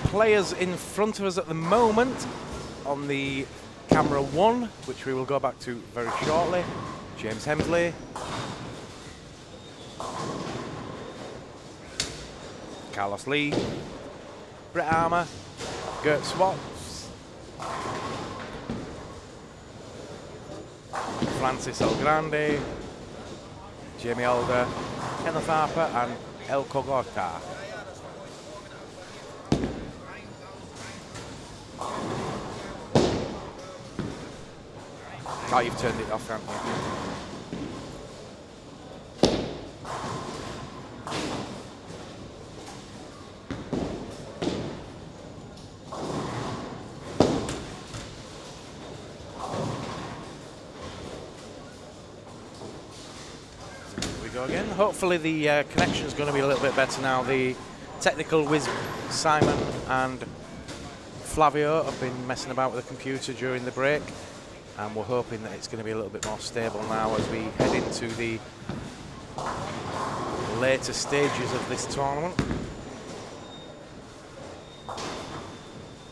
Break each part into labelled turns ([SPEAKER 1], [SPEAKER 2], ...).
[SPEAKER 1] players in front of us at the moment on the camera 1, which we will go back to very shortly. James Hemsley, Carlos Lee, Brett Armour, Gert Swartz, Francis El Grande, Jamie Alder, Kenneth Harper and El Cogorta. Oh, you've turned it off, haven't you? We go again. Hopefully the connection is going to be a little bit better now. The technical whiz Simon and Flavio have been messing about with the computer during the break, and we're hoping that it's going to be a little bit more stable now as we head into the later stages of this tournament.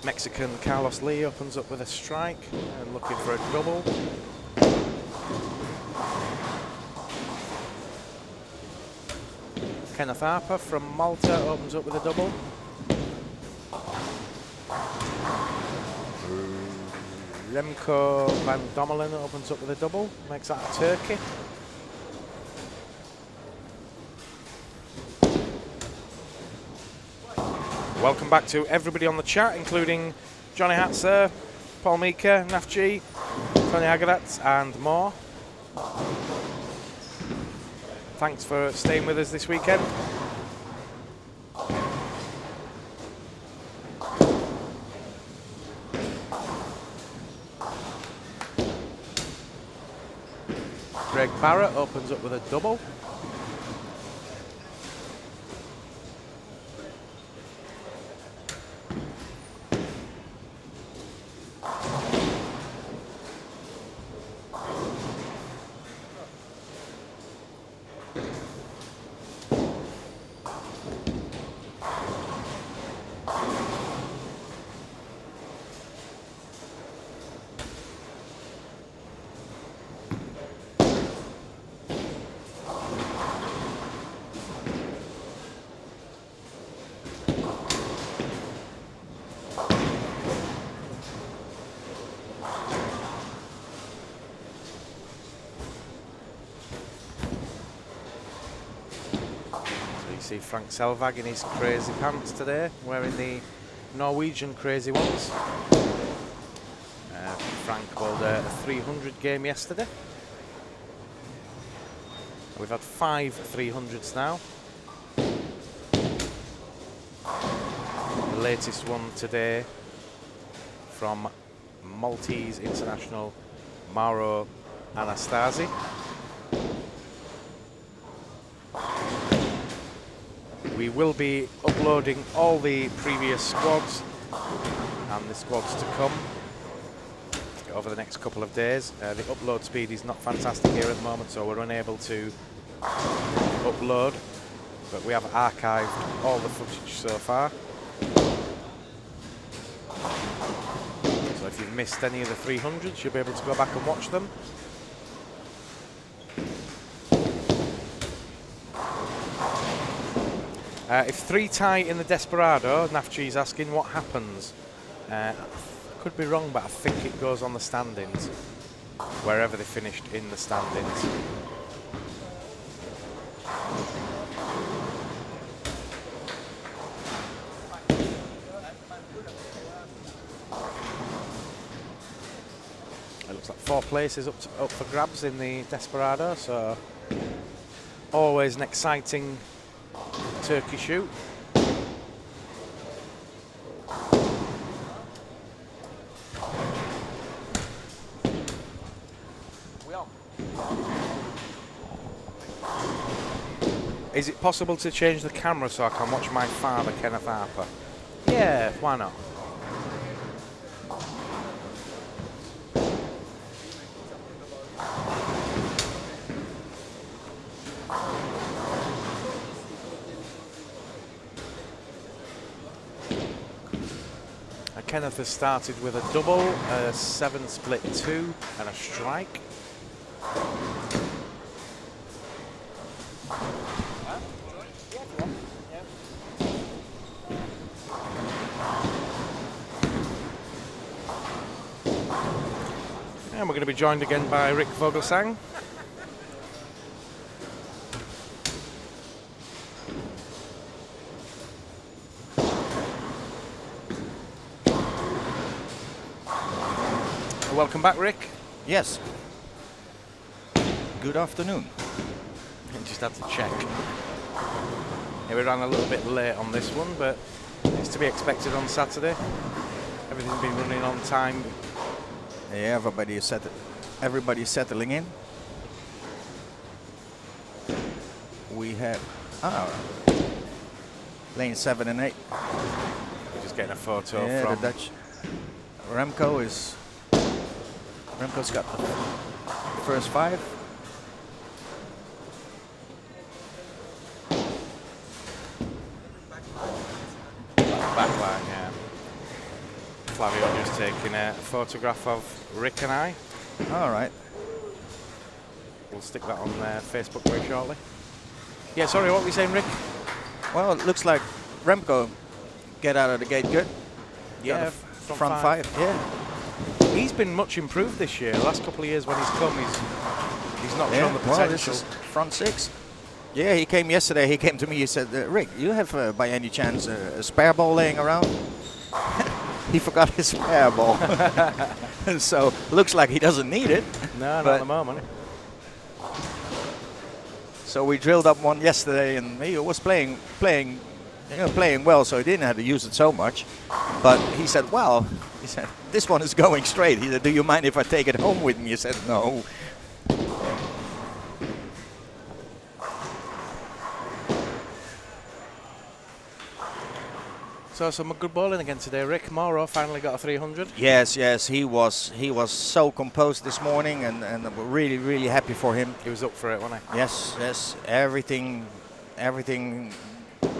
[SPEAKER 1] Mexican Carlos Lee opens up with a strike and looking for a double. Kenneth Harper from Malta opens up with a double. Remco van Dommelen opens up with a double, makes that a turkey. Welcome back to everybody on the chat, including Johnny Hatzer, Paul Meeker, Naf G, Tony Agadat and more. Thanks for staying with us this weekend. Greg Barrett opens up with a double. See Frank Selvag in his crazy pants today, wearing the Norwegian crazy ones. Frank bowled a 300 game yesterday. We've had 5 300s now. The latest one today from Maltese international Mauro Anastasi. We will be uploading all the previous squads and the squads to come over the next couple of days. The upload speed is not fantastic here at the moment, so we're unable to upload, but we have archived all the footage so far. So if you've missed any of the 300s, you'll be able to go back and watch them. If 3 tie in the Desperado, Nafchi's asking what happens. Could be wrong, but I think it goes on the standings, wherever they finished in the standings. It looks like 4 places up for grabs in the Desperado, so always an exciting turkey shoot. Is it possible to change the camera so I can watch my father, Kenneth Harper? Yeah, why not? Kenneth has started with a double, a 7 split 2 and a strike. And we're going to be joined again by Rick Vogelsang. Welcome back, Rick.
[SPEAKER 2] Yes. Good afternoon.
[SPEAKER 1] I just had to check. Yeah, we ran a little bit late on this one, but it's to be expected on Saturday. Everything's been running on time.
[SPEAKER 2] Yeah, everybody's settling in. We have lane 7 and 8.
[SPEAKER 1] We're just getting a photo from
[SPEAKER 2] the Dutch. Remco's got the first 5.
[SPEAKER 1] Backline, yeah. Flavio just taking a photograph of Rick and I.
[SPEAKER 2] All right.
[SPEAKER 1] We'll stick that on Facebook very shortly. Yeah, sorry, what were you saying, Rick?
[SPEAKER 2] Well, it looks like Remco get out of the gate good.
[SPEAKER 1] Yeah,
[SPEAKER 2] front 5. Yeah.
[SPEAKER 1] He's been much improved this year. The last couple of years when he's come, he's not shown the potential.
[SPEAKER 2] Well, this is front 6. Yeah, he came yesterday. He came to me. He said, "Rick, you have by any chance a spare ball laying around?" He forgot his spare ball, so looks like he doesn't need it.
[SPEAKER 1] No, not at the moment.
[SPEAKER 2] So we drilled up one yesterday, and he was playing well, so he didn't have to use it so much. But he said, "Well," he said, "this one is going straight." He said, "Do you mind if I take it home with me?" I said, "No."
[SPEAKER 1] So some good bowling again today, Rick. Morrow finally got a 300.
[SPEAKER 2] Yes, he was so composed this morning, and we're really happy for him.
[SPEAKER 1] He was up for it, wasn't he?
[SPEAKER 2] Yes, everything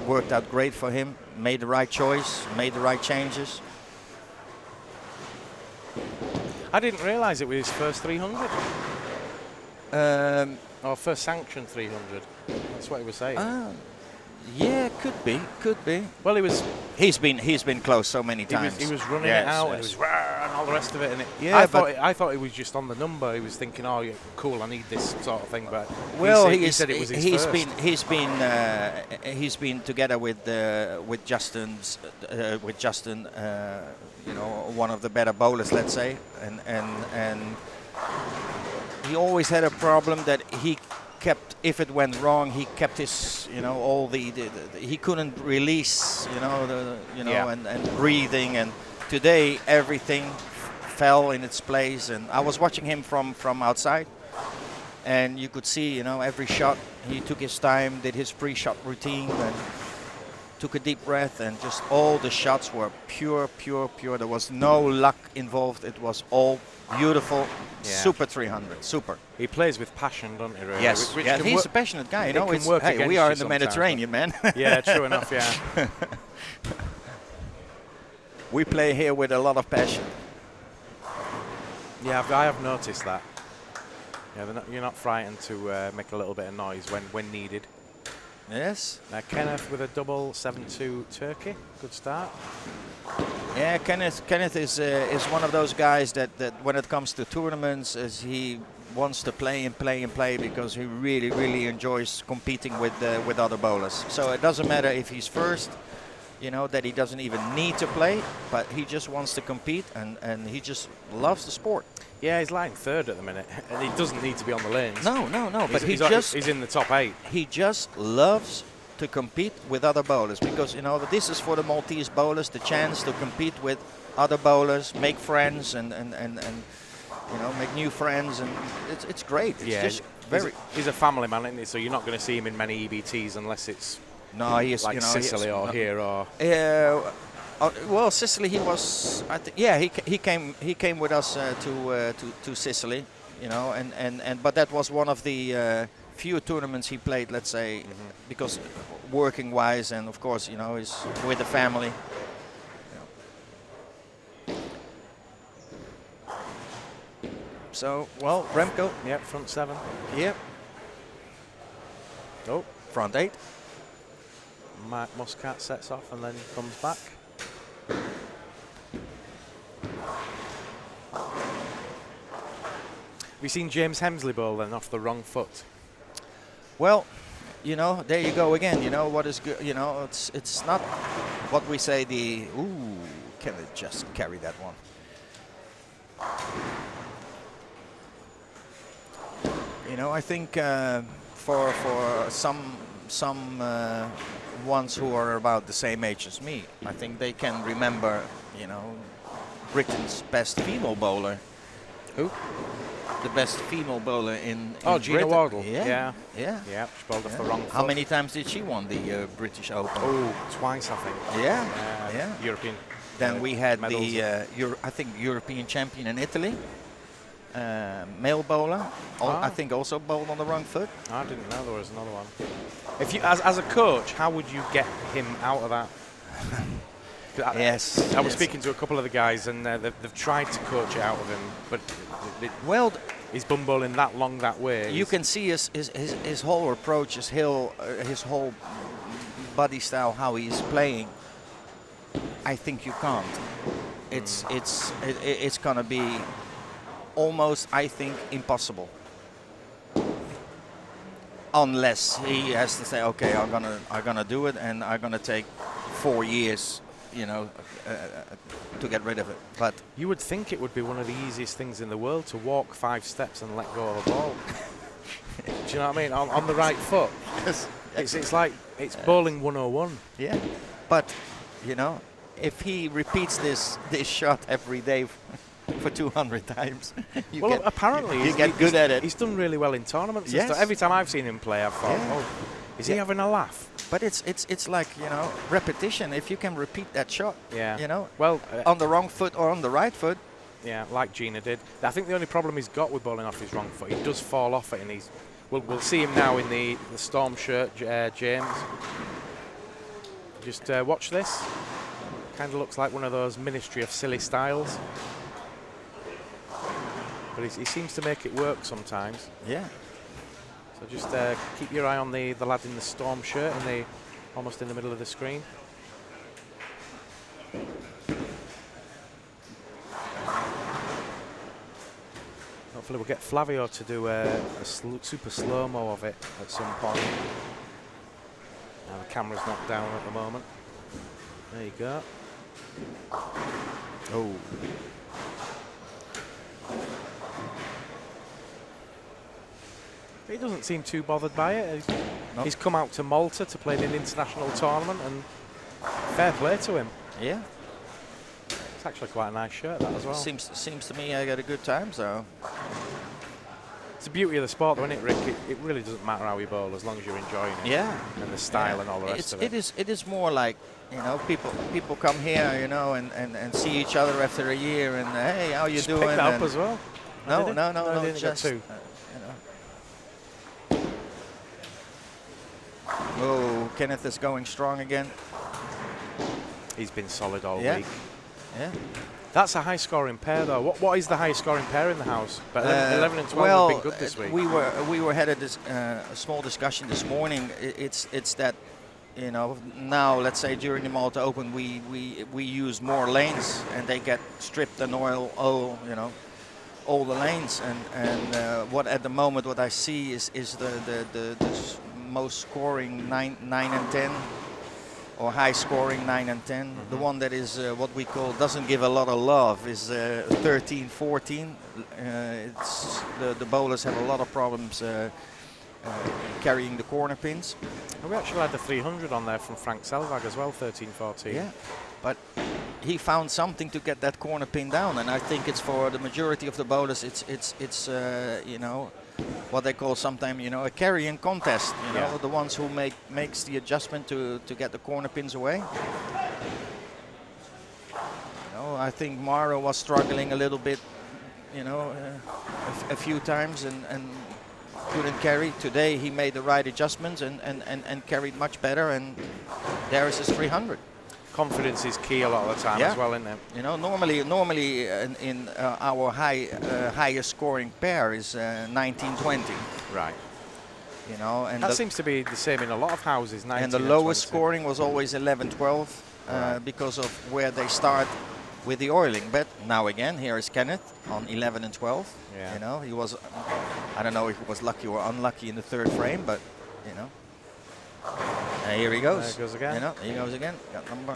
[SPEAKER 2] worked out great for him. Made the right choice, made the right changes.
[SPEAKER 1] I didn't realise it was his first 300. Or first sanctioned 300. That's what he was saying.
[SPEAKER 2] Yeah, could be.
[SPEAKER 1] Well,
[SPEAKER 2] He's been close so many times.
[SPEAKER 1] He was running it out, and it was rah, and all the rest of it. And I thought it was just on the number. He was thinking, "Oh, yeah, cool, I need this sort of thing." But
[SPEAKER 2] well,
[SPEAKER 1] he said it was his first.
[SPEAKER 2] He's been together with Justin, one of the better bowlers, let's say, and he always had a problem that he kept, if it went wrong, he kept his, all the he couldn't release, and breathing. And today everything fell in its place. And I was watching him from outside, and you could see, every shot he took his time, did his pre-shot routine, and took a deep breath, and just all the shots were pure. There was no luck involved. It was all beautiful. Yeah. Super 300, super.
[SPEAKER 1] He plays with passion, doesn't he, really?
[SPEAKER 2] Yes, he's a passionate guy. We are in the Mediterranean, man.
[SPEAKER 1] Yeah, true enough, yeah.
[SPEAKER 2] We play here with a lot of passion.
[SPEAKER 1] Yeah, I have noticed that. Yeah, you're not frightened to make a little bit of noise when needed.
[SPEAKER 2] Yes.
[SPEAKER 1] Kenneth with a double 7-2 Turkey. Good start.
[SPEAKER 2] Yeah, Kenneth is one of those guys that when it comes to tournaments, he wants to play because he really enjoys competing with other bowlers. So it doesn't matter if he's first, that he doesn't even need to play, but he just wants to compete, and he just loves the sport.
[SPEAKER 1] Yeah, he's lying third at the minute, and he doesn't need to be on the lanes.
[SPEAKER 2] No, but
[SPEAKER 1] he's in the top 8.
[SPEAKER 2] He just loves to compete with other bowlers, because this is for the Maltese bowlers, the chance to compete with other bowlers, make friends, and make new friends, and it's great. It's just
[SPEAKER 1] he's a family man, isn't he? So you're not going to see him in many EBTs unless it's
[SPEAKER 2] he is
[SPEAKER 1] like Sicily or here or.
[SPEAKER 2] Well, Sicily, he was. He came with us to Sicily, but that was one of the few tournaments he played, let's say, because working wise, and of course, he's with the family. So, well, Remco.
[SPEAKER 1] Yep, front 7.
[SPEAKER 2] Yep.
[SPEAKER 1] Oh,
[SPEAKER 2] Front 8.
[SPEAKER 1] Mark Muscat sets off and then comes back. Have you seen James Hemsley bowl then off the wrong foot?
[SPEAKER 2] Well, you know, there you go again. You know what is good. You know, it's not what we say. Can it just carry that one? You know, I think for some ones who are about the same age as me, I think they can remember, you know, Britain's best female bowler.
[SPEAKER 1] Who?
[SPEAKER 2] The best female bowler in
[SPEAKER 1] Oh, Gina
[SPEAKER 2] Britain.
[SPEAKER 1] Wardle.
[SPEAKER 2] Yeah.
[SPEAKER 1] Yeah, she bowled off the wrong foot.
[SPEAKER 2] How many times did she won the British Open?
[SPEAKER 1] Oh, twice, I think.
[SPEAKER 2] Yeah.
[SPEAKER 1] European.
[SPEAKER 2] Then we had
[SPEAKER 1] medals.
[SPEAKER 2] I think European champion in Italy, male bowler. I think also bowled on the wrong foot.
[SPEAKER 1] I didn't know there was another one. If you, as a coach, how would you get him out of that? I was speaking to a couple of the guys, and they've tried to coach it out of him, but he's bum bowling that long that way.
[SPEAKER 2] You can see his whole approach, his whole body style, how he's playing. I think you can't. It's gonna be almost, I think, impossible. Unless he has to say, okay, I'm gonna do it, and I'm gonna take 4 years, you know, to get rid of it. But
[SPEAKER 1] you would think it would be one of the easiest things in the world to walk 5 steps and let go of a ball. Do you know what I mean? On the right foot.
[SPEAKER 2] yes.
[SPEAKER 1] It's like it's bowling 101.
[SPEAKER 2] Yeah, but you know, if he repeats this shot every day for 200 times,
[SPEAKER 1] apparently
[SPEAKER 2] you get good at it.
[SPEAKER 1] He's done really well in tournaments.
[SPEAKER 2] Yes.
[SPEAKER 1] And stuff. Every time I've seen him play, I've thought, is he having a laugh?
[SPEAKER 2] But it's like, you know, repetition. If you can repeat that shot, you know,
[SPEAKER 1] well,
[SPEAKER 2] on the wrong foot or on the right foot.
[SPEAKER 1] Yeah, like Gina did. I think the only problem he's got with bowling off his wrong foot, he does fall off it, and we'll see him now in the storm shirt, James. Just watch this. Kind of looks like one of those Ministry of Silly styles. But he seems to make it work sometimes.
[SPEAKER 2] Yeah.
[SPEAKER 1] So just keep your eye on the lad in the storm shirt, almost in the middle of the screen. Hopefully we'll get Flavio to do a super slow-mo of it at some point. Now the camera's not down at the moment. There you go. Oh. He doesn't seem too bothered by it. He's come out to Malta to play in an international tournament, and fair play to him.
[SPEAKER 2] Yeah.
[SPEAKER 1] It's actually quite a nice shirt, that as well.
[SPEAKER 2] Seems to me I got a good time, so.
[SPEAKER 1] It's the beauty of the sport, though, isn't it, Rick? It really doesn't matter how you bowl as long as you're enjoying it.
[SPEAKER 2] Yeah.
[SPEAKER 1] And the style and all the rest of it.
[SPEAKER 2] It is more like, you know, people come here, you know, and see each other after a year, and hey, how you doing?
[SPEAKER 1] Picked that up as well.
[SPEAKER 2] No,
[SPEAKER 1] just two.
[SPEAKER 2] You know. Oh, Kenneth is going strong again.
[SPEAKER 1] He's been solid all week.
[SPEAKER 2] Yeah.
[SPEAKER 1] That's a high-scoring pair, though. What is the highest-scoring pair in the house? But 11 and 12 have been good this week.
[SPEAKER 2] We were had a small discussion this morning. It's that, you know, now let's say during the Malta Open we use more lanes, and they get stripped and oil, you know, all the lanes. And what at the moment what I see is the most scoring 9 and 10. Or high scoring 9 and 10. Mm-hmm. The one that is what we call doesn't give a lot of love is 13, 14. It's the bowlers have a lot of problems carrying the corner pins.
[SPEAKER 1] And we actually had the 300 on there from Frank Selvag as well, 13, 14.
[SPEAKER 2] Yeah, but he found something to get that corner pin down, and I think it's for the majority of the bowlers. It's you know, what they call sometimes, you know, a carrying contest. You know, the ones who makes the adjustment to get the corner pins away. You know, I think Maro was struggling a little bit, you know, a few times and couldn't carry. Today he made the right adjustments and carried much better, and there is his 300.
[SPEAKER 1] confidence is key a lot of the time as well, isn't it?
[SPEAKER 2] You know, normally in our highest scoring pair is 19-20.
[SPEAKER 1] Right.
[SPEAKER 2] You know, and
[SPEAKER 1] that seems to be the same in a lot of houses. 19
[SPEAKER 2] and the lowest
[SPEAKER 1] 20.
[SPEAKER 2] scoring was always 11-12 because of where they start with the oiling. But now again, here is Kenneth on 11 and 12.
[SPEAKER 1] Yeah.
[SPEAKER 2] You know, he was, I don't know if he was lucky or unlucky in the third frame, but you know. Here he goes.
[SPEAKER 1] There he goes again.
[SPEAKER 2] You know, he goes again. Got number.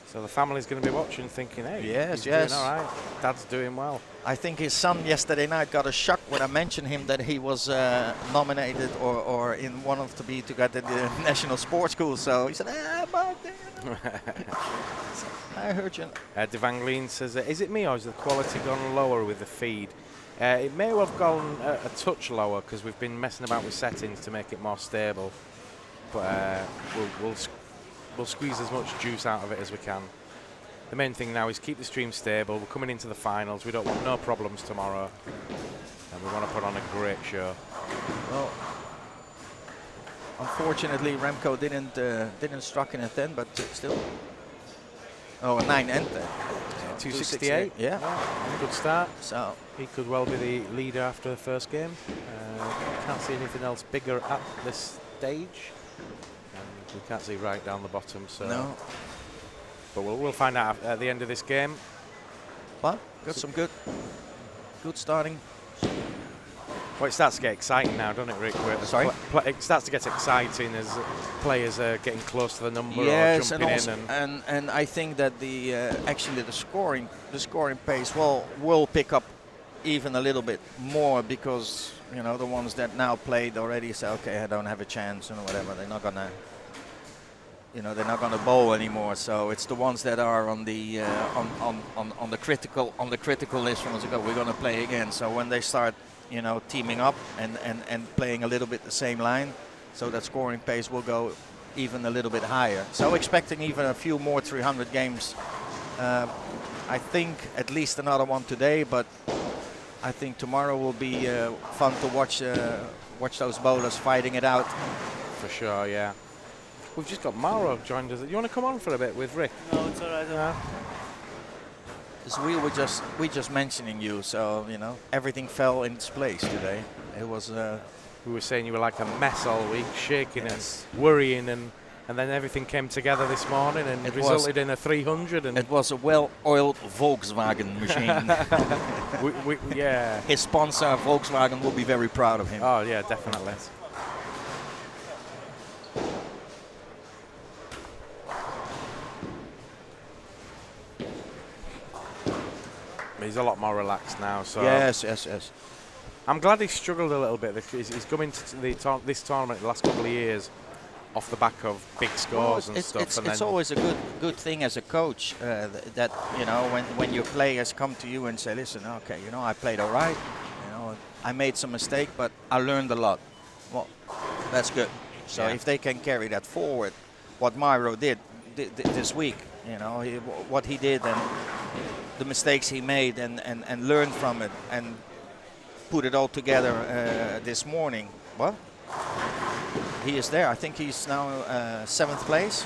[SPEAKER 1] So the family's going to be watching, thinking, "Hey,
[SPEAKER 2] yes,
[SPEAKER 1] he's doing all right. Dad's doing well."
[SPEAKER 2] I think his son yesterday night got a shock when I mentioned him that he was nominated or in one of to be to get the national sports school. So he said, Mark, so I heard you.
[SPEAKER 1] Devangleen says, "Is it me or has the quality gone lower with the feed?" It may well have gone a touch lower because we've been messing about with settings to make it more stable. But we'll squeeze as much juice out of it as we can. The main thing now is keep the stream stable. We're coming into the finals. We don't want no problems tomorrow, and we want to put on a great show.
[SPEAKER 2] Well, unfortunately, Remco didn't struck in a 10, but still. Oh, a 9 and 10.
[SPEAKER 1] 268.
[SPEAKER 2] Yeah.
[SPEAKER 1] Good start.
[SPEAKER 2] So
[SPEAKER 1] he could well be the leader after the first game. Can't see anything else bigger at this stage. We can't see right down the bottom, so
[SPEAKER 2] no.
[SPEAKER 1] But we'll find out at the end of this game.
[SPEAKER 2] But got some good starting.
[SPEAKER 1] Well, it starts to get exciting now, doesn't it, Rick?
[SPEAKER 2] Sorry?
[SPEAKER 1] It starts to get exciting as players are getting close to the number
[SPEAKER 2] yes,
[SPEAKER 1] or
[SPEAKER 2] and
[SPEAKER 1] jumping
[SPEAKER 2] also, and I think that the actually the scoring pace will pick up even a little bit more because you know the ones that now played already say, okay, I don't have a chance and whatever. They're not gonna. You know, they're not going to bowl anymore, so it's the ones that are on the on the critical list from us ago. We're going to play again. So when they start, you know, teaming up and playing a little bit the same line, so that scoring pace will go even a little bit higher. So expecting even a few more 300 games. I think at least another one today, but I think tomorrow will be fun to watch those bowlers fighting it out.
[SPEAKER 1] For sure, yeah. We've just got Mauro joined us. You want to come on for a bit with Rick?
[SPEAKER 3] No, it's all right.
[SPEAKER 2] Because we just mentioning you, so you know everything fell in its place today. It was.
[SPEAKER 1] We were saying you were like a mess all week, shaking and worrying, and then everything came together this morning and it resulted in a 300. And
[SPEAKER 2] it was a well-oiled Volkswagen machine.
[SPEAKER 1] Yeah.
[SPEAKER 2] His sponsor Volkswagen will be very proud of him.
[SPEAKER 1] Oh yeah, definitely. He's a lot more relaxed now. So
[SPEAKER 2] yes.
[SPEAKER 1] I'm glad he struggled a little bit. He's come into this tournament the last couple of years off the back of big scores and stuff.
[SPEAKER 2] It's always a good thing as a coach that you know when your players come to you and say, listen, okay, you know I played all right, you know I made some mistake, but I learned a lot. Well, that's good. So if they can carry that forward, what Mauro did this week, you know what he did and the mistakes he made and learned from it and put it all together this morning. Well, he is there. I think he's now 7th place.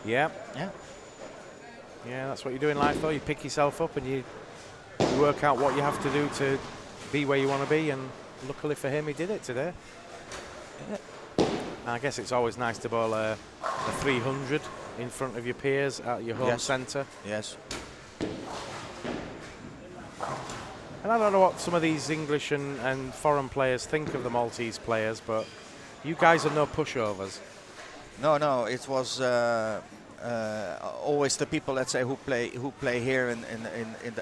[SPEAKER 1] Yeah.
[SPEAKER 2] Yeah.
[SPEAKER 1] Yeah, that's what you do in life, though. You pick yourself up and you work out what you have to do to be where you want to be. And luckily for him, he did it today. Yeah. I guess it's always nice to bowl a 300 in front of your peers at your home centre.
[SPEAKER 2] Yes.
[SPEAKER 1] And I don't know what some of these English and foreign players think of the Maltese players, but you guys are no pushovers.
[SPEAKER 2] No, it was always the people, let's say, who play here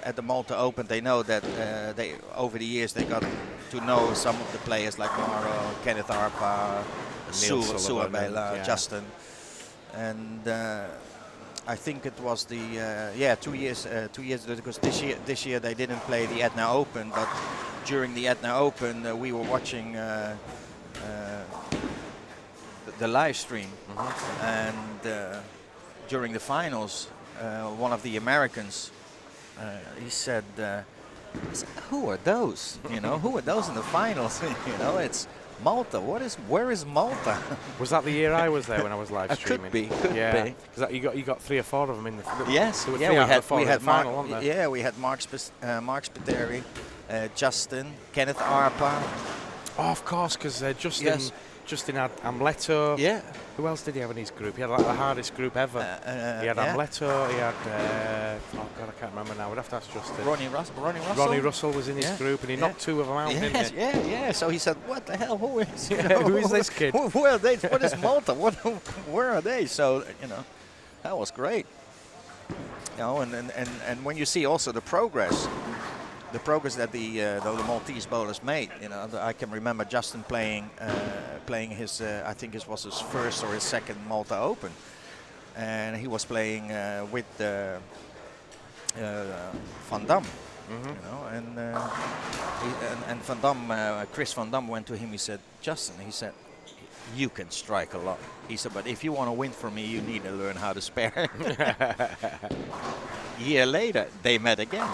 [SPEAKER 2] at the Malta Open. They know that they over the years they got to know some of the players like Mauro, Kenneth Arpa, Suabela, Justin, and I think it was the 2 years because this year they didn't play the Etna Open, but during the Etna Open we were watching the live stream, and during the finals one of the Americans he said, who are those? You know, who are those in the finals? You know, it's Malta. Where is Malta?
[SPEAKER 1] Was that the year I was there when I was live streaming?
[SPEAKER 2] Could be.
[SPEAKER 1] Because you got 3 or 4 of them in the.
[SPEAKER 2] Yes.
[SPEAKER 1] There were
[SPEAKER 2] Yeah,
[SPEAKER 1] three
[SPEAKER 2] we
[SPEAKER 1] out of
[SPEAKER 2] had
[SPEAKER 1] the 4
[SPEAKER 2] we
[SPEAKER 1] in
[SPEAKER 2] had
[SPEAKER 1] the final, weren't there?
[SPEAKER 2] Yeah, we had Mark Spiteri, Justin, Kenneth Arpa.
[SPEAKER 1] Oh, of course, because Justin.
[SPEAKER 2] Yes.
[SPEAKER 1] Justin had Amleto.
[SPEAKER 2] Yeah.
[SPEAKER 1] Who else did he have in his group? He had like the hardest group ever. He had Amleto. He had. Oh God, I can't remember now. We'd have to ask Justin.
[SPEAKER 2] Ronnie Russell.
[SPEAKER 1] Ronnie Russell was in his group, and he knocked 2 of them out, didn't he?
[SPEAKER 2] Yeah. So he said, "What the hell? Who is?
[SPEAKER 1] Who is this kid?
[SPEAKER 2] Who are they? What is Malta? Where are they?" So that was great. And when you see also the progress that the Maltese bowlers made, I can remember Justin playing his, I think it was his first or his second Malta Open, and he was playing with Van Dam, and Van Dam, Chris Van Dam went to him. He said, "Justin," he said, "you can strike a lot." He said, "but if you want to win from me, you need to learn how to spare." Year later, they met again.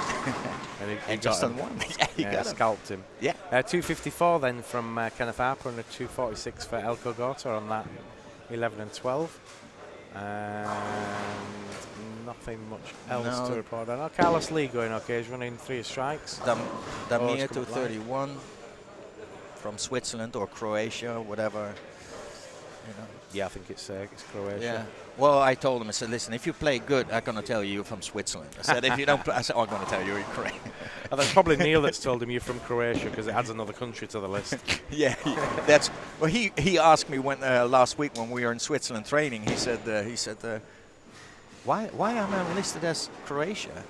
[SPEAKER 2] And Justin won. He got
[SPEAKER 1] scalped him.
[SPEAKER 2] Yeah.
[SPEAKER 1] 254 then from Kenneth Harper and a 246 for Elko Gorta on that 11 and 12. And nothing much else to report on. Carlos Lee going okay. He's running 3 strikes.
[SPEAKER 2] Damir 231 from Switzerland or Croatia, whatever.
[SPEAKER 1] Yeah, I think it's Croatia.
[SPEAKER 2] Yeah. Well, I told him, I said, "Listen, if you play good, I'm going to tell you you're from Switzerland." I said, "If you don't play," I said, "I'm going to tell you you're Croatian."
[SPEAKER 1] And that's probably Neil that's told him you're from Croatia because it adds another country to the list.
[SPEAKER 2] Yeah, that's. Well, he asked me when last week when we were in Switzerland training. He said, "Why am I listed as Croatia?"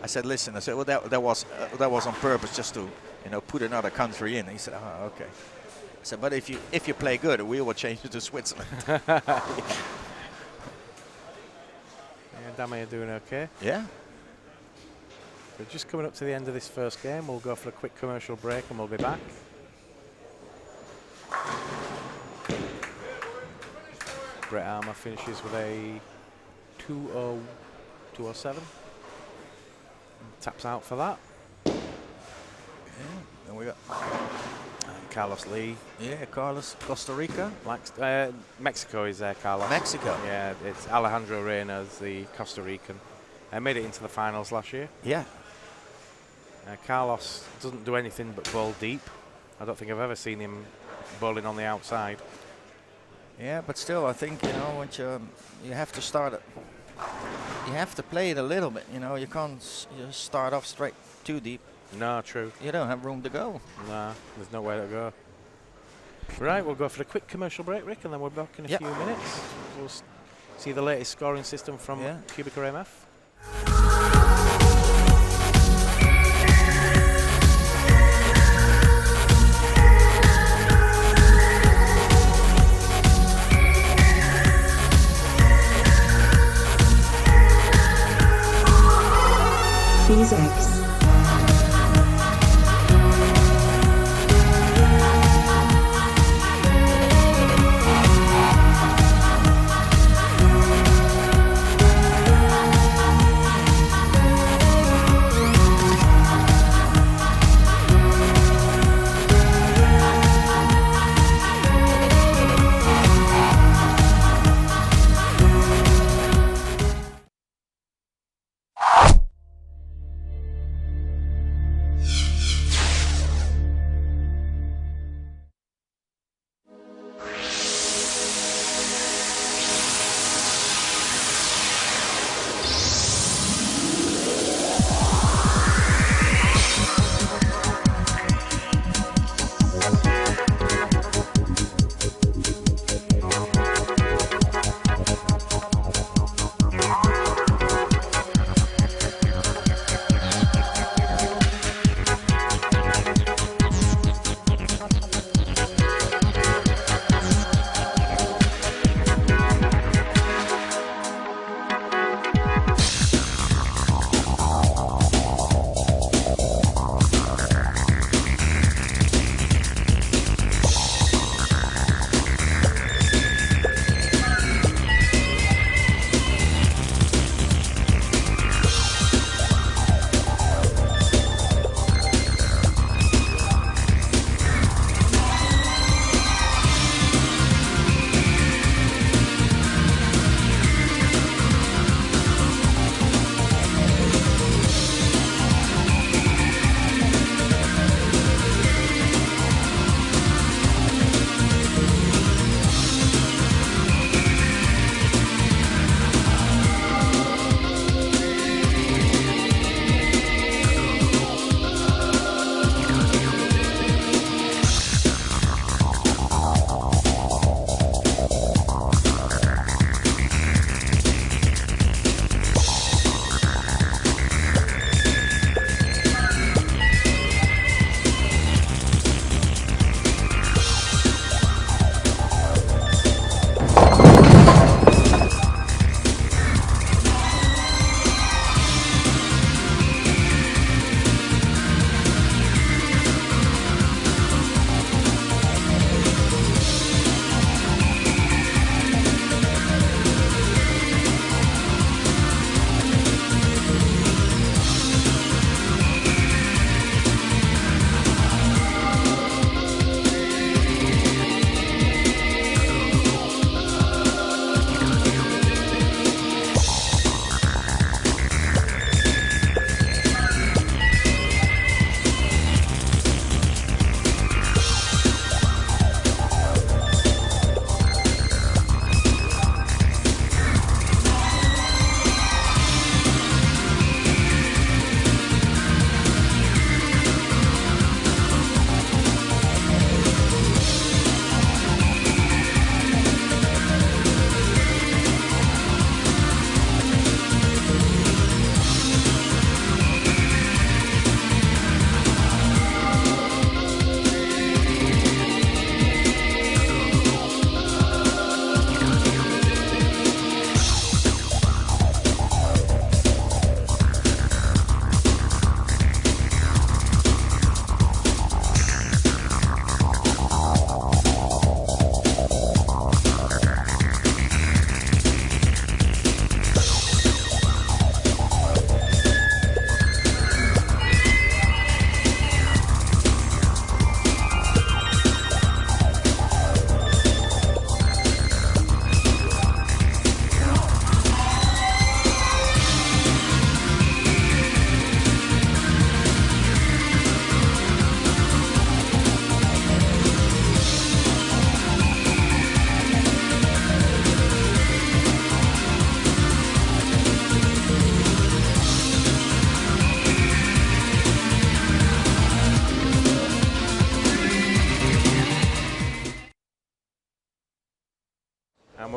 [SPEAKER 2] I said, "Listen," I said, "Well, that was on purpose just to put another country in." He said, "Oh, okay." I said, "But if you play good, we will change it to Switzerland."
[SPEAKER 1] Damir doing okay.
[SPEAKER 2] Yeah.
[SPEAKER 1] We're just coming up to the end of this first game. We'll go for a quick commercial break and we'll be back. Brett Armour finishes with a 207. Taps out for that.
[SPEAKER 2] Yeah. And we got
[SPEAKER 1] Carlos Lee.
[SPEAKER 2] Yeah, Carlos, Costa Rica.
[SPEAKER 1] Mexico is Carlos.
[SPEAKER 2] Mexico.
[SPEAKER 1] Yeah, it's Alejandro Reynolds, the Costa Rican. Made it into the finals last year.
[SPEAKER 2] Yeah.
[SPEAKER 1] Carlos doesn't do anything but bowl deep. I don't think I've ever seen him bowling on the outside.
[SPEAKER 2] Yeah, but still, I think when you have to start it, you have to play it a little bit. You can't start off straight too deep.
[SPEAKER 1] No, true.
[SPEAKER 2] You don't have room to go.
[SPEAKER 1] Nah, there's nowhere to go. Right, we'll go for a quick commercial break, Rick, and then we're back in a few minutes. We'll see the latest scoring system from QubicaAMF.
[SPEAKER 3] Physics.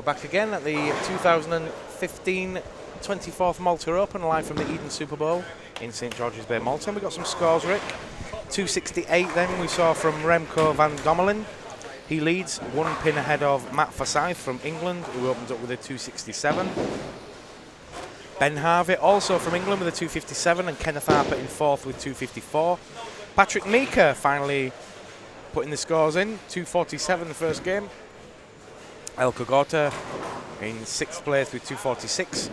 [SPEAKER 1] back again at the 2015 24th Malta Open, live from the Eden Super Bowl in St George's Bay, Malta. And we got some scores, Rick. 268 then we saw from Remco van Gommelen. He leads 1 pin ahead of Matt Forsyth from England, who opens up with a 267. Ben Harvey also from England with a 257, and Kenneth Harper in 4th with 254. Patrick Meeker finally putting the scores in, 247 the first game. Elke Gorta in 6th place with 246.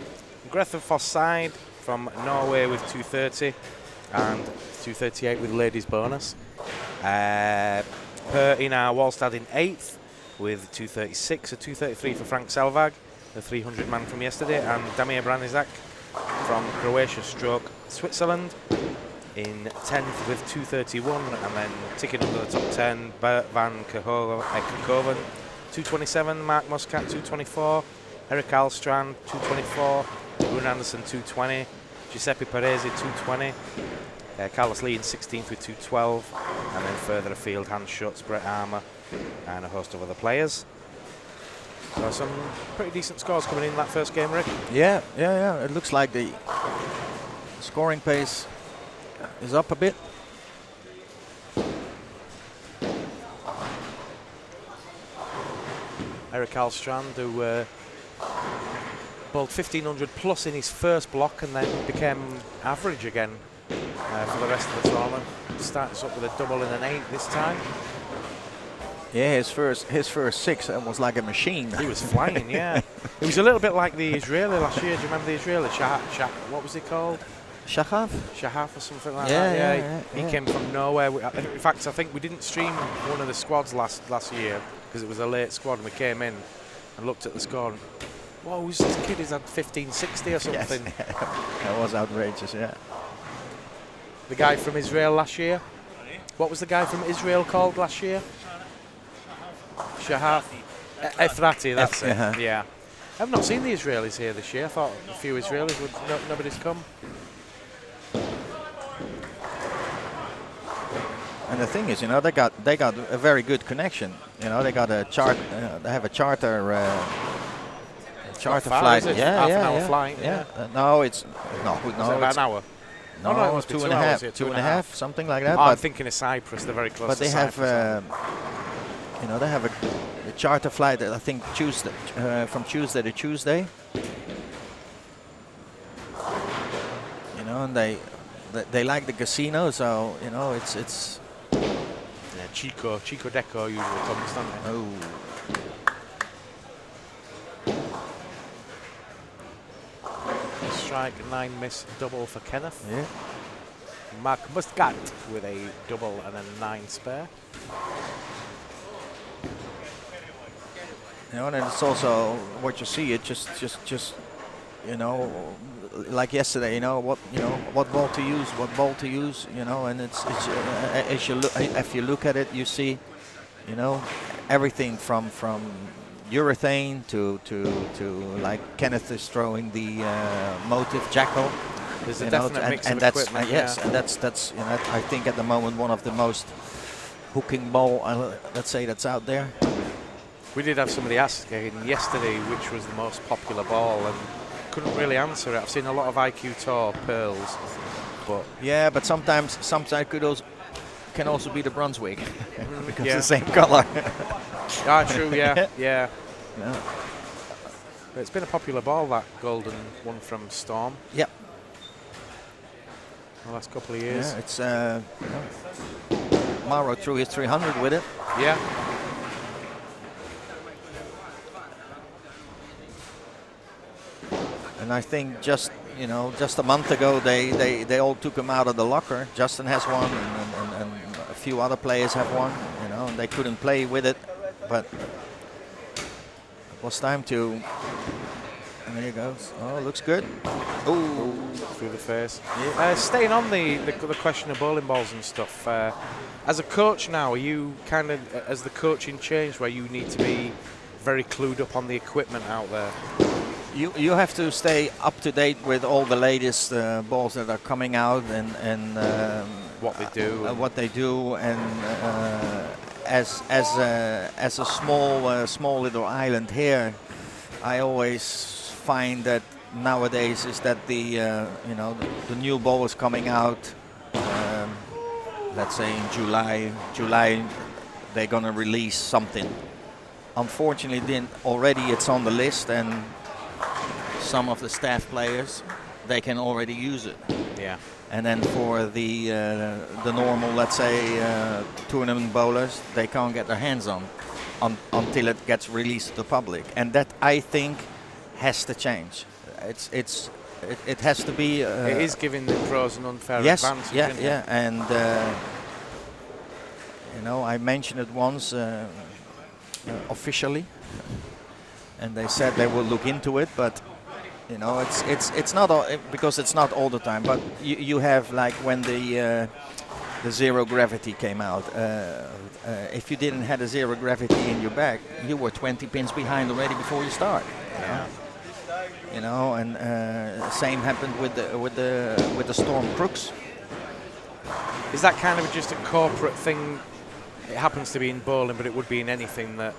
[SPEAKER 1] Greta Fosside from Norway with 230 and 238 with ladies bonus. Per Ina Wallstad in 8th with 236, a 233 for Frank Selvag, the 300 man from yesterday, and Damir Branizak from Croatia stroke Switzerland in 10th with 231, and then ticking under the top 10, Bert van Kerkhoven 227, Mark Muscat 224, Eric Alstrand 224, Rune Anderson 220, Giuseppe Paresi 220, Carlos Lee in 16th with 212, and then further afield Hans Schutz, Brett Armour, and a host of other players. So some pretty decent scores coming in that first game, Rick.
[SPEAKER 2] Yeah. It looks like the scoring pace is up a bit.
[SPEAKER 1] Eric Alstrand, who bowled 1500 plus in his first block and then became average again for the rest of the tournament. Starts up with a double and an 8 this time.
[SPEAKER 2] Yeah, his first 6 was like a machine.
[SPEAKER 1] He was flying, yeah. It was a little bit like the Israeli last year. Do you remember the Israeli? What was it called?
[SPEAKER 2] Shahaf?
[SPEAKER 1] Shahaf or something like that.
[SPEAKER 2] Yeah.
[SPEAKER 1] He came from nowhere. In fact, I think we didn't stream one of the squads last year because it was a late squad, and we came in and looked at the score and, whoa, who's this kid? He's had 1560 or something.
[SPEAKER 2] Yes. That was outrageous, yeah.
[SPEAKER 1] The guy from Israel last year? What was the guy from Israel called last year? Shahaf Efrati, that's it. Yeah. I've not seen the Israelis here this year. I thought a few Israelis would. Nobody's come.
[SPEAKER 2] And the thing is, you know, they got a very good connection. You know, they got a they have a charter
[SPEAKER 1] Far,
[SPEAKER 2] flight.
[SPEAKER 1] is it?
[SPEAKER 2] Yeah,
[SPEAKER 1] Half
[SPEAKER 2] yeah,
[SPEAKER 1] an hour
[SPEAKER 2] yeah.
[SPEAKER 1] flight.
[SPEAKER 2] Yeah.
[SPEAKER 1] Yeah.
[SPEAKER 2] No, it's no,
[SPEAKER 1] Is it
[SPEAKER 2] no,
[SPEAKER 1] about
[SPEAKER 2] it's,
[SPEAKER 1] an hour.
[SPEAKER 2] no,
[SPEAKER 1] no, it must be
[SPEAKER 2] 2 and
[SPEAKER 1] 2
[SPEAKER 2] a
[SPEAKER 1] hours,
[SPEAKER 2] half,
[SPEAKER 1] yeah,
[SPEAKER 2] 2 and a half, something like that.
[SPEAKER 1] Oh, I'm
[SPEAKER 2] but
[SPEAKER 1] thinking of Cyprus. They're very close.
[SPEAKER 2] but
[SPEAKER 1] to
[SPEAKER 2] they have,
[SPEAKER 1] Cyprus.
[SPEAKER 2] you know, they have a charter flight. I think Tuesday, from Tuesday to Tuesday. You know, and they like the casino, so you know it's.
[SPEAKER 1] Yeah, Chico Deco usually comes, doesn't it?
[SPEAKER 2] Oh.
[SPEAKER 1] Strike, 9 miss, double for Kenneth.
[SPEAKER 2] Yeah.
[SPEAKER 1] Mark Muscat with a double and a 9 spare.
[SPEAKER 2] You know, and it's also what you see. It just you know, like yesterday. You know what ball to use. You know, and it's if you look at it, you see, you know, everything from urethane to like Kenneth is throwing the motive jackal.
[SPEAKER 1] There's a
[SPEAKER 2] You know,
[SPEAKER 1] definite mix
[SPEAKER 2] and
[SPEAKER 1] of
[SPEAKER 2] that's
[SPEAKER 1] equipment.
[SPEAKER 2] yes,
[SPEAKER 1] yeah.
[SPEAKER 2] and that's you know, I think at the moment one of the most hooking ball, let's say, that's out there.
[SPEAKER 1] We did have somebody asking yesterday which was the most popular ball and couldn't really answer it. I've seen a lot of IQ Tour pearls, but
[SPEAKER 2] Yeah, but sometimes can also be the Brunswick because
[SPEAKER 1] yeah.
[SPEAKER 2] the same color.
[SPEAKER 1] True, yeah.
[SPEAKER 2] Yeah.
[SPEAKER 1] But it's been a popular ball, that golden one from Storm,
[SPEAKER 2] Yep.
[SPEAKER 1] the last couple of years.
[SPEAKER 2] Yeah, it's you know, Mauro threw his 300 with it.
[SPEAKER 1] Yeah.
[SPEAKER 2] And I think just a month ago they all took him out of the locker. Justin has one, and a few other players have one. You know, and they couldn't play with it, but it was time to. And there he goes. Oh, looks good. Ooh.
[SPEAKER 1] Through the face.
[SPEAKER 2] Yeah.
[SPEAKER 1] Staying on the question of bowling balls and stuff, as a coach now, are you kind of, as the coaching changed, where you need to be very clued up on the equipment out there?
[SPEAKER 2] You have to stay up to date with all the latest balls that are coming out and
[SPEAKER 1] What they do.
[SPEAKER 2] and as a small little island here, I always find that nowadays is that the new ball is coming out. Let's say in July they're gonna release something. Unfortunately, then already it's on the list, and some of the staff players they can already use it.
[SPEAKER 1] Yeah.
[SPEAKER 2] And then for the normal, let's say, tournament bowlers, they can't get their hands on until it gets released to the public, and that I think has to change. It has to be.
[SPEAKER 1] It is giving the pros an unfair
[SPEAKER 2] yes,
[SPEAKER 1] advantage.
[SPEAKER 2] yeah,
[SPEAKER 1] isn't
[SPEAKER 2] yeah,
[SPEAKER 1] it?
[SPEAKER 2] and I mentioned it once officially, and they said they will look into it, but. It's not all, because it's not all the time. But you have, like, when the zero gravity came out. If you didn't have a zero gravity in your bag, you were 20 pins behind already before you start.
[SPEAKER 1] Yeah.
[SPEAKER 2] And same happened with the Storm Crooks.
[SPEAKER 1] Is that kind of just a corporate thing? It happens to be in bowling, but it would be in anything that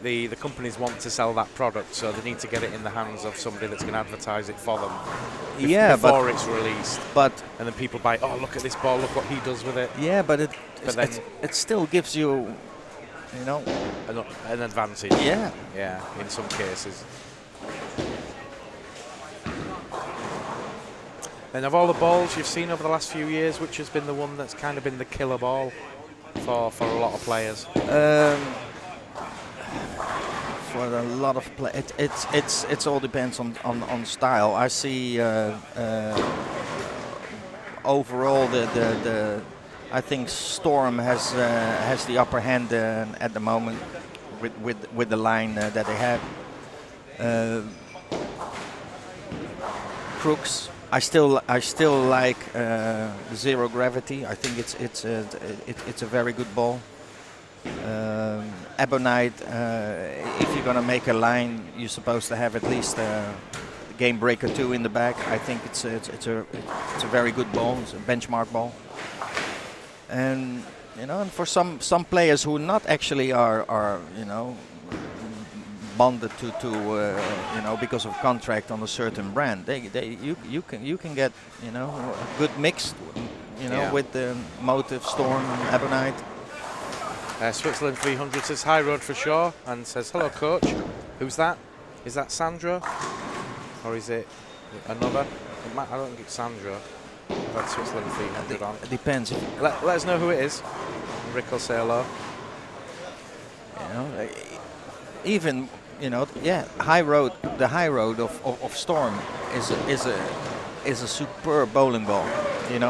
[SPEAKER 1] the companies want to sell that product, so they need to get it in the hands of somebody that's going to advertise it for them before it's released.
[SPEAKER 2] But
[SPEAKER 1] and then people buy, oh, look at this ball, look what he does with it.
[SPEAKER 2] Yeah, but
[SPEAKER 1] then
[SPEAKER 2] it still gives you,
[SPEAKER 1] an advantage.
[SPEAKER 2] Yeah.
[SPEAKER 1] Yeah, in some cases. And of all the balls you've seen over the last few years, which has been the one that's kind of been the killer ball for a lot of players?
[SPEAKER 2] For a lot of play, it's all depends on style. I see overall I think Storm has the upper hand at the moment with the line that they have. Crooks, I still like zero gravity. I think it's a very good ball. Ebonite, if you're gonna make a line, you're supposed to have at least a game breaker 2 in the back. I think it's a very good ball. It's a benchmark ball. And and for some players who not actually are bonded to because of contract on a certain brand, you can get a good mix with the Motive, Storm, Ebonite.
[SPEAKER 1] Switzerland 300 says hi road for sure, and says hello coach. Who's that? Is that Sandra, or is it another? I don't think it's Sandra. I've had Switzerland 300 on.
[SPEAKER 2] It depends.
[SPEAKER 1] Let us know who it is. Rick will say hello.
[SPEAKER 2] Even high road. The high road of Storm is a superb bowling ball.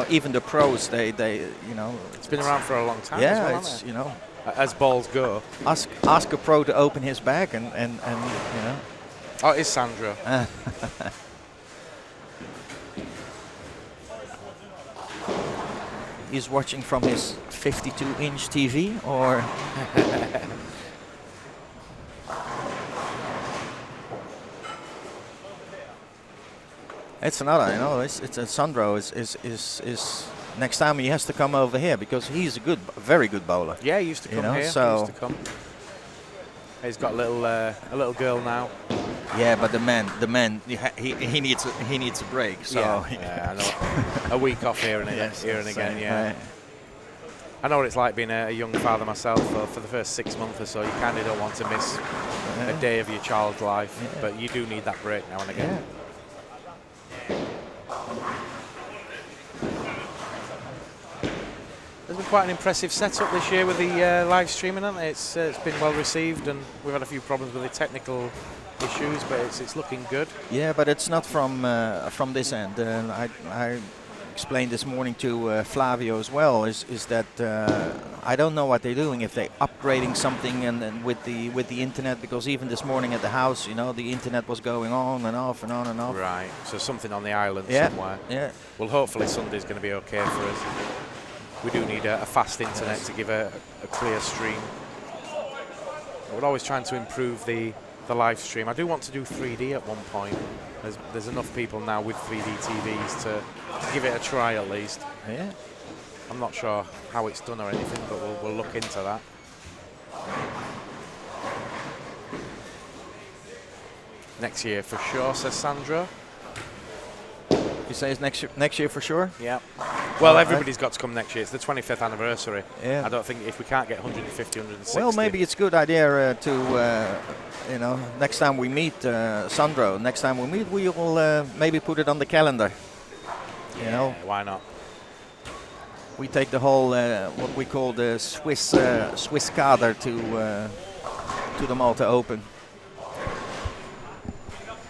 [SPEAKER 2] Even the pros they
[SPEAKER 1] It's been around for a long time.
[SPEAKER 2] Yeah,
[SPEAKER 1] as well,
[SPEAKER 2] it's
[SPEAKER 1] hasn't it? As balls go.
[SPEAKER 2] Ask a pro to open his bag and
[SPEAKER 1] Oh, it is Sandra.
[SPEAKER 2] He's watching from his 52-inch TV, or it's another. It's Sandro is next time he has to come over here because he's a very good bowler.
[SPEAKER 1] Yeah, he used to come here.
[SPEAKER 2] So
[SPEAKER 1] he used to come. He's got a little girl now.
[SPEAKER 2] Yeah, but the man, he needs a break. So
[SPEAKER 1] yeah, I know. A week off here and again. Yeah.
[SPEAKER 2] Right.
[SPEAKER 1] I know what it's like being a young father myself. For the first 6 months or so, you kind of don't want to miss a day of your child's life, but you do need that break now and again. There's been quite an impressive setup this year with the live streaming, hasn't it? It's been well received, and we've had a few problems with the technical issues, but it's looking good.
[SPEAKER 2] Yeah, but it's not from this end. I explained this morning to Flavio as well. Is that I don't know what they're doing, if they're upgrading something and with the internet, because even this morning at the house, the internet was going on and off and on and off.
[SPEAKER 1] Right. So something on the island somewhere.
[SPEAKER 2] Yeah.
[SPEAKER 1] Well, hopefully Sunday's going to be okay for us. We do need a fast internet to give a clear stream. We're always trying to improve the live stream. I do want to do 3D at one point. There's enough people now with 3D TVs to give it a try at least.
[SPEAKER 2] Yeah.
[SPEAKER 1] I'm not sure how it's done or anything, but we'll look into that. Next year for sure, says Sandro.
[SPEAKER 2] You say it's next year for sure?
[SPEAKER 1] Yeah. Well, everybody's got to come next year. It's the 25th anniversary.
[SPEAKER 2] Yeah.
[SPEAKER 1] I don't think if we can't get 150, 160.
[SPEAKER 2] Well, maybe it's a good idea to, you know, next time we meet, Sandro, next time we meet, we will maybe put it on the calendar. You know,
[SPEAKER 1] why not?
[SPEAKER 2] we take the whole, what we call the Swiss kader to the Malta Open.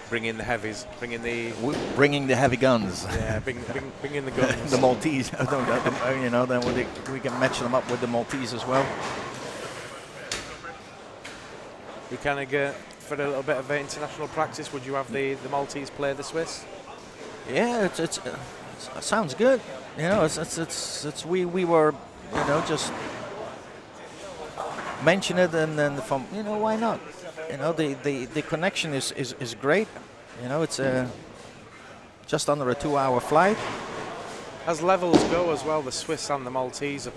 [SPEAKER 1] Bring in the heavies. Bring in the.
[SPEAKER 2] Bringing the heavy guns.
[SPEAKER 1] Yeah, bring in the guns.
[SPEAKER 2] The Maltese. You know, then we can match them up with the Maltese as well.
[SPEAKER 1] You kind of get for a little bit of international practice. Would you have the Maltese play the Swiss?
[SPEAKER 2] Yeah, it sounds good. You know, it's we were, you know, just mention it and then from, you know, why not? You know, the connection is great. You know, it's just under a 2-hour flight.
[SPEAKER 1] As levels go as well, the Swiss and the Maltese are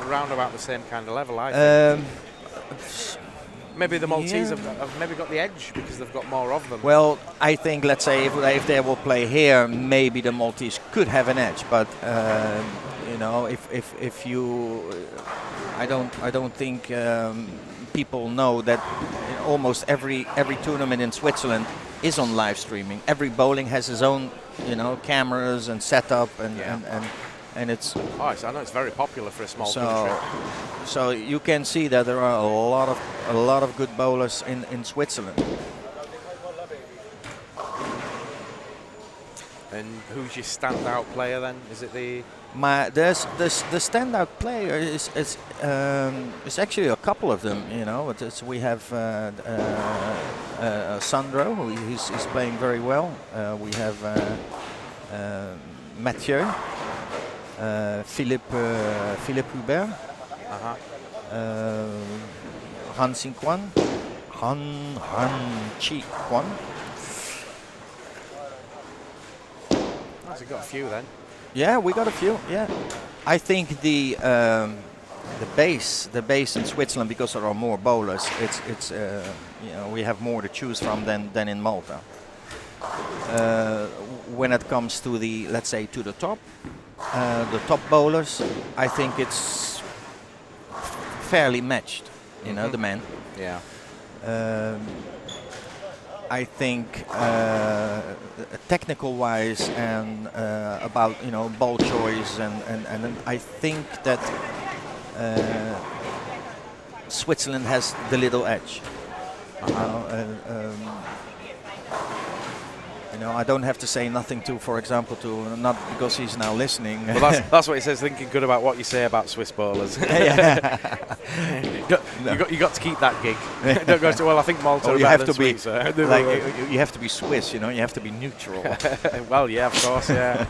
[SPEAKER 1] around about the same kind of level, I think. Maybe the Maltese have maybe got the edge because they've got more of them.
[SPEAKER 2] Well, I think, let's say, if they will play here, maybe the Maltese could have an edge. But you know, if you, I don't think people know that almost every tournament in Switzerland is on live streaming. Every bowling has his own, you know, cameras and setup and it's.
[SPEAKER 1] Oh, I know it's very popular for a small country.
[SPEAKER 2] So you can see that there are a lot of good bowlers in Switzerland.
[SPEAKER 1] And who's your standout player then? Is it the?
[SPEAKER 2] The standout player is actually a couple of them. You know, we have Sandro, he's playing very well. We have Mathieu, Philippe Hubert, Han Chi Kwan.
[SPEAKER 1] So you got a few then.
[SPEAKER 2] Yeah, we got a few. Yeah, I think the base in Switzerland, because there are more bowlers, it's you know, we have more to choose from than in Malta. When it comes to the, let's say, to the top bowlers, I think it's fairly matched. You know, the men.
[SPEAKER 1] Yeah.
[SPEAKER 2] I think technical-wise and about, you know, ball choice and I think that Switzerland has the little edge. You know, I don't have to say nothing to, for example, to not because he's now listening.
[SPEAKER 1] Well, that's what he says. Thinking good about what you say about Swiss bowlers. You got to keep that gig. Don't go to. Well, I think Malta.
[SPEAKER 2] Oh, you have to be
[SPEAKER 1] Swiss,
[SPEAKER 2] like you have to be Swiss. You know, you have to be neutral.
[SPEAKER 1] Well, yeah, of course, yeah.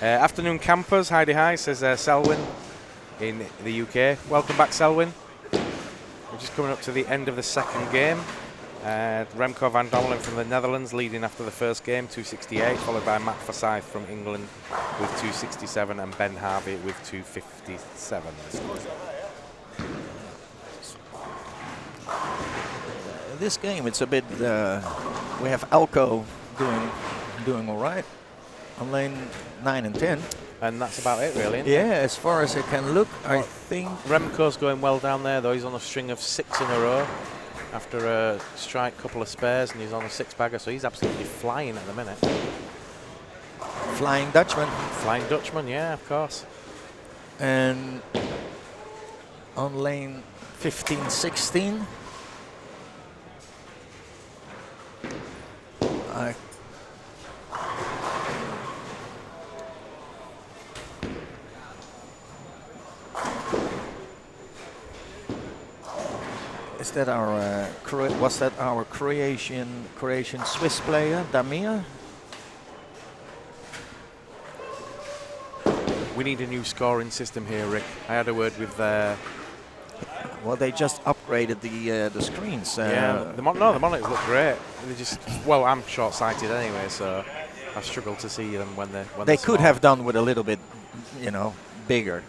[SPEAKER 1] Afternoon campers, hi, says Selwyn in the UK. Welcome back, Selwyn. We're just coming up to the end of the second game. Remco van Dommelen from the Netherlands leading after the first game, 268, followed by Matt Forsyth from England with 267 and Ben Harvey with 257.
[SPEAKER 2] This game, it's a bit. We have Alco doing all right on lane 9 and 10.
[SPEAKER 1] And that's about it, really. Isn't
[SPEAKER 2] Yeah, as far as I can look, I think
[SPEAKER 1] Remco's going well down there, though. He's on a string of 6 in a row after a strike, couple of spares, and he's on a 6-bagger, so he's absolutely flying at the minute.
[SPEAKER 2] Flying Dutchman.
[SPEAKER 1] Flying Dutchman, yeah, of course.
[SPEAKER 2] And on lane 15, 16. Is that our was that our Croatian Swiss player, Damir?
[SPEAKER 1] We need a new scoring system here, Rick. I had a word with.
[SPEAKER 2] Well, they just upgraded the screens.
[SPEAKER 1] Yeah, the monitors look great. They just. Well, I'm short-sighted anyway, so I struggle to see them when they
[SPEAKER 2] could have done with a little bit, you know, bigger.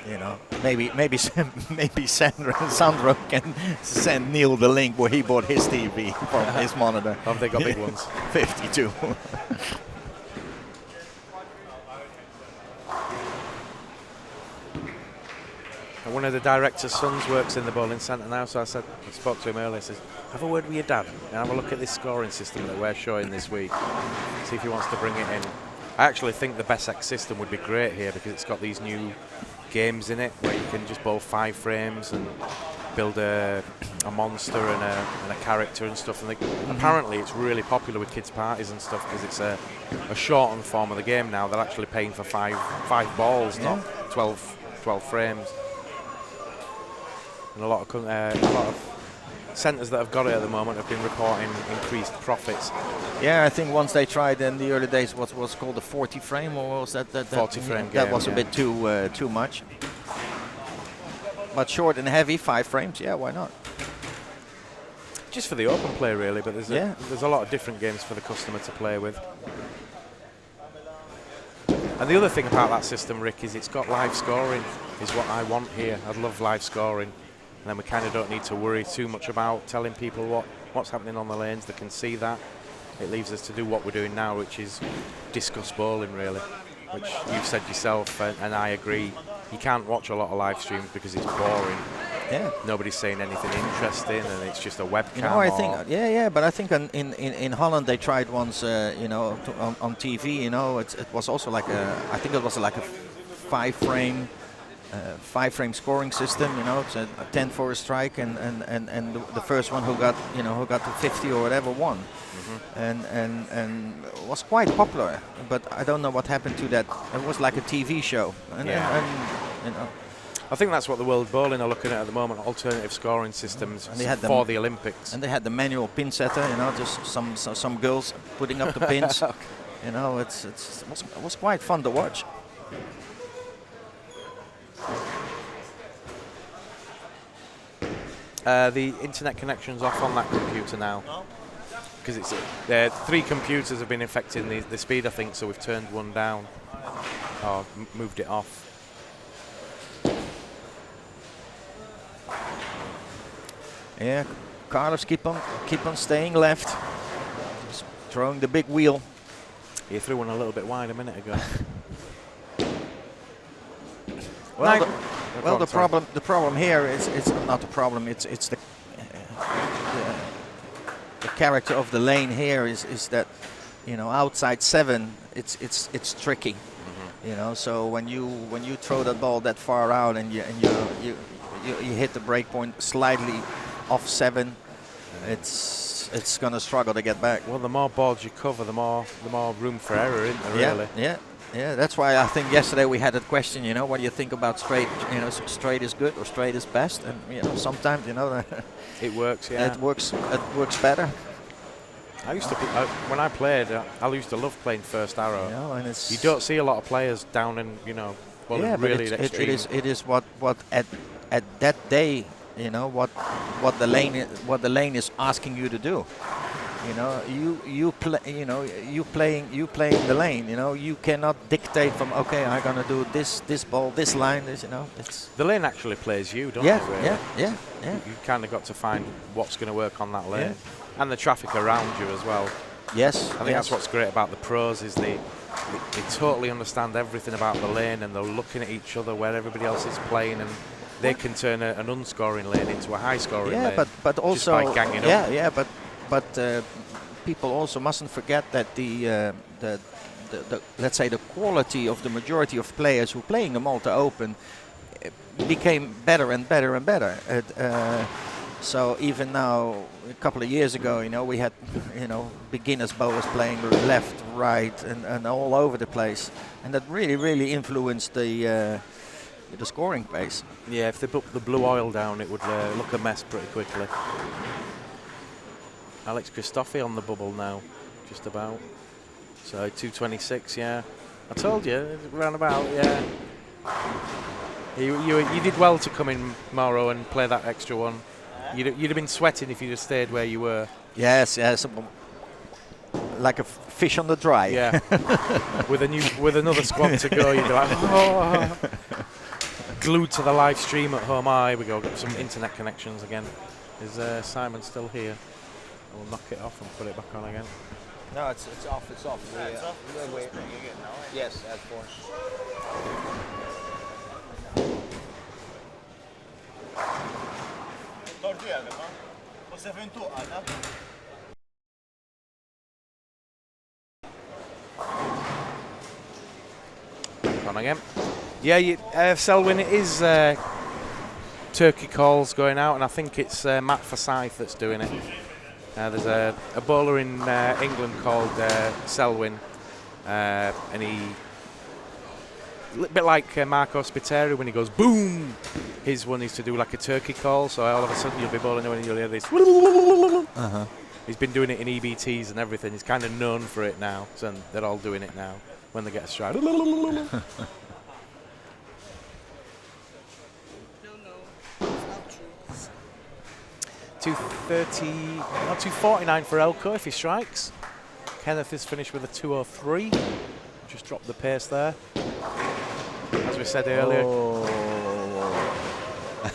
[SPEAKER 2] you know, maybe Sandro can send Neil the link where he bought his TV from his monitor.
[SPEAKER 1] Have they got big ones?
[SPEAKER 2] 52.
[SPEAKER 1] And one of the director's sons works in the bowling centre now, so I spoke to him earlier. I says, have a word with your dad and have a look at this scoring system that we're showing this week. See if he wants to bring it in. I actually think the BestX system would be great here because it's got these new games in it where you can just bowl 5 frames and build a monster and a character and stuff. And apparently it's really popular with kids' parties and stuff because it's a shortened form of the game now. They're actually paying for five balls, not 12 frames. And a lot of centres that have got it at the moment have been reporting increased profits.
[SPEAKER 2] Yeah, I think once they tried in the early days what was called a 40 frame, or was that
[SPEAKER 1] 40 frame game,
[SPEAKER 2] that was a bit too much. But short and heavy, 5 frames, yeah, why not?
[SPEAKER 1] Just for the open play really, but there's a lot of different games for the customer to play with. And the other thing about that system, Rick, is it's got live scoring, is what I want here. I'd love live scoring. And then we kind of don't need to worry too much about telling people what's happening on the lanes. They can see that. It leaves us to do what we're doing now, which is discuss bowling, really, which you've said yourself, and I agree. You can't watch a lot of live streams because it's boring.
[SPEAKER 2] Yeah.
[SPEAKER 1] Nobody's saying anything interesting, and it's just a webcam.
[SPEAKER 2] You know, I think, but I think in Holland they tried once, you know, on TV. You know, it was also like I think it was like a 5-frame scoring system. You know, it's a 10 for a strike, and the first one who got to 50 or whatever won. And it was quite popular, but I don't know what happened to that. It was like a TV show, and you know.
[SPEAKER 1] I think that's what the World Bowling are looking at the moment, alternative scoring systems for the Olympics.
[SPEAKER 2] And they had the manual pin setter, you know, just some girls putting up the pins.
[SPEAKER 1] Okay.
[SPEAKER 2] You know, it was quite fun to watch.
[SPEAKER 1] The internet connection's off on that computer now. Because it's 3 computers have been affecting the speed, I think, so we've turned one down or moved it off.
[SPEAKER 2] Yeah, Carlos keep on staying left, just throwing the big wheel.
[SPEAKER 1] He threw one a little bit wide a minute ago.
[SPEAKER 2] The problem here is it's not the problem. It's the character of the lane here is that, you know, outside 7 it's tricky. You know, so when you throw that ball that far out and you hit the break point slightly off 7, it's gonna struggle to get back.
[SPEAKER 1] Well, the more boards you cover, the more room for error, isn't there, really?
[SPEAKER 2] Yeah. That's why I think yesterday we had that question. You know, what do you think about straight? You know, straight is good or straight is best, and you know, sometimes you know
[SPEAKER 1] it works. Yeah,
[SPEAKER 2] it works better.
[SPEAKER 1] I used to when I played. I used to love playing first arrow.
[SPEAKER 2] You know, and
[SPEAKER 1] you don't see a lot of players down in, you know, really extreme.
[SPEAKER 2] It is what at that day, you know, what the lane is asking you to do. You know, you playing the lane. You know, you cannot dictate from, okay, I'm gonna do this ball, this line, this. You know, it's
[SPEAKER 1] the lane actually plays you, don't it? Really?
[SPEAKER 2] Yeah.
[SPEAKER 1] You kind of got to find what's going to work on that lane, and the traffic around you as well.
[SPEAKER 2] Yes,
[SPEAKER 1] I think that's what's great about the pros is they totally understand everything about the lane, and they're looking at each other where everybody else is playing, and they can turn an unscoring lane into a high-scoring lane.
[SPEAKER 2] Yeah, but also
[SPEAKER 1] just by ganging up.
[SPEAKER 2] But people also mustn't forget that the let's say the quality of the majority of players who play in the Malta Open became better and better and better. So even now, a couple of years ago, you know, we had, you know, beginners bowlers playing left, right, and all over the place, and that really influenced the scoring pace.
[SPEAKER 1] Yeah, if they put the blue oil down, it would look a mess pretty quickly. Alex Christophe on the bubble now, just about. So 226, yeah. I told you, round about, yeah. You did well to come in, Mauro, and play that extra one. You'd have been sweating if you'd have stayed where you were.
[SPEAKER 2] Yes, like a fish on the dry.
[SPEAKER 1] Yeah. with another squad to go, you'd be like, oh. glued to the live stream at home. Here we go, got some internet connections again. Is Simon still here? We'll knock it off and put it back on again.
[SPEAKER 2] No, it's off. It's off. Yes, of course.
[SPEAKER 1] On again. Yeah, Selwyn, it is turkey calls going out, and I think it's Matt Forsyth that's doing it. There's a bowler in England called Selwyn, and he, a bit like Marco Spiteri when he goes boom, his one is to do like a turkey call, so all of a sudden you'll be bowling and you'll hear this. He's been doing it in EBTs and everything. He's kind of known for it now, so they're all doing it now when they get a strike. 230, no, 249 for Elko if he strikes. Kenneth is finished with a 203. Just dropped the pace there. As we said earlier.
[SPEAKER 2] Oh.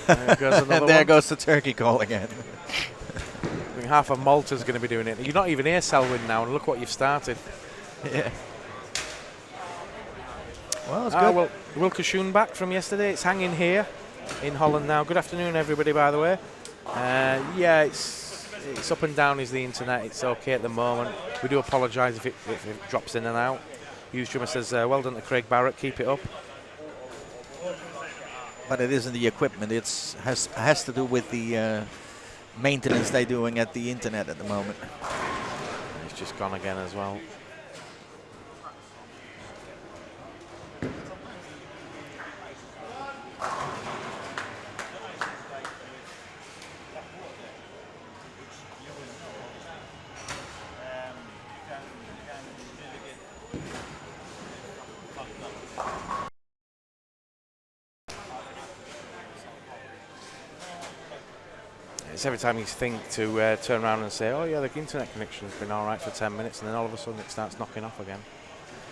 [SPEAKER 1] There goes another
[SPEAKER 2] And there
[SPEAKER 1] one.
[SPEAKER 2] goes the turkey call again.
[SPEAKER 1] I think half of Malta's going to be doing it. You're not even here, Selwyn, now, and look what you've started.
[SPEAKER 2] Yeah. Well, it's good.
[SPEAKER 1] Well, Wilke Schoenbach from yesterday. It's hanging here in Holland now. Good afternoon, everybody, by the way. Yeah, it's up and down is the internet. It's okay at the moment. We do apologise if it drops in and out. Hughes Drummer says, well done to Craig Barrett, keep it up.
[SPEAKER 2] But it isn't the equipment. It has to do with the maintenance they're doing at the internet at the moment.
[SPEAKER 1] He's just gone again as well. It's every time you think to turn around and say, oh yeah, the internet connection's been all right for 10 minutes, and then all of a sudden it starts knocking off again.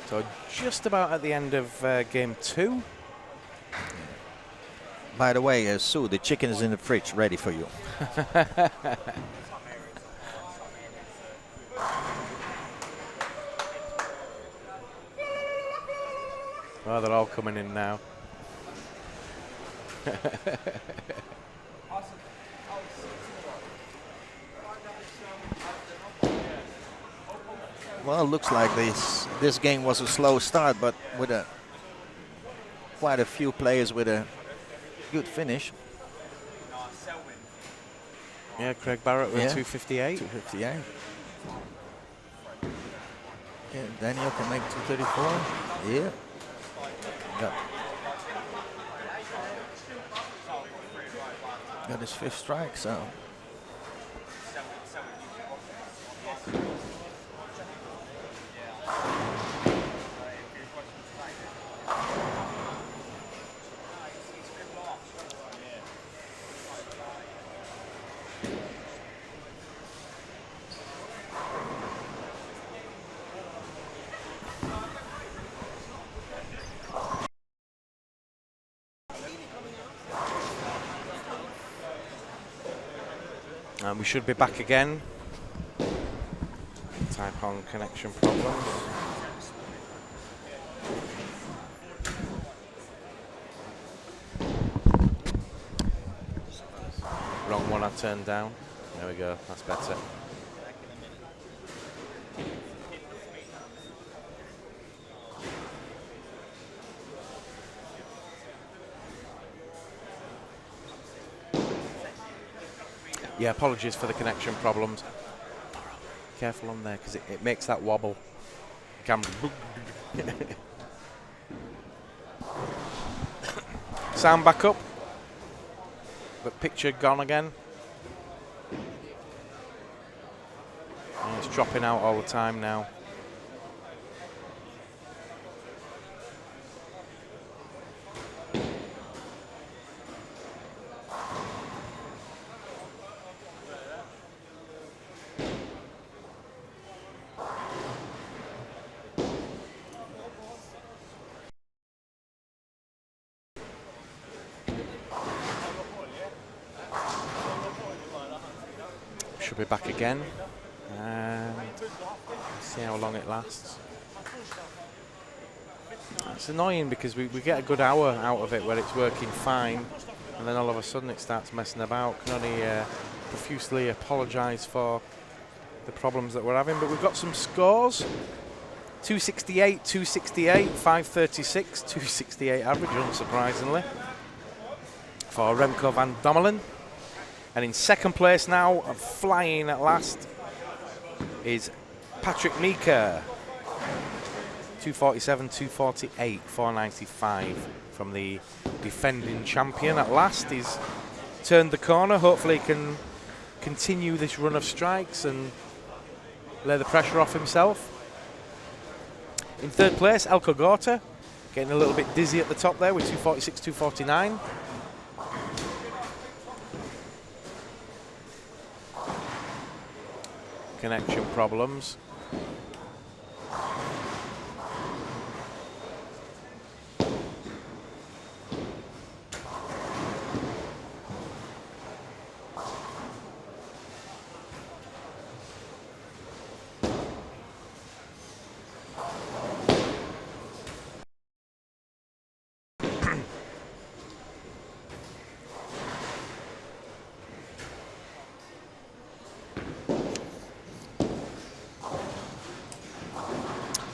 [SPEAKER 1] So just about at the end of game 2.
[SPEAKER 2] By the way, Sue, the chicken is in the fridge ready for you.
[SPEAKER 1] Well, they're all coming in now.
[SPEAKER 2] Well, it looks like this game was a slow start, but with quite a few players with a good finish.
[SPEAKER 1] Yeah, Craig Barrett with 258.
[SPEAKER 2] 258. Yeah, Daniel can make 234. Yeah. Got his 5th strike, so.
[SPEAKER 1] And we should be back again. Type on connection problems. Wrong one I turned down. There we go, that's better. Yeah, apologies for the connection problems. Careful on there, because it makes that wobble. Camera. Sound back up. But picture gone again. And it's dropping out all the time now. should be back again. And see how long it lasts. It's annoying because we get a good hour out of it where it's working fine, and then all of a sudden it starts messing about. Can only profusely apologise for the problems that we're having, but we've got some scores. 268, 268, 536, 268 average, unsurprisingly, for Remco van Dommelen. And in second place now, flying at last, is Patrick Mika. 247, 248, 495 from the defending champion. At last, he's turned the corner. Hopefully, he can continue this run of strikes and lay the pressure off himself. In third place, Elko Gorta, getting a little bit dizzy at the top there with 246, 249. Connection problems.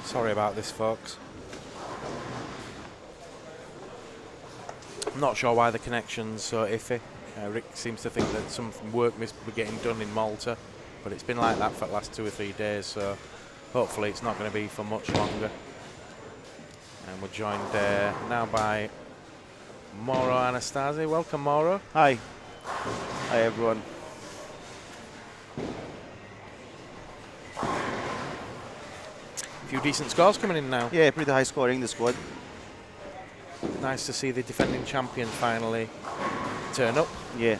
[SPEAKER 1] Sorry about this, folks. I'm not sure why the connection's so iffy. Rick seems to think that some work must be getting done in Malta, but it's been like that for the last 2 or 3 days, so hopefully it's not going to be for much longer. And we're joined now by Mauro Anastasi. Welcome, Mauro.
[SPEAKER 4] Hi. Hi, everyone.
[SPEAKER 1] Few decent scores coming in now.
[SPEAKER 4] Yeah, pretty high scoring, the squad.
[SPEAKER 1] Nice to see the defending champion finally turn up.
[SPEAKER 4] Yeah.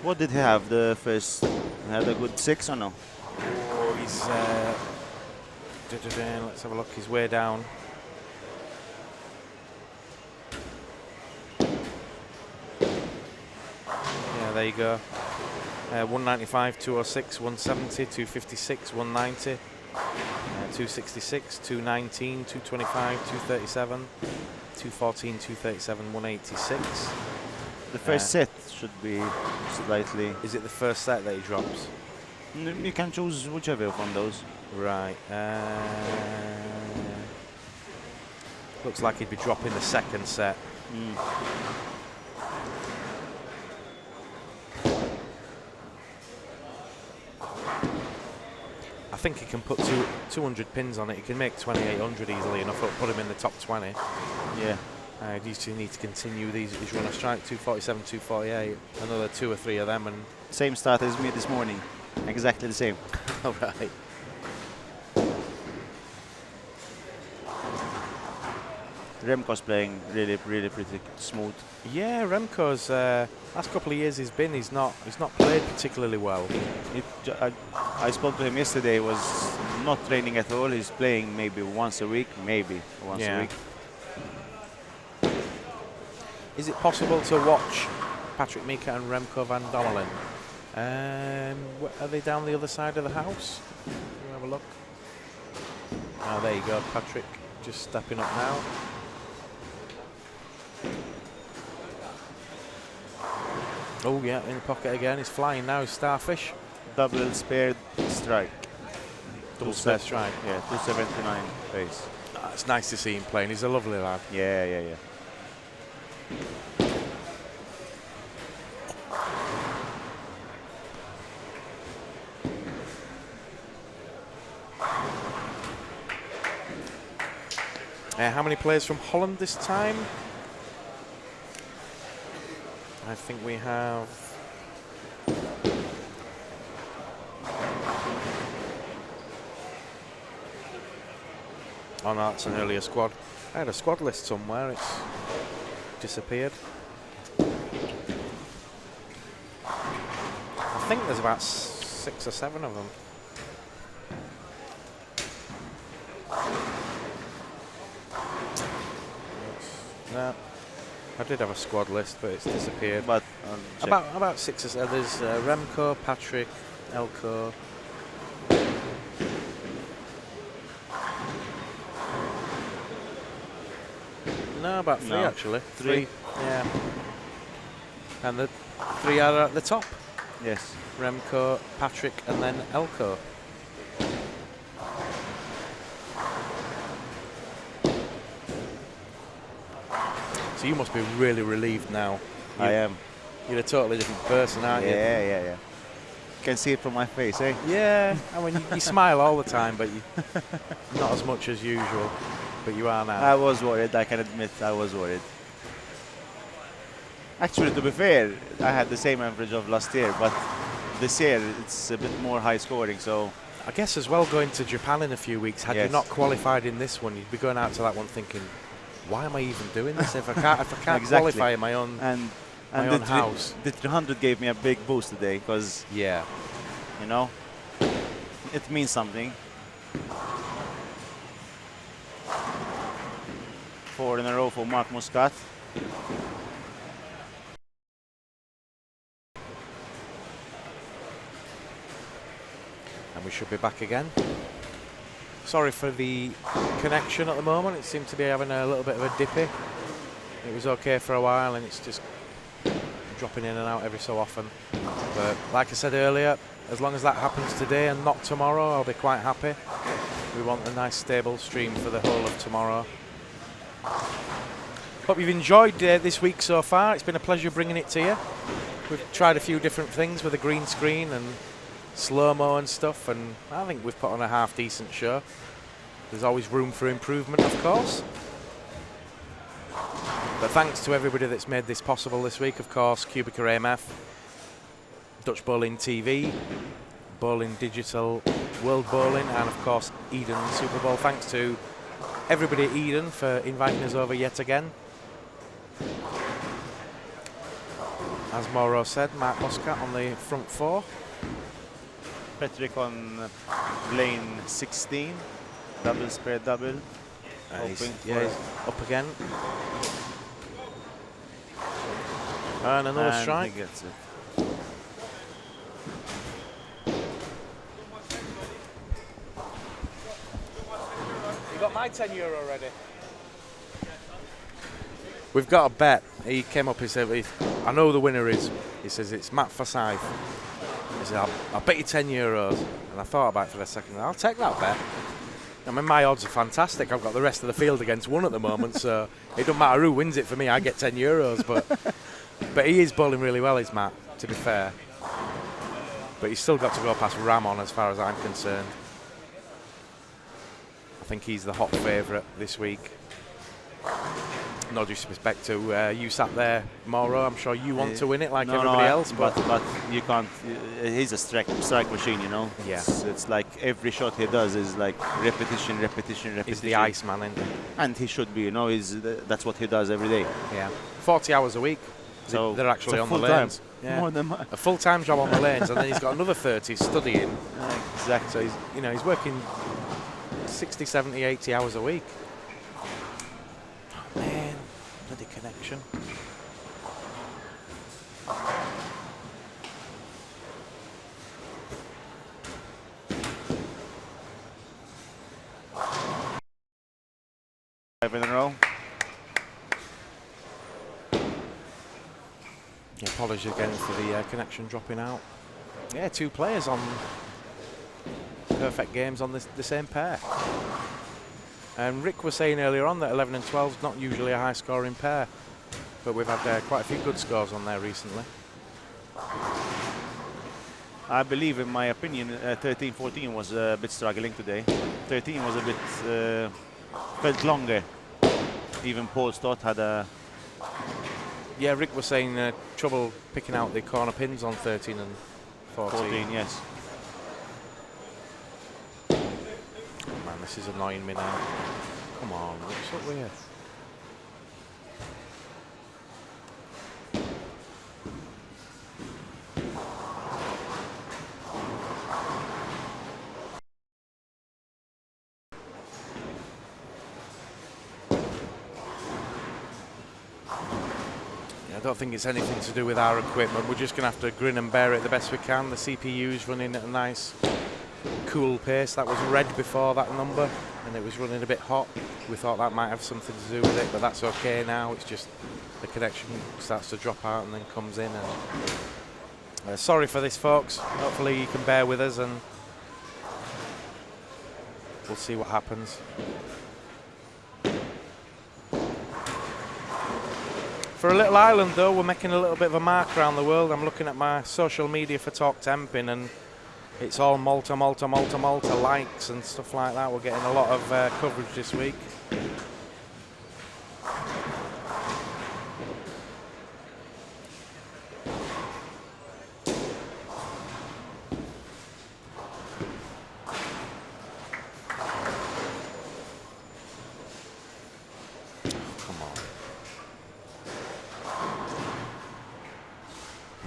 [SPEAKER 4] What did he have the first? Had a good 6 or no?
[SPEAKER 1] Oh, he's let's have a look. He's way down. Yeah, there you go. 195, 206, 170, 256, 190, 266, 219, 225, 237, 214, 237, 186.
[SPEAKER 4] The first set should be slightly...
[SPEAKER 1] Is it the first set that he drops?
[SPEAKER 4] You can choose whichever from those.
[SPEAKER 1] Right. Looks like he'd be dropping the second set. I think he can put 200 pins on it. He can make 2,800 easily enough. It'll put him in the top 20.
[SPEAKER 4] Yeah.
[SPEAKER 1] You just need to continue his run of strike. 247, 248. Another 2 or 3 of them, and
[SPEAKER 4] Same start as me this morning. Exactly the same.
[SPEAKER 1] all right.
[SPEAKER 4] Remco's playing really pretty smooth.
[SPEAKER 1] Yeah, Remco's last couple of years he's not played particularly well.
[SPEAKER 4] I spoke to him yesterday. He was not training at all. He's playing maybe once a week, a week.
[SPEAKER 1] Is it possible to watch Patrick Mika and Remco van Dommelen? Are they down the other side of the house? Can we have a look? Oh, there you go, Patrick just stepping up now. Oh yeah, in the pocket again. He's flying now, he's Starfish.
[SPEAKER 4] Double spared strike.
[SPEAKER 1] Double spare strike.
[SPEAKER 4] Yeah, 279 pace.
[SPEAKER 1] It's nice to see him playing. He's a lovely lad.
[SPEAKER 4] Yeah.
[SPEAKER 1] How many players from Holland this time? I think we have... Oh no, that's an earlier squad. I had a squad list somewhere, it's disappeared. I think there's about 6 or 7 of them. No. I did have a squad list, but it's disappeared.
[SPEAKER 4] But check.
[SPEAKER 1] About 6 or 7. There's Remco, Patrick, Elko. No, about 3
[SPEAKER 4] No.
[SPEAKER 1] actually.
[SPEAKER 4] 3?
[SPEAKER 1] Yeah. And the 3 are at the top.
[SPEAKER 4] Yes.
[SPEAKER 1] Remco, Patrick, and then Elko. So you must be really relieved now.
[SPEAKER 4] I am.
[SPEAKER 1] You're a totally different person, aren't you?
[SPEAKER 4] Yeah. Can see it from my face, eh?
[SPEAKER 1] Yeah. I mean, you smile all the time, but you, not as much as usual. But you are now.
[SPEAKER 4] I was worried, I can admit I was worried. Actually, to be fair, I had the same average of last year, but this year it's a bit more high scoring, so...
[SPEAKER 1] I guess as well, going to Japan in a few weeks, had you
[SPEAKER 4] Yes.
[SPEAKER 1] not qualified in this one, you'd be going out to that one thinking, why am I even doing this if I can't
[SPEAKER 4] Exactly.
[SPEAKER 1] qualify in my own
[SPEAKER 4] And
[SPEAKER 1] my
[SPEAKER 4] the
[SPEAKER 1] own house?
[SPEAKER 4] The 300 gave me a big boost today, because,
[SPEAKER 1] Yeah.
[SPEAKER 4] you know, it means something. 4 in a row for Mark Muscat.
[SPEAKER 1] And we should be back again. Sorry for the connection at the moment. It seemed to be having a little bit of a dippy. It was okay for a while and it's just dropping in and out every so often. But like I said earlier, as long as that happens today and not tomorrow, I'll be quite happy. We want a nice stable stream for the whole of tomorrow. Hope you've enjoyed this week so far. It's been a pleasure bringing it to you. We've tried a few different things with a green screen and slow-mo and stuff, and I think we've put on a half-decent show. There's always room for improvement, of course. But thanks to everybody that's made this possible this week, of course, QubicaAMF, Dutch Bowling TV, Bowling Digital, World Bowling, and of course Eden Super Bowl. Thanks to everybody at Eden for inviting us over yet again. As Mauro said, Mark Muscat on the front 4.
[SPEAKER 4] Patrick on lane 16. Double spread double.
[SPEAKER 1] He's
[SPEAKER 4] Hoping
[SPEAKER 1] up again. And another
[SPEAKER 4] and
[SPEAKER 1] strike.
[SPEAKER 4] he gets it.
[SPEAKER 1] You got my €10 ready. We've got a bet. He came up, he said, I know the winner is. He says, it's Matt Forsyth. He said, I'll bet you €10. And I thought about it for a second. I'll take that bet. I mean, my odds are fantastic. I've got the rest of the field against one at the moment, so it doesn't matter who wins it for me. I get €10. But he is bowling really well, is Matt, to be fair. But he's still got to go past Ramon as far as I'm concerned. I think he's the hot favourite this week. No disrespect to you sat there, Mauro. I'm sure you want to win it like everybody else.
[SPEAKER 4] But you can't. He's a strike machine, you know.
[SPEAKER 1] Yeah.
[SPEAKER 4] It's like every shot he does is like repetition.
[SPEAKER 1] He's the Iceman, isn't he?
[SPEAKER 4] And he should be, you know. That's what he does every day.
[SPEAKER 1] Yeah. 40 hours a week.
[SPEAKER 4] So
[SPEAKER 1] they're actually
[SPEAKER 4] it's
[SPEAKER 1] on
[SPEAKER 4] a
[SPEAKER 1] the
[SPEAKER 4] full-time.
[SPEAKER 1] lanes. Yeah.
[SPEAKER 4] More than mine.
[SPEAKER 1] A full-time job on the lanes, and then he's got another 30 studying.
[SPEAKER 4] Exactly.
[SPEAKER 1] So he's working 60, 70, 80 hours a week. Oh, man, bloody connection.
[SPEAKER 4] Five in a row.
[SPEAKER 1] Yeah, apologies again for the connection dropping out. Yeah, 2 players on perfect games on the same pair. And Rick was saying earlier on that 11 and 12 is not usually a high-scoring pair, but we've had quite a few good scores on there recently.
[SPEAKER 4] I believe, in my opinion, 13-14 was a bit struggling today. 13 was a bit felt longer. Even Paul Stott had a...
[SPEAKER 1] Yeah, Rick was saying trouble picking out the corner pins on 13 and 14.
[SPEAKER 4] yes.
[SPEAKER 1] Oh, man, this is annoying me now. Come on, what's up with you? I don't think it's anything to do with our equipment. We're just going to have to grin and bear it the best we can. The CPU's running at a nice, cool pace. That was red before that number, and it was running a bit hot. We thought that might have something to do with it, but that's okay now. It's just the connection starts to drop out and then comes in. And sorry for this, folks. Hopefully you can bear with us, and we'll see what happens. For a little island, though, we're making a little bit of a mark around the world. I'm looking at my social media for Talk Temping, and it's all Malta, Malta, Malta, Malta likes and stuff like that. We're getting a lot of coverage this week.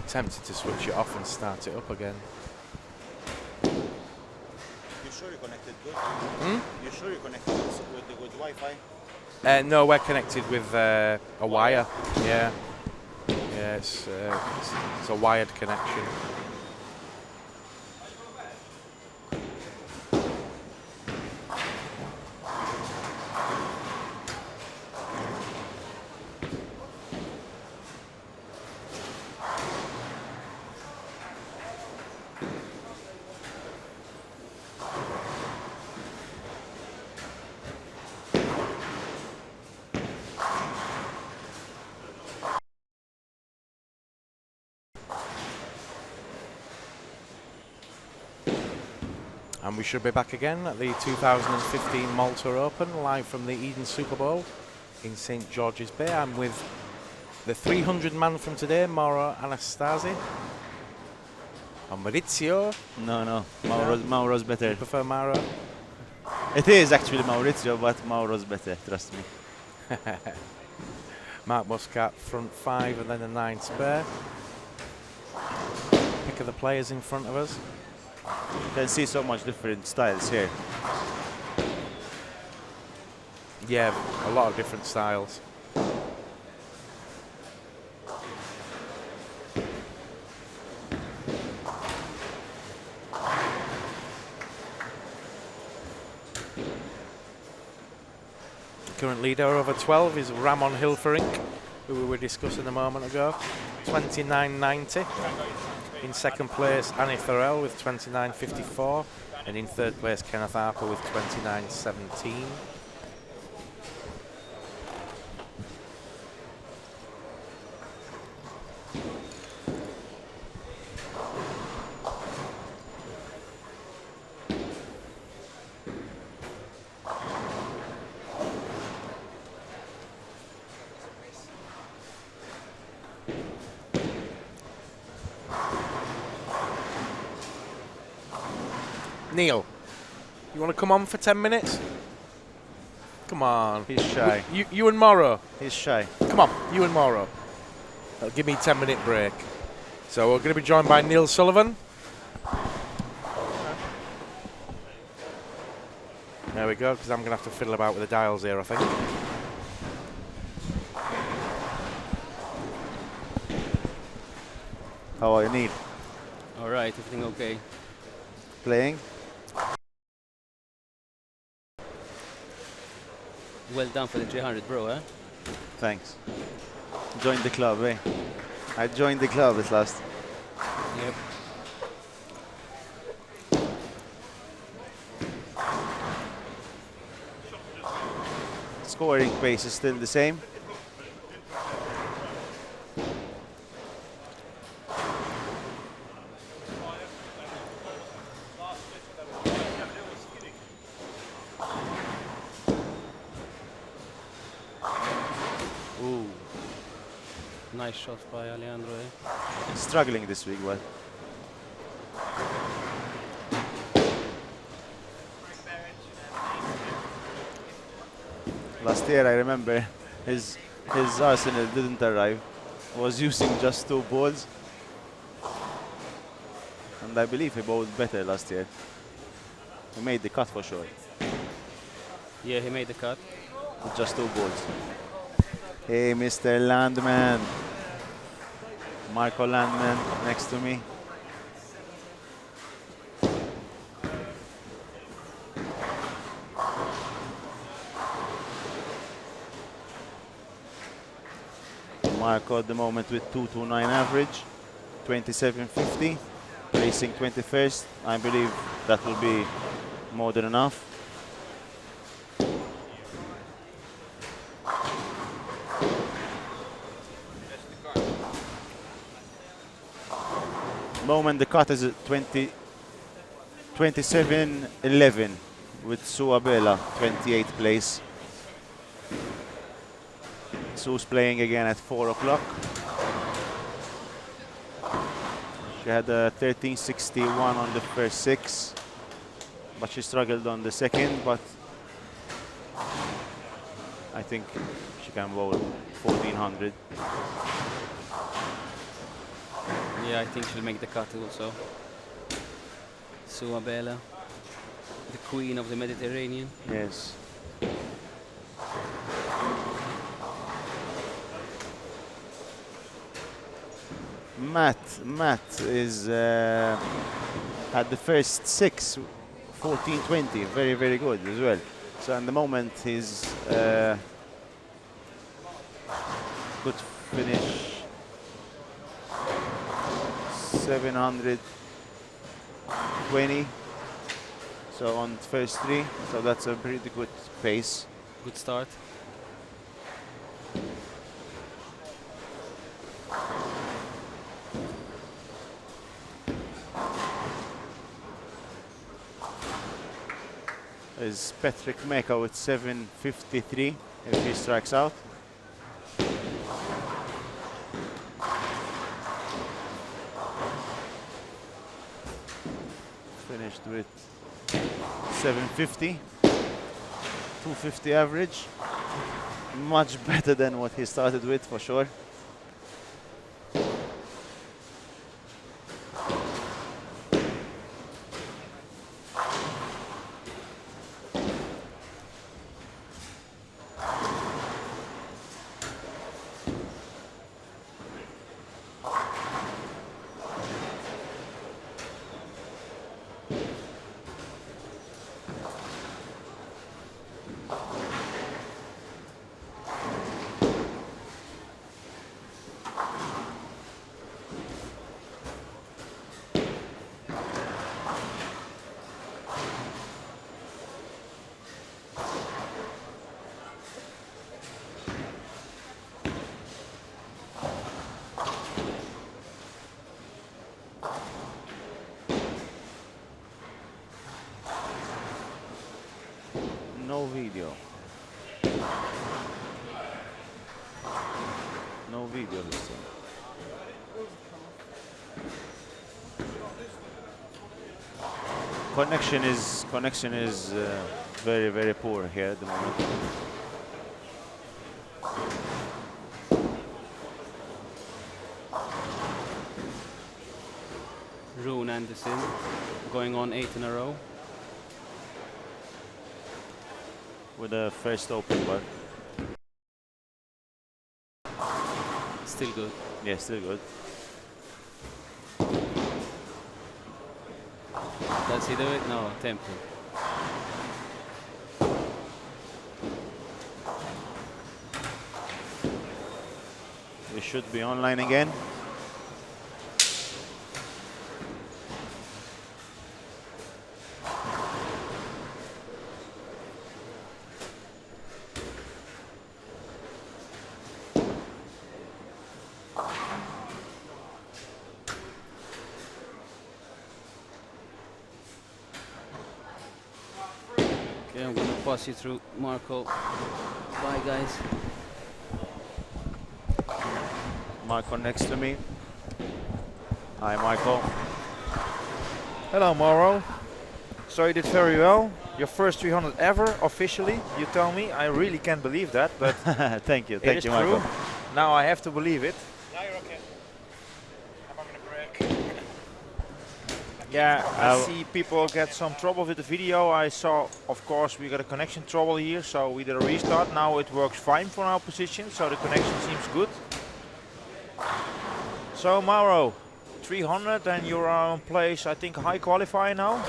[SPEAKER 1] Tempted to switch it off and start it up again.
[SPEAKER 4] You sure you're connected good? You sure you're connected with Wi-Fi?
[SPEAKER 1] No, we're connected with a wire. Yeah, yeah, it's a wired connection. And we should be back again at the 2015 Malta Open, live from the Eden Super Bowl in St George's Bay. I'm with the 300 man from today, Mauro Anastasi. Or Maurizio.
[SPEAKER 4] No, Mauro's better.
[SPEAKER 1] You prefer Mauro?
[SPEAKER 4] It is actually Maurizio, but Mauro's better, trust me.
[SPEAKER 1] Mark Muscat, front 5 and then a 9 spare. Pick of the players in front of us.
[SPEAKER 4] You can see so much different styles here.
[SPEAKER 1] Yeah, a lot of different styles. Current leader over 12 is Ramon Hilferink, who we were discussing a moment ago, 29.90. In second place, Annie Thorell with 29.54, and in third place, Kenneth Harper with 29.17. Neil, you want to come on for 10 minutes? Come on.
[SPEAKER 4] He's shy.
[SPEAKER 1] You and Mauro.
[SPEAKER 4] He's shy.
[SPEAKER 1] Come on, you and Mauro. That'll give me a 10-minute break. So we're going to be joined by Neil Sullivan. There we go, because I'm going to have to fiddle about with the dials here, I think.
[SPEAKER 4] How are you, Neil?
[SPEAKER 5] All right, everything okay?
[SPEAKER 4] Playing?
[SPEAKER 5] Well done for the 300, bro, eh?
[SPEAKER 4] Thanks. Joined the club, eh? I joined the club at last.
[SPEAKER 5] Yep.
[SPEAKER 4] Scoring pace is still the same.
[SPEAKER 5] Ooh. Nice shot by Alejandro, eh?
[SPEAKER 4] Struggling this week, but last year I remember his arsenal didn't arrive. Was using just 2 balls, and I believe he bowled better last year. He made the cut for sure.
[SPEAKER 5] Yeah, he made the cut.
[SPEAKER 4] With just 2 balls. Hey, Mr. Landman. Michael Landman next to me. Marco at the moment with 229 average, 27.50, racing 21st. I believe that will be more than enough. Moment the cut is at 27.11 with Suabela 28th place. Sue's playing again at 4 o'clock. She had a 13.61 on the first 6, but she struggled on the second, but I think she can bowl 1400.
[SPEAKER 5] Yeah, I think she'll make the cut also. Suabela, the queen of the Mediterranean.
[SPEAKER 4] Yes. Matt is had the first 6, 14.20, very good as well. So at the moment he's good finish 720. So on first 3, so that's a pretty good pace.
[SPEAKER 5] Good start.
[SPEAKER 4] Is Patrick Meka with 7.53 if he strikes out. Finished with 7.50, 250 average. Much better than what he started with for sure. No video. No video this time. Connection is very poor here at the moment.
[SPEAKER 5] Rune Anderson going on 8 in a row.
[SPEAKER 4] With the first open, but
[SPEAKER 5] Still good.
[SPEAKER 4] yeah, still good.
[SPEAKER 5] Does he do it? No, tempting.
[SPEAKER 4] We should be online again.
[SPEAKER 5] Okay, I'm gonna pass you through Marco. Bye, guys.
[SPEAKER 4] Michael next to me. Hi, Michael.
[SPEAKER 6] Hello, Mauro. So you did very well. Your first 300 ever, officially, you tell me. I really can't believe that, but
[SPEAKER 4] Thank you,
[SPEAKER 6] it
[SPEAKER 4] thank
[SPEAKER 6] is
[SPEAKER 4] you,
[SPEAKER 6] true.
[SPEAKER 4] Michael.
[SPEAKER 6] Now I have to believe it.
[SPEAKER 7] Now you're okay. I'm having a break.
[SPEAKER 6] Yeah, I
[SPEAKER 4] I'll-
[SPEAKER 6] see people get some trouble with the video. I saw, of course, we got a connection trouble here, so we did a restart. Now it works fine for our position, so the connection seems good. So Mauro, 300 and you're on place, I think, high qualifier now?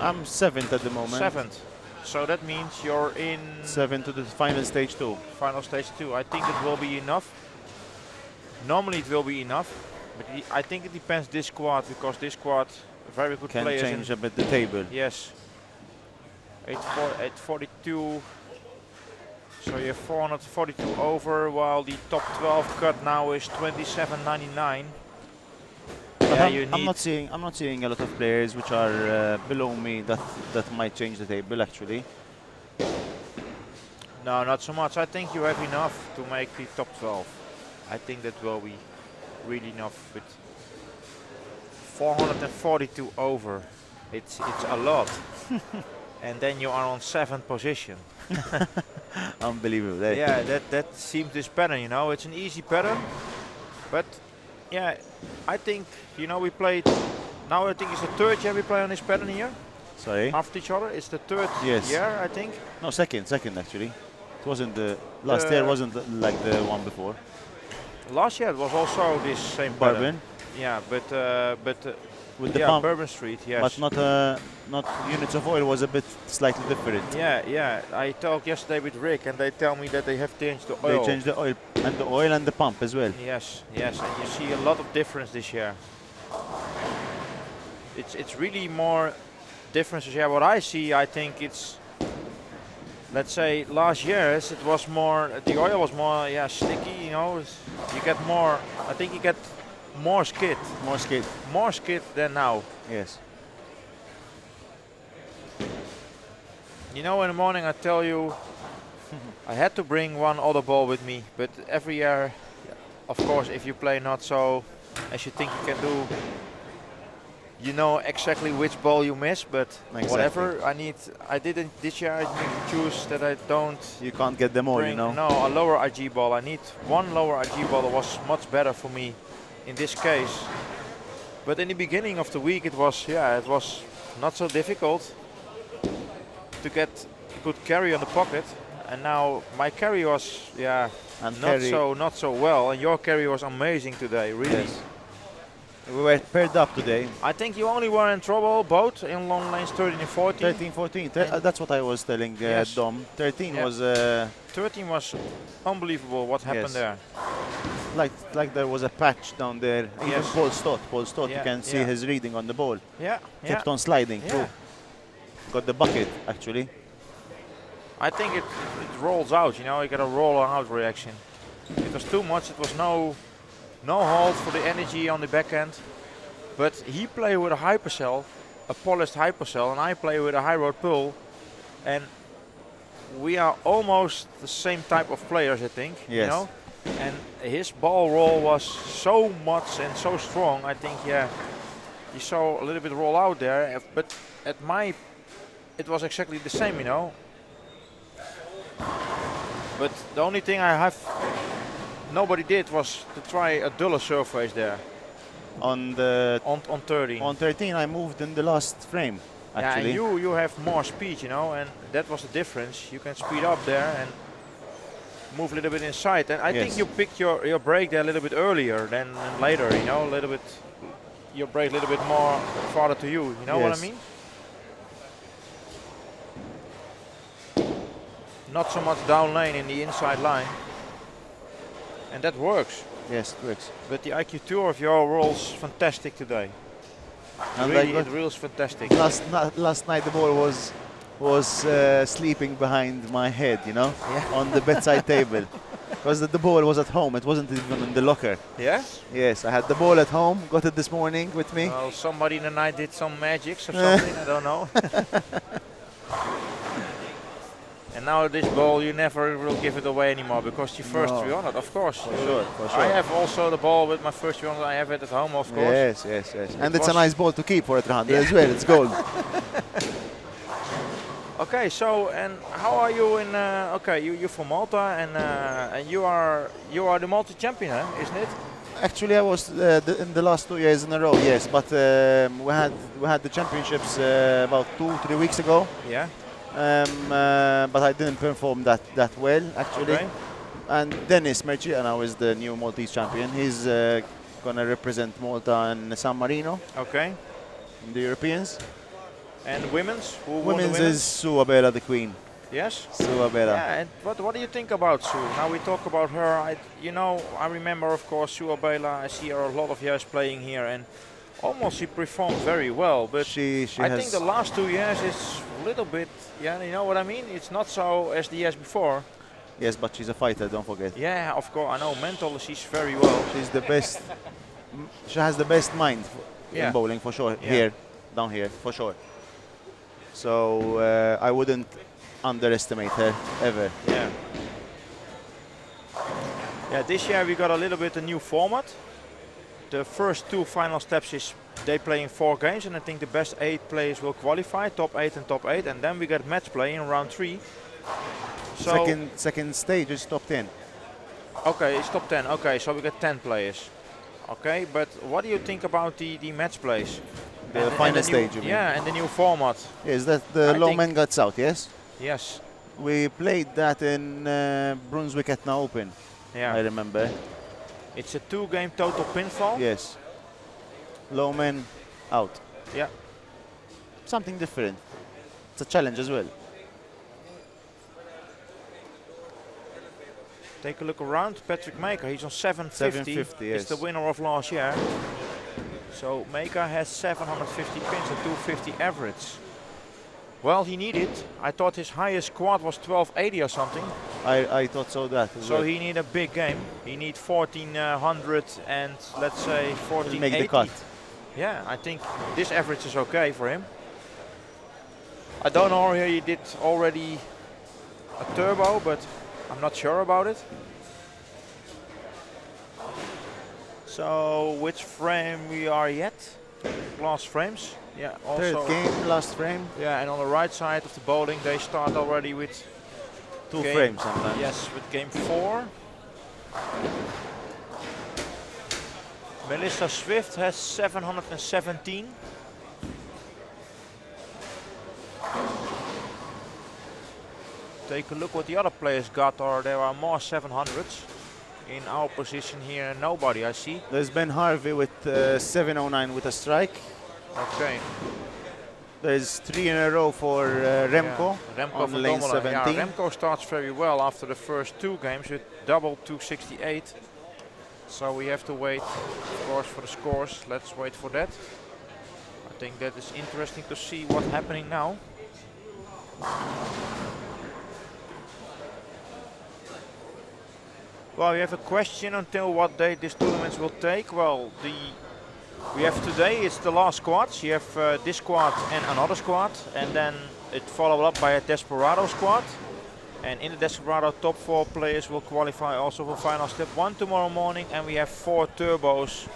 [SPEAKER 4] I'm 7th at the moment.
[SPEAKER 6] 7th. So that means you're in
[SPEAKER 4] 7 to the final stage 2.
[SPEAKER 6] final stage 2. I think it will be enough. Normally it will be enough, but I think it depends this squad, because this squad, very good
[SPEAKER 4] Can
[SPEAKER 6] players.
[SPEAKER 4] change a bit the table.
[SPEAKER 6] Yes. 842. So you're 442 over, while the top 12 cut now is 27.99. Yeah,
[SPEAKER 4] I'm not seeing a lot of players which are below me that might change the table actually.
[SPEAKER 6] No, not so much. I think you have enough to make the top 12. I think that will be really enough. With 442 over, it's a lot. And then you are on 7th position.
[SPEAKER 4] Unbelievable. Eh?
[SPEAKER 6] Yeah, that seems this pattern, you know. It's an easy pattern, but yeah, I think, you know, we played, now I think it's the 3rd year we play on this pattern here,
[SPEAKER 4] Sorry?
[SPEAKER 6] after each other. It's the 3rd
[SPEAKER 4] Yes.
[SPEAKER 6] year, I think.
[SPEAKER 4] No, second actually. It wasn't the last year wasn't like the one before.
[SPEAKER 6] Last year it was also this same pattern.
[SPEAKER 4] Bourbon
[SPEAKER 6] Yeah, but
[SPEAKER 4] with the
[SPEAKER 6] yeah,
[SPEAKER 4] pump,
[SPEAKER 6] Bourbon Street, yes.
[SPEAKER 4] but not units of oil was a bit slightly different.
[SPEAKER 6] Yeah. I talked yesterday with Rick, and they tell me that they have changed the oil.
[SPEAKER 4] They changed the oil and the pump as well.
[SPEAKER 6] Yes, and you see a lot of difference this year. It's really more differences. Yeah, what I see, I think it's, let's say last year's it was more, the oil was more, yeah, sticky, you know. You get more, I think you get more skid. More skid than now.
[SPEAKER 4] Yes.
[SPEAKER 6] You know, in the morning I tell you, I had to bring one other ball with me, but every year, of course, if you play not so as you think you can do, you know exactly which ball you miss, but
[SPEAKER 4] Exactly.
[SPEAKER 6] whatever I didn't this year. I need to choose that I don't.
[SPEAKER 4] You can't get them all,
[SPEAKER 6] bring,
[SPEAKER 4] you know.
[SPEAKER 6] No, a lower IG ball. I need one lower IG ball that was much better for me in this case. But in the beginning of the week, it was not so difficult to get a good carry on the pocket, and now my carry was
[SPEAKER 4] And
[SPEAKER 6] not so well, and your carry was amazing today, really.
[SPEAKER 4] Yes. We were paired up today.
[SPEAKER 6] I think you only were in trouble both in long lanes 13 and 14.
[SPEAKER 4] 13, 14. That's what I was telling
[SPEAKER 6] Yes.
[SPEAKER 4] Dom. 13
[SPEAKER 6] Yeah.
[SPEAKER 4] was
[SPEAKER 6] 13 was unbelievable what happened
[SPEAKER 4] Yes.
[SPEAKER 6] there.
[SPEAKER 4] like there was a patch down there. Even
[SPEAKER 6] Yes.
[SPEAKER 4] Paul Stott,
[SPEAKER 6] Yeah,
[SPEAKER 4] you can see
[SPEAKER 6] yeah.
[SPEAKER 4] his reading on the ball.
[SPEAKER 6] Yeah,
[SPEAKER 4] Kept on sliding
[SPEAKER 6] yeah.
[SPEAKER 4] through. Got the bucket actually.
[SPEAKER 6] I think it rolls out, you know, you get a roll out reaction. It was too much, it was no hold for the energy on the backhand. But he played with a hypercell, a polished hypercell, and I play with a high road pull. And we are almost the same type of players, I think.
[SPEAKER 4] Yes.
[SPEAKER 6] You know? And his ball roll was so much and so strong, I think, yeah, you saw a little bit roll out there, but it was exactly the same, you know. But the only thing nobody did was to try a duller surface there
[SPEAKER 4] On
[SPEAKER 6] 13.
[SPEAKER 4] on 13 I moved in the last frame actually.
[SPEAKER 6] Yeah, and you have more speed, you know, and that was the difference. You can speed up there and move a little bit inside. And I
[SPEAKER 4] Yes.
[SPEAKER 6] think you picked your break there a little bit earlier than later, you know, a little bit, your break a little bit more farther to you. You know what I
[SPEAKER 4] Yes.
[SPEAKER 6] mean? Not so much down lane in the inside line. And that works.
[SPEAKER 4] Yes, it works.
[SPEAKER 6] But the IQ2 of your rolls fantastic today.
[SPEAKER 4] And
[SPEAKER 6] Really,
[SPEAKER 4] I
[SPEAKER 6] it
[SPEAKER 4] got
[SPEAKER 6] rolls fantastic.
[SPEAKER 4] last night the ball was sleeping behind my head, you know,
[SPEAKER 6] Yeah.
[SPEAKER 4] on the bedside table. Because the ball was at home, it wasn't even in the locker.
[SPEAKER 6] Yeah?
[SPEAKER 4] Yes, I had the ball at home, got it this morning with me.
[SPEAKER 6] Well, somebody in the night did some magics or something, I don't know. And now this ball, you never will give it away anymore because you first
[SPEAKER 4] No.
[SPEAKER 6] 300, of course.
[SPEAKER 4] For sure.
[SPEAKER 6] I have also the ball with my first 300, I have it at home, of course.
[SPEAKER 4] Yes. And it's a
[SPEAKER 6] was-
[SPEAKER 4] nice ball to keep for a 300 as well, it's gold.
[SPEAKER 6] Okay, so, and how are you in, okay, you're from Malta, and you are the Malta champion, isn't it?
[SPEAKER 4] Actually, I was in the last 2 years in a row, yes, but we had the championships about 2-3 weeks ago.
[SPEAKER 6] Yeah.
[SPEAKER 4] But I didn't perform that well actually.
[SPEAKER 6] Okay.
[SPEAKER 4] And Dennis Merchant now is the new Maltese champion. gonna represent Malta and San Marino
[SPEAKER 6] Okay.
[SPEAKER 4] in the Europeans.
[SPEAKER 6] And women's? Who won the
[SPEAKER 4] Women's is Sue Abela, the queen.
[SPEAKER 6] Yes?
[SPEAKER 4] Sue Abela.
[SPEAKER 6] Yeah, and what do you think about Sue? Now we talk about her. I remember, of course, Sue Abela. I see her a lot of years playing here, and almost she performed very well. But
[SPEAKER 4] She
[SPEAKER 6] I
[SPEAKER 4] has
[SPEAKER 6] think the last 2 years is a little bit, yeah, you know what I mean? It's not so as the years before.
[SPEAKER 4] yes, but she's a fighter. Don't forget.
[SPEAKER 6] Yeah, of course, I know. Mental, she's very well.
[SPEAKER 4] She's the best. She has the best mind
[SPEAKER 6] Yeah.
[SPEAKER 4] in bowling for sure.
[SPEAKER 6] Yeah.
[SPEAKER 4] Here, down here, for sure. So I wouldn't underestimate her ever.
[SPEAKER 6] Yeah. Yeah, this year we got a little bit a new format. The first 2 final steps is they play in 4 games, and I think the best 8 players will qualify, top 8 and top 8, and then we get match play in round 3. So
[SPEAKER 4] Second stage is top 10.
[SPEAKER 6] okay, it's top 10. Okay, so we get 10 players. Okay, but what do you think about the match plays?
[SPEAKER 4] The
[SPEAKER 6] And
[SPEAKER 4] final
[SPEAKER 6] new-
[SPEAKER 4] stage, you mean?
[SPEAKER 6] Yeah, and the new format.
[SPEAKER 4] Is that the
[SPEAKER 6] I
[SPEAKER 4] low
[SPEAKER 6] think-
[SPEAKER 4] man gets out? Yes.
[SPEAKER 6] Yes.
[SPEAKER 4] We played that in Brunswick Etna Open.
[SPEAKER 6] Yeah.
[SPEAKER 4] I remember.
[SPEAKER 6] It's a 2-game total pinfall.
[SPEAKER 4] Yes. Low man out.
[SPEAKER 6] Yeah.
[SPEAKER 4] Something different. It's a challenge as well.
[SPEAKER 6] Take a look around. Patrick Maker, he's on 750.
[SPEAKER 4] 750,
[SPEAKER 6] He's
[SPEAKER 4] yes.
[SPEAKER 6] the winner of last year. So Maker has 750 pins and 250 average. Well, he needed. I thought his highest squad was 1280 or something.
[SPEAKER 4] I thought so that. as
[SPEAKER 6] So
[SPEAKER 4] well.
[SPEAKER 6] he need a big game. He need 1400 and let's say
[SPEAKER 4] He'll
[SPEAKER 6] 1480.
[SPEAKER 4] make the cut.
[SPEAKER 6] Yeah, I think this average is okay for him. I don't know if he did already a turbo, but I'm not sure about it. So which frame we are yet? Last frames. Yeah, also.
[SPEAKER 4] Third game, last frame.
[SPEAKER 6] Yeah, and on the right side of the bowling, they start already with
[SPEAKER 4] 2
[SPEAKER 6] game-
[SPEAKER 4] frames sometimes.
[SPEAKER 6] Yes, with game 4. Melissa Swift has 717. Take a look what the other players got, or there are more 700s. In our position here, nobody I see.
[SPEAKER 4] There's Ben Harvey with 709 with a strike.
[SPEAKER 6] Okay.
[SPEAKER 4] There's 3 in a row for Remco
[SPEAKER 6] Yeah. Remco
[SPEAKER 4] on
[SPEAKER 6] van
[SPEAKER 4] lane
[SPEAKER 6] Dommelen.
[SPEAKER 4] 17.
[SPEAKER 6] Yeah, Remco starts very well after the first 2 games with double 268. So we have to wait, of course, for the scores. Let's wait for that. I think that is interesting to see what's happening now. Well, we have a question until what date this tournament will take. Well, we have today, it's the last squads. You have this squad and another squad, and then it followed up by a Desperado squad. And in the Desperado, top 4 players will qualify also for final step 1 tomorrow morning, and we have 4 turbos.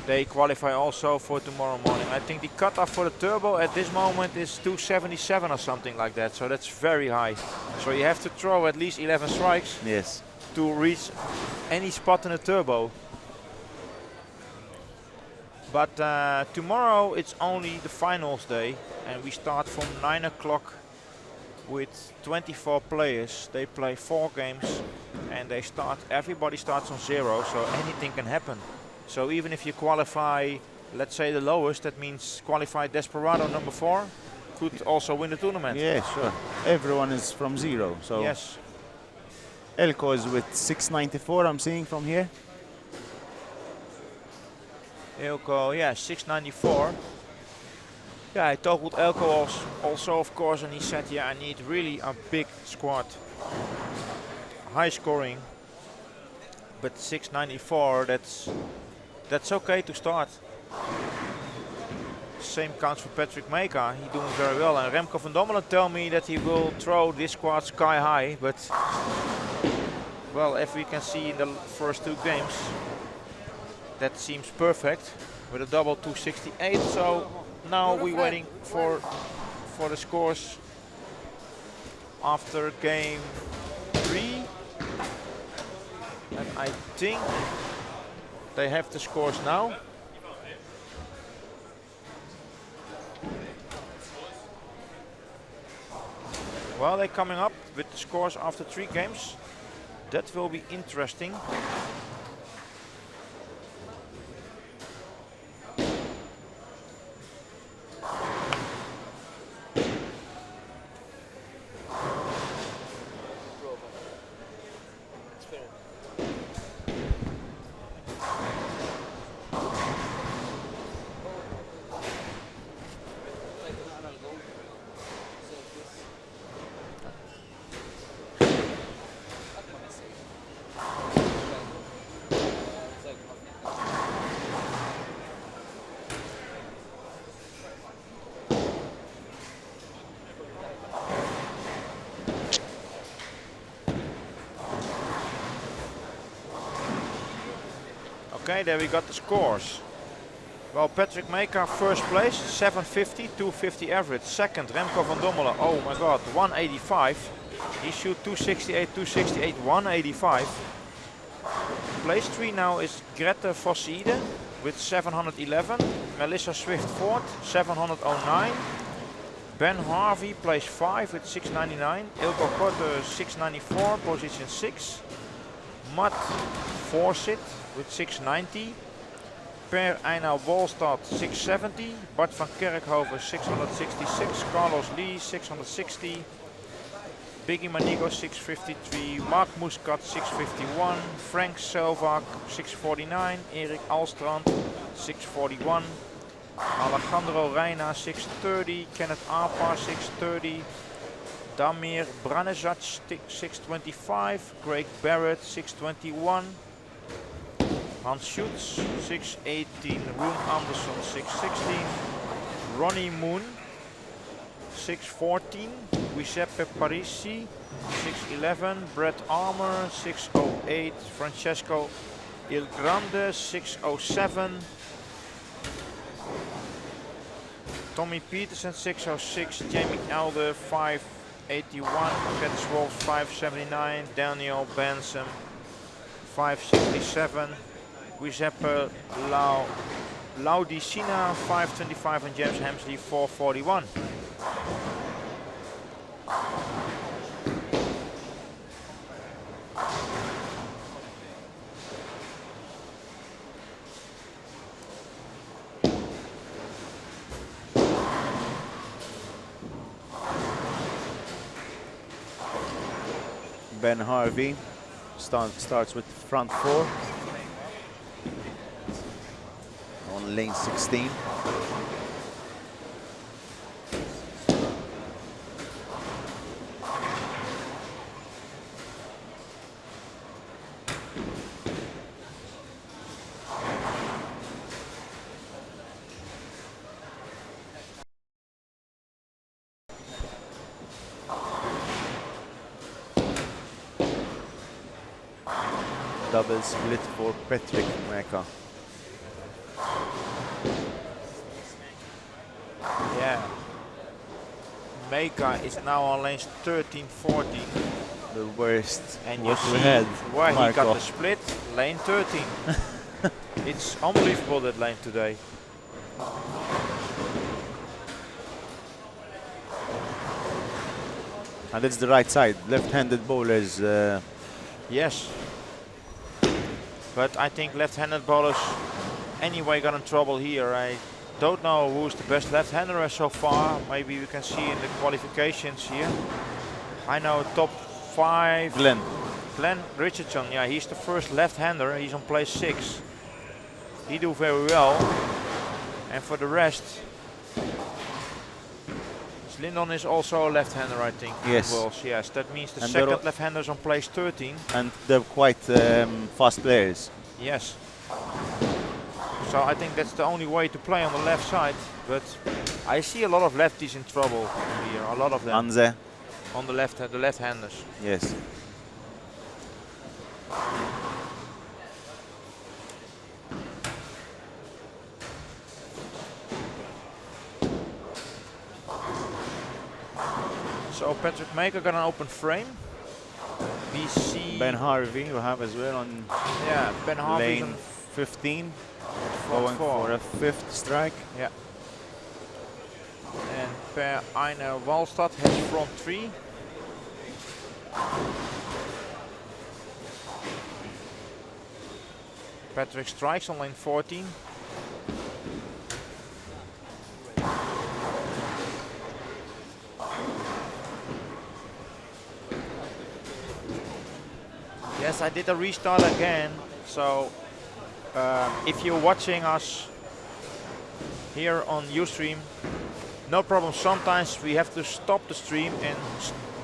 [SPEAKER 6] They qualify also for tomorrow morning. I think the cutoff for the turbo at this moment is 277 or something like that, so that's very high. So you have to throw at least 11 strikes
[SPEAKER 4] Yes.
[SPEAKER 6] to reach any spot in the turbo. But tomorrow it's only the finals day, and we start from 9 o'clock with 24 players. They play 4 games, and everybody starts on 0, so anything can happen. So even if you qualify, let's say the lowest, that means qualified Desperado number 4, could also win the tournament.
[SPEAKER 4] Yeah, sure. Everyone is from 0. So
[SPEAKER 6] Yes.
[SPEAKER 4] Elko is with 694. I'm seeing from here.
[SPEAKER 6] Elko, yeah, 694. Yeah, I talked with Elko also, of course, and he said, yeah, I need really a big squad. High scoring. But 694, that's okay to start. Same counts for Patrick Maker. He's doing very well. And Remco van Dommelen tell me that he will throw this squad sky high, but well, if we can see in the first 2 games, that seems perfect with a double 268. So now we're waiting for the scores after game 3. And I think they have the scores now. Well, they're coming up with the scores after 3 games. That will be interesting. Okay, there we got the scores. Well, Patrick Maker first place, 750, 250 average. Second, Remco van Dommelen, oh my god, 185. He shoot 268, 268, 185. Place 3 now is Grete Vosside with 711. Melissa Swift fourth, 709. Ben Harvey place 5 with 699. Ilko Korte 694, position 6. Matt Forsyth with 690. Per Eina Wolstad 670. Bart van Kerkhoven 666. Carlos Lee 660. Biggie Manigo 653. Mark Muscat 651. Frank Selvak 649. Erik Alstrand 641. Alejandro Reina 630, Kenneth Apar 630, Damir Branezac 625, Craig Barrett 621, Hans Schutz 618, Roon Anderson 616, Ronnie Moon 614, Giuseppe Parisi 611, Brett Armour 608, Francesco Il Grande 607, Tommy Peterson 606, Jamie Elder 581, Cat Wolf 579, Daniel Benson 567, Giuseppe Laudicina 525 and James Hemsley 441.
[SPEAKER 4] Ben Harvey starts with front 4 on lane 16. Double split for Patrick Maker.
[SPEAKER 6] Yeah. Maker is now on lanes 13, 14.
[SPEAKER 4] The worst
[SPEAKER 6] And you
[SPEAKER 4] what
[SPEAKER 6] see
[SPEAKER 4] we had.
[SPEAKER 6] where he
[SPEAKER 4] Marco.
[SPEAKER 6] got the split, lane 13. It's unbelievable that lane today.
[SPEAKER 4] And it's the right side. Left-handed bowlers.
[SPEAKER 6] Yes. But I think left-handed bowlers anyway got in trouble here. I don't know who's the best left-hander so far. Maybe we can see in the qualifications here. I know top 5. Glenn Richardson, yeah, he's the first left-hander. He's on place 6. He do very well. And for the rest, Lyndon is also a left-hander, I think.
[SPEAKER 4] Yes.
[SPEAKER 6] Yes, that means the
[SPEAKER 4] And
[SPEAKER 6] second left-hander is on place 13.
[SPEAKER 4] And they're quite fast players.
[SPEAKER 6] Yes. So I think that's the only way to play on the left side. But I see a lot of lefties in trouble here. A lot of them
[SPEAKER 4] Anze.
[SPEAKER 6] on the left-handers.
[SPEAKER 4] Yes.
[SPEAKER 6] So Patrick Maker got an open frame. We see
[SPEAKER 4] Ben Harvey you have as well on
[SPEAKER 6] Ben Harvey
[SPEAKER 4] lane 15.
[SPEAKER 6] front
[SPEAKER 4] Going
[SPEAKER 6] 4.
[SPEAKER 4] for a 5th strike.
[SPEAKER 6] Yeah. And Per Eina Walstad has front 3. Patrick strikes on lane 14. Yes, I did a restart again. So if you're watching us here on Ustream, no problem. Sometimes we have to stop the stream and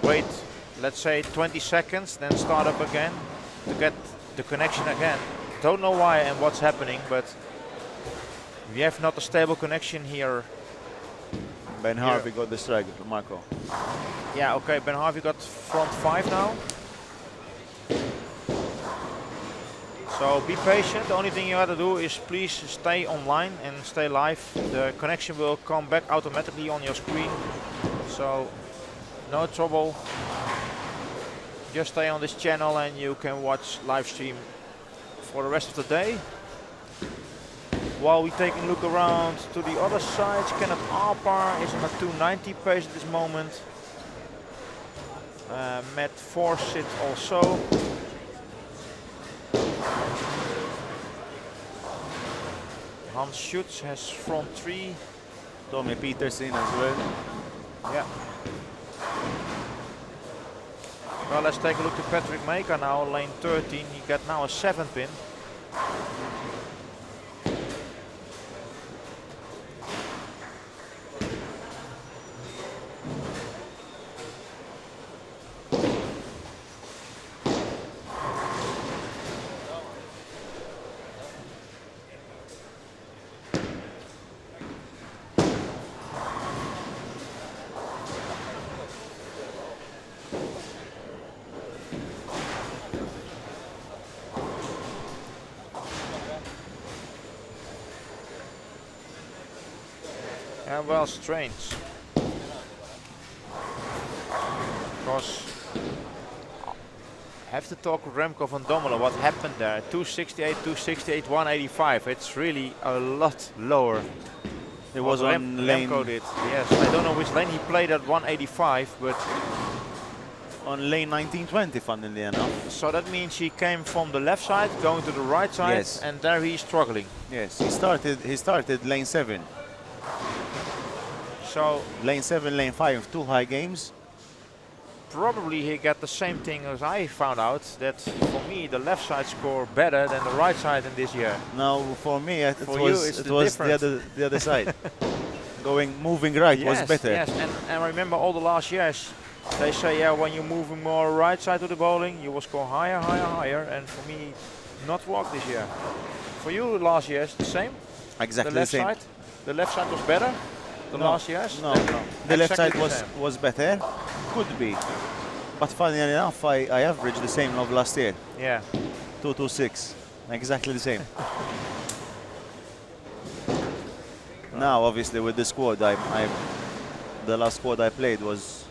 [SPEAKER 6] wait, let's say 20 seconds, then start up again to get the connection again. Don't know why and what's happening, but we have not a stable connection here.
[SPEAKER 4] Ben Harvey got the strike, Marco.
[SPEAKER 6] Yeah, okay, Ben Harvey got front 5 now. So be patient. The only thing you have to do is please stay online and stay live. The connection will come back automatically on your screen. So no trouble. Just stay on this channel and you can watch live stream for the rest of the day. While we take a look around to the other side, Kenneth Alpar is on a 290 pace at this moment. Matt Forsyth also. Hans Schutz has front 3.
[SPEAKER 4] Tommy Peterson as well.
[SPEAKER 6] Yeah. Well, let's take a look to Patrick Maker now, lane 13. He got now a 7 pin. And well, strange. Because I have to talk with Remco van Dommelen. What happened there? 268, 268, 185. It's really a lot lower.
[SPEAKER 4] It was on lane.
[SPEAKER 6] Remco did. Yes, I don't know which lane he played at 185, but
[SPEAKER 4] on lane 1920, funnily enough.
[SPEAKER 6] so that means he came from the left side, going to the right side,
[SPEAKER 4] Yes.
[SPEAKER 6] and there he's struggling.
[SPEAKER 4] Yes, he started lane 7.
[SPEAKER 6] So
[SPEAKER 4] Lane 7, lane 5, 2 high games.
[SPEAKER 6] probably he got the same thing as I found out, that for me the left side score better than the right side in this year.
[SPEAKER 4] Now for me, it
[SPEAKER 6] For
[SPEAKER 4] was,
[SPEAKER 6] you, it's
[SPEAKER 4] it
[SPEAKER 6] the
[SPEAKER 4] was
[SPEAKER 6] difference.
[SPEAKER 4] the other side. Moving right was better.
[SPEAKER 6] Yes, and I remember all the last years, they say, yeah, when you're moving more right side to the bowling, you will score higher, higher, higher, and for me, not work this year. For you last year, it's the same?
[SPEAKER 4] Exactly
[SPEAKER 6] The left
[SPEAKER 4] same.
[SPEAKER 6] side? The left side was better the
[SPEAKER 4] No,
[SPEAKER 6] last years?
[SPEAKER 4] No, no. The left
[SPEAKER 6] Exactly
[SPEAKER 4] side
[SPEAKER 6] the same.
[SPEAKER 4] was better. Could be. But funny enough, I averaged the same of last year.
[SPEAKER 6] Yeah.
[SPEAKER 4] 226. Exactly the same. Now, obviously, with the squad, the last squad I played was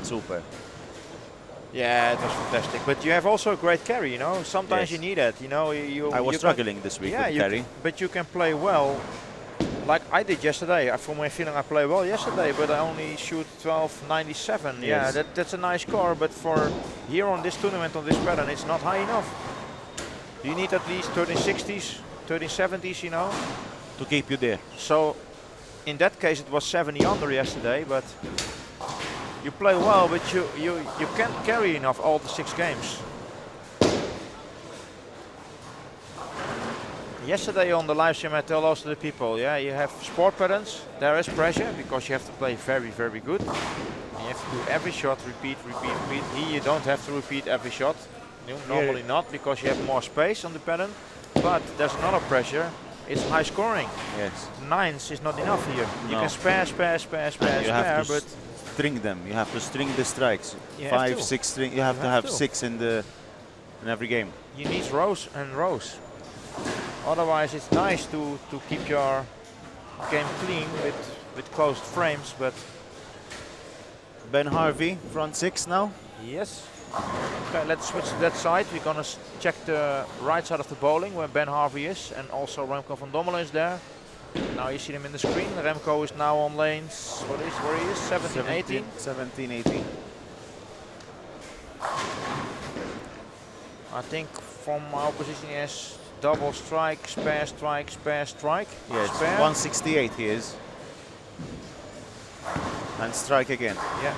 [SPEAKER 4] super.
[SPEAKER 6] Yeah, it was fantastic. But you have also a great carry, you know. Sometimes
[SPEAKER 4] Yes.
[SPEAKER 6] you need that, you know.
[SPEAKER 4] I was struggling this week with carry.
[SPEAKER 6] But you can play well, like I did yesterday. For my feeling, I played well yesterday, but I only shoot 12.97. Yeah,
[SPEAKER 4] Yes.
[SPEAKER 6] that's a nice score. But for here on this tournament, on this pattern, it's not high enough. You need at least 1360s, 1370s, you know.
[SPEAKER 4] To keep you there.
[SPEAKER 6] So in that case, it was 70 under yesterday, but you play well, but you can't carry enough all the 6 games. Yesterday on the live stream, I tell also the people, yeah, you have sport patterns, there is pressure because you have to play very, very good. And you have to do every shot, repeat, repeat, repeat. Here you don't have to repeat every shot. Normally not, because you have more space on the pattern. But there's another pressure, it's high scoring.
[SPEAKER 4] Yes.
[SPEAKER 6] 9s is not enough here. You
[SPEAKER 4] No.
[SPEAKER 6] can spare,
[SPEAKER 4] And you have to
[SPEAKER 6] but
[SPEAKER 4] string them. You have to string the strikes.
[SPEAKER 6] You have
[SPEAKER 4] 5,
[SPEAKER 6] to.
[SPEAKER 4] 6 string. You have to have 6 in every game.
[SPEAKER 6] you need rows and rows. Otherwise, it's nice to keep your game clean with closed frames, but
[SPEAKER 4] Ben Harvey, front 6 now.
[SPEAKER 6] yes. Okay, let's switch to that side. We're gonna check the right side of the bowling where Ben Harvey is, and also Remco van Dommelen is there. Now you see him in the screen. Remco is now on lanes. Where he is? 17, 18.
[SPEAKER 4] 17, 18.
[SPEAKER 6] I think from our position is double strike, spare strike, spare strike.
[SPEAKER 4] Yes,
[SPEAKER 6] Spare.
[SPEAKER 4] 168 he is. And strike again.
[SPEAKER 6] Yeah.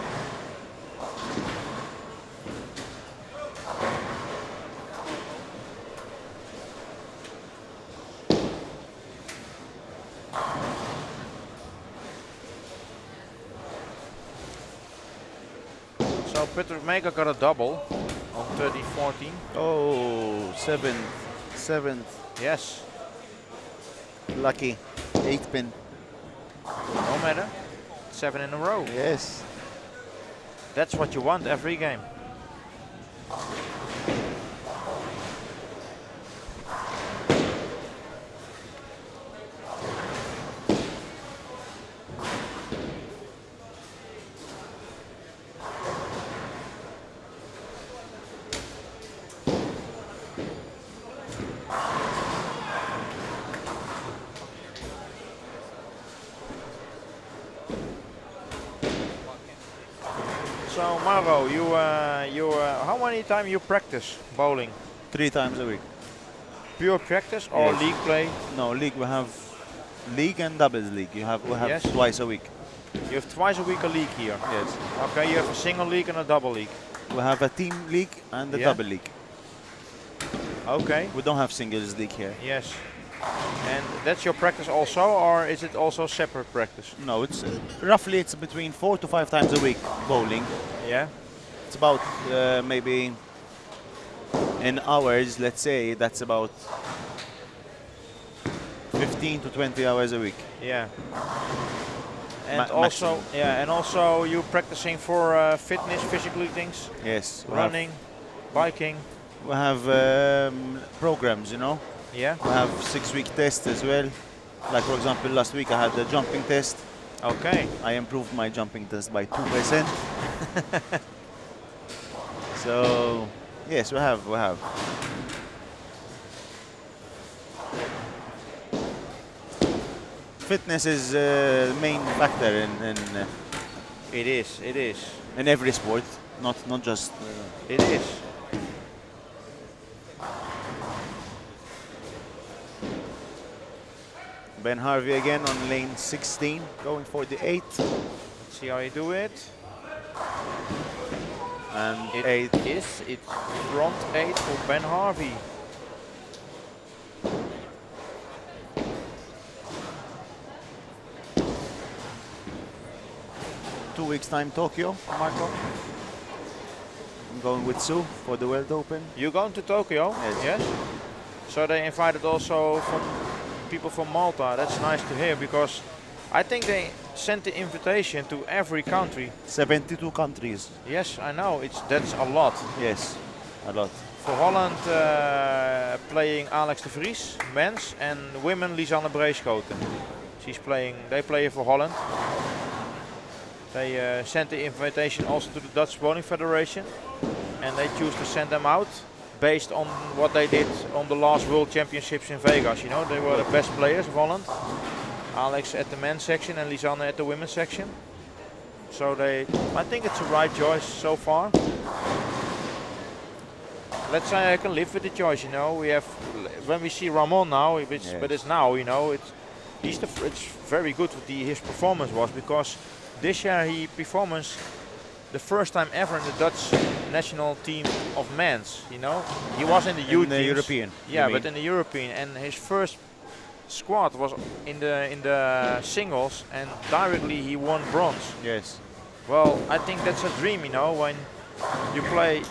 [SPEAKER 6] So Patrick Maker got a double on 13-14.
[SPEAKER 4] Oh, seventh.
[SPEAKER 6] Yes,
[SPEAKER 4] Lucky. 8 pin.
[SPEAKER 6] no matter. 7 in a row.
[SPEAKER 4] Yes.
[SPEAKER 6] That's what you want every game. So Mauro, how many times you practice bowling?
[SPEAKER 4] 3 times a week.
[SPEAKER 6] Pure practice or
[SPEAKER 4] Yes.
[SPEAKER 6] league play?
[SPEAKER 4] No, league we have league and doubles league. We have
[SPEAKER 6] Yes.
[SPEAKER 4] twice a week.
[SPEAKER 6] You have twice a week a league here.
[SPEAKER 4] Yes.
[SPEAKER 6] Okay, you have a single league and a double league.
[SPEAKER 4] We have a team league and a
[SPEAKER 6] Yeah.
[SPEAKER 4] double league.
[SPEAKER 6] Okay.
[SPEAKER 4] We don't have singles league here.
[SPEAKER 6] Yes. And that's your practice also, or is it also separate practice?
[SPEAKER 4] No, it's roughly it's between 4 to 5 times a week bowling.
[SPEAKER 6] Yeah.
[SPEAKER 4] It's about maybe in hours, let's say that's about 15 to 20 hours a week.
[SPEAKER 6] Yeah. And
[SPEAKER 4] Maximum.
[SPEAKER 6] also you practicing for fitness, physical things,
[SPEAKER 4] Yes.
[SPEAKER 6] running, biking.
[SPEAKER 4] We have programs, you know.
[SPEAKER 6] Yeah.
[SPEAKER 4] We have 6-week tests as well. Like for example, last week I had the jumping test.
[SPEAKER 6] Okay.
[SPEAKER 4] I improved my jumping test by 2%. So yes, we have. Fitness is the main factor
[SPEAKER 6] It is. It is.
[SPEAKER 4] in every sport, not just.
[SPEAKER 6] It is.
[SPEAKER 4] Ben Harvey again on lane 16, going for the 8
[SPEAKER 6] Let's see how you do it.
[SPEAKER 4] and
[SPEAKER 6] It
[SPEAKER 4] 8.
[SPEAKER 6] is. It's front 8 for Ben Harvey.
[SPEAKER 4] Two weeks time Tokyo.
[SPEAKER 6] Michael,
[SPEAKER 4] I'm going with Sue for the World Open.
[SPEAKER 6] you going to Tokyo?
[SPEAKER 4] Yes.
[SPEAKER 6] So they invited also from people from Malta. That's nice to hear because I think they sent the invitation to every country.
[SPEAKER 4] 72 countries.
[SPEAKER 6] Yes, I know. That's a lot.
[SPEAKER 4] Yes, a lot.
[SPEAKER 6] For Holland playing Alex de Vries, men's, and women Lisanne Breeschoten. They play for Holland. They sent the invitation also to the Dutch Bowling Federation, and they choose to send them out based on what they did on the last World Championships in Vegas. You know, they were the best players of Holland. Alex at the men's section and Lisanne at the women's section. So I think it's the right choice so far. Let's say I can live with the choice. You know, when we see Ramon now, but it's now. You know, it's very good what his performance was, because this year he performance the first time ever in the Dutch national team of men's. You know, he was in the youth
[SPEAKER 4] the
[SPEAKER 6] teams.
[SPEAKER 4] European.
[SPEAKER 6] Yeah, but in the European, and his first squad was in the singles, and directly he won bronze.
[SPEAKER 4] Yes.
[SPEAKER 6] Well, I think that's a dream, you know, when you play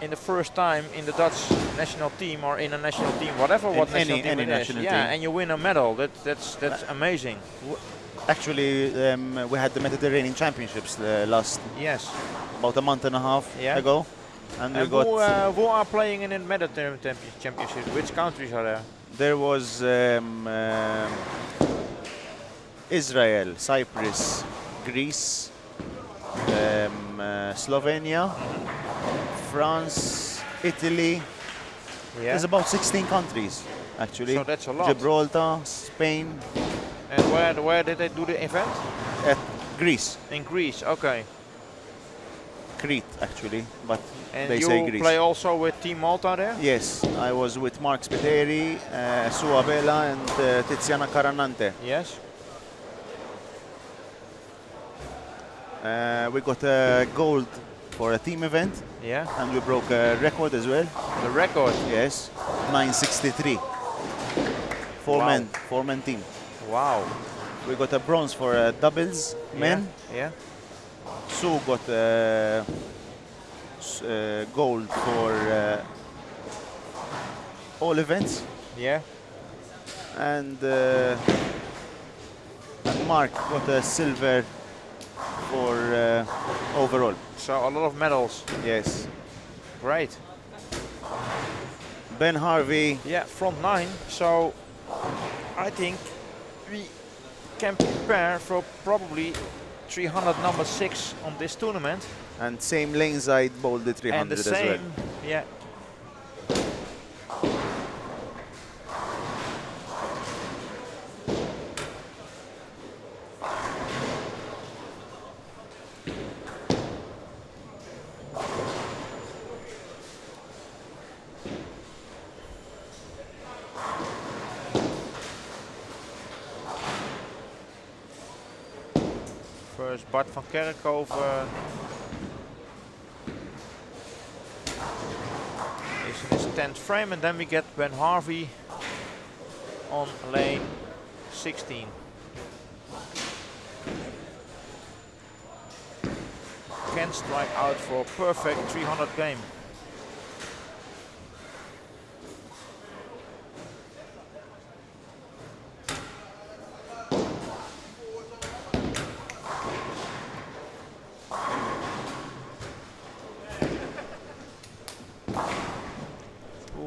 [SPEAKER 6] in the first time in the Dutch national team or in a national team, whatever what national team
[SPEAKER 4] any
[SPEAKER 6] it is.
[SPEAKER 4] national
[SPEAKER 6] Yeah,
[SPEAKER 4] team.
[SPEAKER 6] and you win a medal. That's amazing.
[SPEAKER 4] Actually, we had the Mediterranean Championships
[SPEAKER 6] Yes.
[SPEAKER 4] about a month and a half
[SPEAKER 6] Yeah.
[SPEAKER 4] ago, and we
[SPEAKER 6] And
[SPEAKER 4] got.
[SPEAKER 6] who are playing in the Mediterranean Championship? Which countries are there?
[SPEAKER 4] There was Israel, Cyprus, Greece, Slovenia, France, Italy.
[SPEAKER 6] Yeah.
[SPEAKER 4] There's about 16 countries actually.
[SPEAKER 6] So that's a lot.
[SPEAKER 4] Gibraltar, Spain,
[SPEAKER 6] And where did they do the event?
[SPEAKER 4] at Greece,
[SPEAKER 6] In Greece. Okay.
[SPEAKER 4] Crete actually, but
[SPEAKER 6] And
[SPEAKER 4] they
[SPEAKER 6] you
[SPEAKER 4] say Greece.
[SPEAKER 6] play also with Team Malta there?
[SPEAKER 4] Yes, I was with Mark Spiteri, Sue Abela and Tiziana Caranante.
[SPEAKER 6] Yes.
[SPEAKER 4] We got a gold for a team event,
[SPEAKER 6] Yeah.
[SPEAKER 4] and we broke a record as well.
[SPEAKER 6] The record.
[SPEAKER 4] Yes, 963.
[SPEAKER 6] Wow.
[SPEAKER 4] Four men team.
[SPEAKER 6] Wow.
[SPEAKER 4] We got a bronze for doubles men.
[SPEAKER 6] Yeah.
[SPEAKER 4] Sue got gold for all events,
[SPEAKER 6] Yeah.
[SPEAKER 4] and Mark got a silver for overall.
[SPEAKER 6] So a lot of medals.
[SPEAKER 4] Yes.
[SPEAKER 6] Great.
[SPEAKER 4] Ben Harvey.
[SPEAKER 6] Yeah, front 9. So I think we can prepare for probably 300 number 6 on this tournament.
[SPEAKER 4] And same laneside bowled the 300
[SPEAKER 6] And the
[SPEAKER 4] as well.
[SPEAKER 6] same, yeah. First Bart van Kerkhoven is in his 10th frame, and then we get Ben Harvey on lane 16. Can strike out for a perfect 300 game.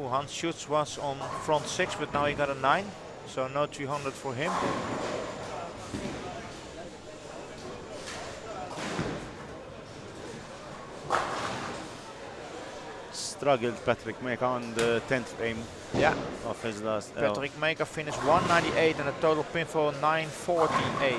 [SPEAKER 6] Hans Schutz was on front 6, but now he got a 9, so no 300 for him.
[SPEAKER 4] Struggled Patrick Meka on the 10th frame
[SPEAKER 6] Yeah,
[SPEAKER 4] of his last.
[SPEAKER 6] Patrick Meka finished 198 and a total pin for 948.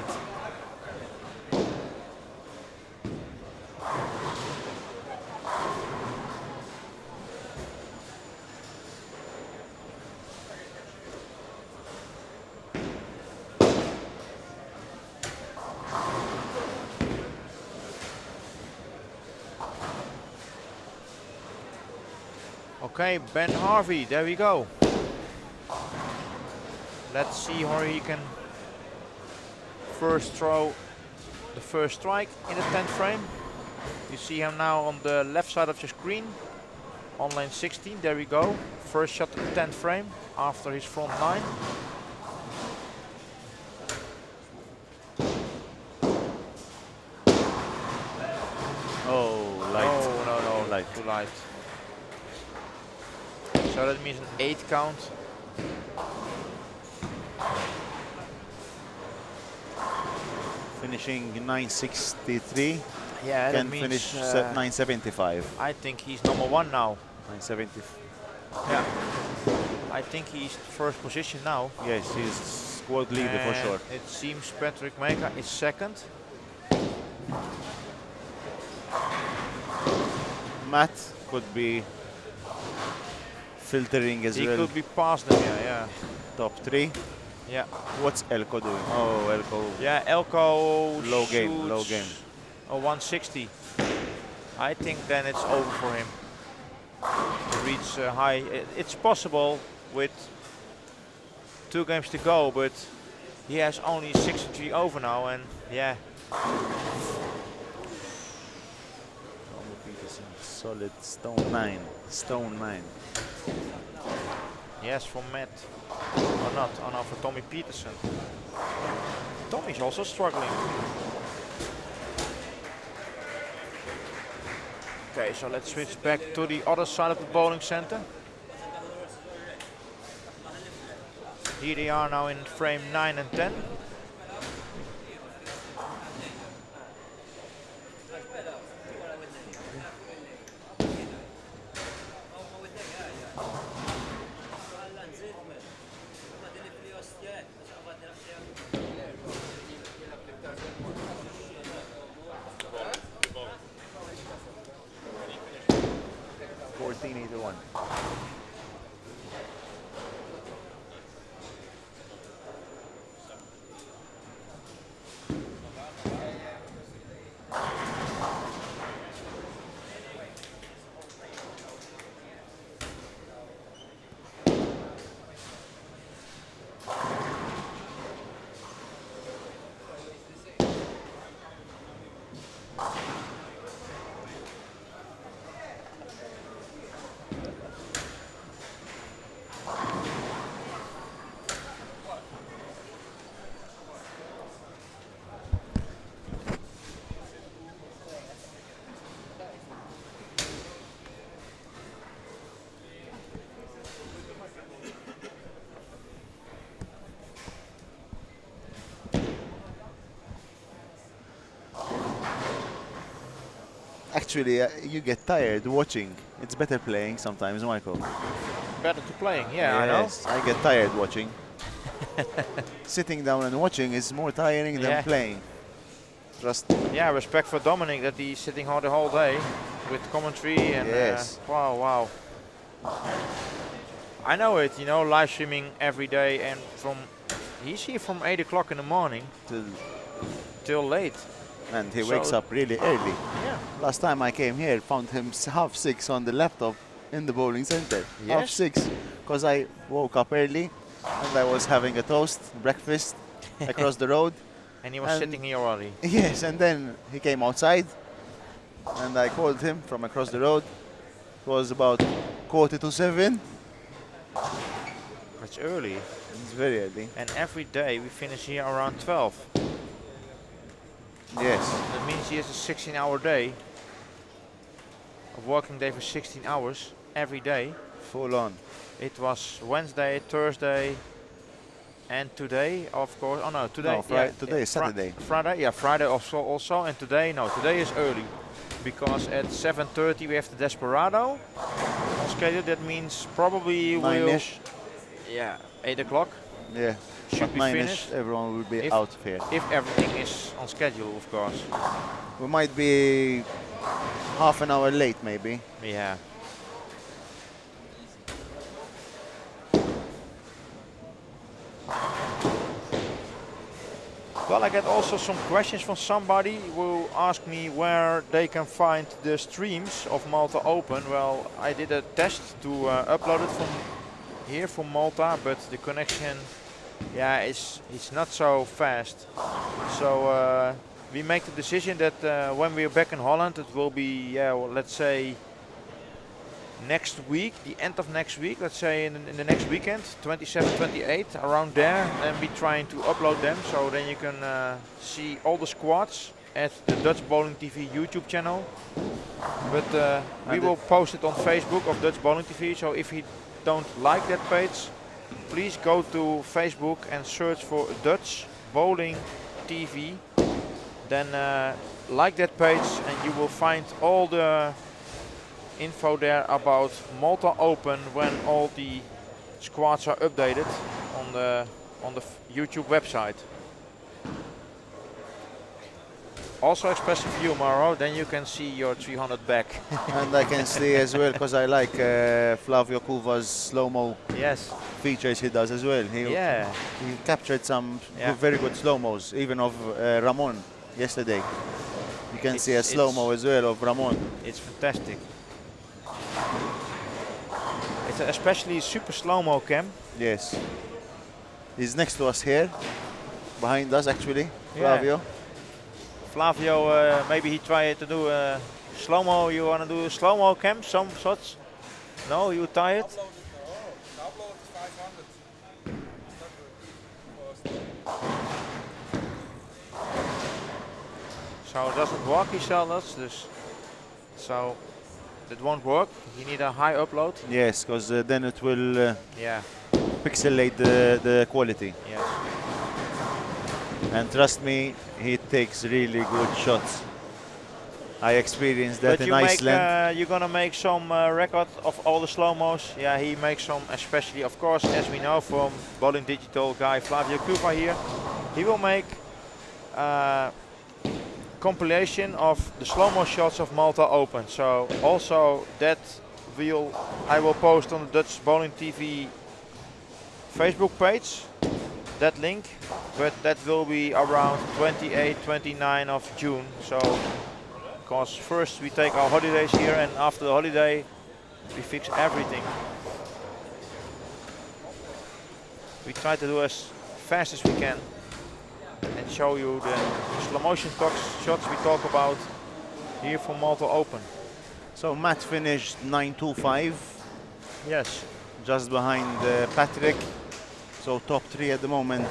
[SPEAKER 6] Okay, Ben Harvey, there we go. Let's see how he can first throw the first strike in the 10th frame. You see him now on the left side of your screen, on lane 16, there we go. First shot in the 10th frame after his front 9.
[SPEAKER 4] Oh, light.
[SPEAKER 6] Oh, no,
[SPEAKER 4] light.
[SPEAKER 6] too light. So that means an 8 count.
[SPEAKER 4] Finishing 963.
[SPEAKER 6] Yeah, that
[SPEAKER 4] Can
[SPEAKER 6] means
[SPEAKER 4] finish 975.
[SPEAKER 6] I think he's number 1 now.
[SPEAKER 4] 970.
[SPEAKER 6] Yeah. I think he's first position now.
[SPEAKER 4] Yes, he's squad leader for
[SPEAKER 6] And
[SPEAKER 4] sure.
[SPEAKER 6] it seems Patrick Meka is second.
[SPEAKER 4] Matt could be filtering as
[SPEAKER 6] He
[SPEAKER 4] well.
[SPEAKER 6] could be past them, yeah.
[SPEAKER 4] Top 3.
[SPEAKER 6] Yeah.
[SPEAKER 4] What's Elko doing? Oh, Elko.
[SPEAKER 6] Yeah, Elko
[SPEAKER 4] Low game,
[SPEAKER 6] shoots
[SPEAKER 4] low game.
[SPEAKER 6] a 160. I think then it's over for him. To reach high. It's possible with 2 games to go, but he has only 63 over now, and yeah.
[SPEAKER 4] Solid stone 9. Stone 9.
[SPEAKER 6] Yes, from Matt. Or not. Oh no, for Tommy Peterson. Tommy's also struggling. Okay, so let's switch back to the other side of the bowling center. Here they are now in frame 9 and 10.
[SPEAKER 4] Actually, you get tired watching. It's better playing sometimes, Michael.
[SPEAKER 6] Better to playing, yeah,
[SPEAKER 4] Yes, I get tired watching. Sitting down and watching is more tiring
[SPEAKER 6] Yeah.
[SPEAKER 4] than playing. Trust me.
[SPEAKER 6] I know. Yeah, respect for Dominic that he's sitting hard the whole day with commentary and
[SPEAKER 4] Yes.
[SPEAKER 6] wow. I know it, you know, live streaming every day, and he's here from 8 o'clock in the morning
[SPEAKER 4] Till
[SPEAKER 6] till late.
[SPEAKER 8] and he
[SPEAKER 6] So-
[SPEAKER 8] wakes up really early.
[SPEAKER 6] Yeah.
[SPEAKER 8] Last time I came here, found him 6:30 on the laptop in the bowling center.
[SPEAKER 6] Yes?
[SPEAKER 8] 6:30, because I woke up early and I was having a toast, breakfast across the road.
[SPEAKER 6] And he was
[SPEAKER 8] And-
[SPEAKER 6] sitting here already.
[SPEAKER 8] Yes, and then he came outside and I called him from across the road. It was about 6:45.
[SPEAKER 6] It's early.
[SPEAKER 8] It's very early.
[SPEAKER 6] And every day we finish here around 12.
[SPEAKER 8] Yes.
[SPEAKER 6] That means he has a 16-hour day. A working day for 16 hours every day.
[SPEAKER 8] Full on.
[SPEAKER 6] It was Wednesday, Thursday, and today, of course. Oh no, today.
[SPEAKER 8] No, today is Saturday.
[SPEAKER 6] Friday, yeah, Friday also, and today, no, today is early, because at 7:30 we have the Desperado on schedule. That means probably we'll,
[SPEAKER 8] 9ish.
[SPEAKER 6] yeah, 8 o'clock
[SPEAKER 8] Yeah.
[SPEAKER 6] should
[SPEAKER 8] But
[SPEAKER 6] be
[SPEAKER 8] 9ish,
[SPEAKER 6] finished
[SPEAKER 8] everyone will be
[SPEAKER 6] If-
[SPEAKER 8] out of here.
[SPEAKER 6] if everything is on schedule, of course.
[SPEAKER 8] We might be half an hour late, maybe.
[SPEAKER 6] Yeah. Well, I get also some questions from somebody who asked me where they can find the streams of Malta Open. Well, I did a test to upload it from here from Malta, but the connection, yeah, it's not so fast. So we make the decision that when we're back in Holland, it will be, yeah, well, let's say next week, the end of next week, let's say in the next weekend, 27, 28, around there, then we trying to upload them, so then you can see all the squads at the Dutch Bowling TV YouTube channel. But we will post it on Facebook of Dutch Bowling TV, so if you don't like that page, please go to Facebook and search for Dutch Bowling TV. Then like that page and you will find all the info there about Malta Open when all the squads are updated on the YouTube website. Also especially for you, Mauro, then you can see your 300 back.
[SPEAKER 8] And I can see as well, because I like Flavio Cuva's slow-mo
[SPEAKER 6] Yes.
[SPEAKER 8] features he does as well. He captured some very good slow-mos, even of Ramon yesterday. You can see a slow-mo as well of Ramon.
[SPEAKER 6] It's fantastic. It's especially super slow-mo cam.
[SPEAKER 8] Yes. He's next to us here, behind us actually,
[SPEAKER 6] Yeah.
[SPEAKER 8] Flavio.
[SPEAKER 6] Flavio, maybe he tried to do a slow-mo. You want to do a slow-mo cam, some shots? No, you tired? So it doesn't work, he sells us this. So it won't work. You need a high upload.
[SPEAKER 8] Yes, because then it will
[SPEAKER 6] Yeah.
[SPEAKER 8] pixelate the quality.
[SPEAKER 6] Yes.
[SPEAKER 8] And trust me, he takes really good shots. I experienced that
[SPEAKER 6] But
[SPEAKER 8] in
[SPEAKER 6] you
[SPEAKER 8] Iceland.
[SPEAKER 6] you're gonna make some record of all the slow-mos. Yeah, he makes some, especially of course, as we know from Bowling Digital guy Flavio Cuba here. He will make compilation of the slow-mo shots of Malta Open. So also that I will post on the Dutch Bowling TV Facebook page, that link, but that will be around 28, 29 of June. So because first we take our holidays here and after the holiday we fix everything. We try to do as fast as we can and show you the slow motion shots we talk about here from Malta Open.
[SPEAKER 8] So Matt finished 9.25,
[SPEAKER 6] Yes.
[SPEAKER 8] just behind Patrick. So top three at the moment,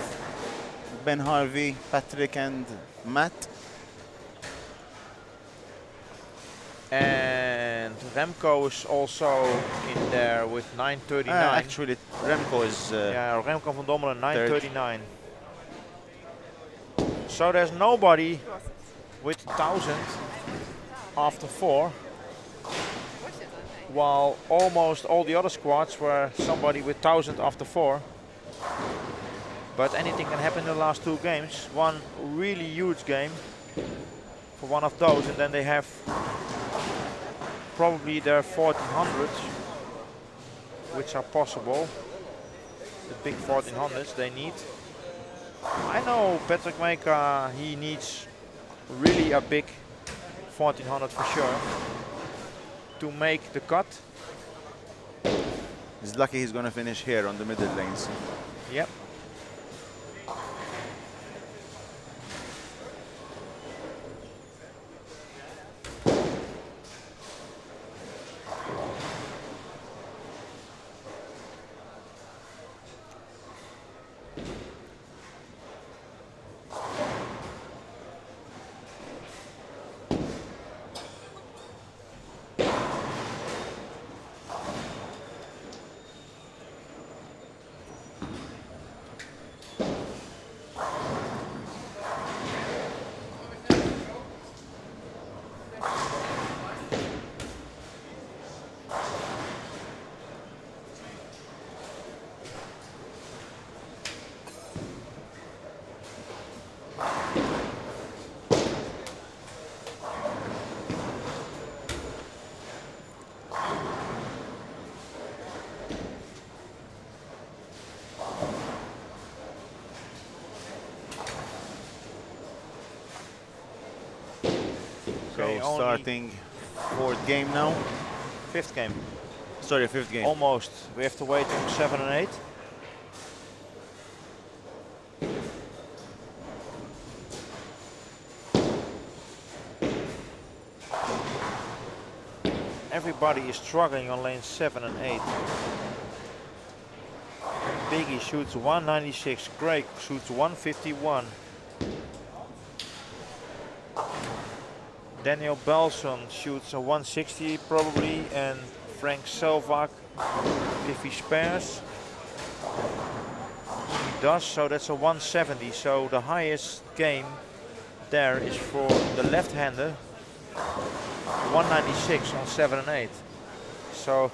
[SPEAKER 8] Ben Harvey, Patrick and Matt.
[SPEAKER 6] And Remco is also in there with 9:39.
[SPEAKER 8] Actually, Remco is
[SPEAKER 6] Yeah, Remco van Dommelen 9:39. So there's nobody with 1000 after 4, while almost all the other squads were somebody with 1000 after 4. But anything can happen in the last two games. One really huge game for one of those, and then they have probably their 1400s, which are possible. The big 1400s they need. I know Patrick Maker, he needs really a big 1400 for sure to make the cut.
[SPEAKER 8] He's lucky he's going to finish here on the middle lanes.
[SPEAKER 6] Yep.
[SPEAKER 4] So
[SPEAKER 6] Okay, only
[SPEAKER 4] starting
[SPEAKER 8] 4th game now.
[SPEAKER 6] 5th game.
[SPEAKER 4] sorry, 5th game.
[SPEAKER 6] Almost. We have to wait on 7 and 8. Everybody is struggling on lane 7 and 8. Biggie shoots 196. Greg shoots 151. Daniel Belson shoots a 160 probably, and Frank Selvak, if he spares, he does, so that's a 170. So the highest game there is for the left-hander, 196 on 7 and 8. So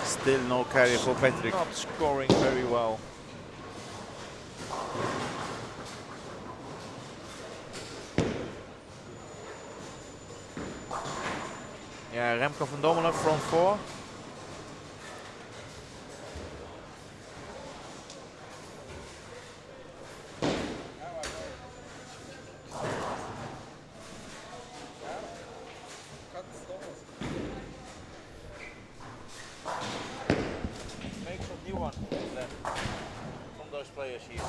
[SPEAKER 8] Still no carry for Patrick.
[SPEAKER 6] not scoring very well. Yeah, Remco van Dommelen front 4. Make some new one then from those players here. So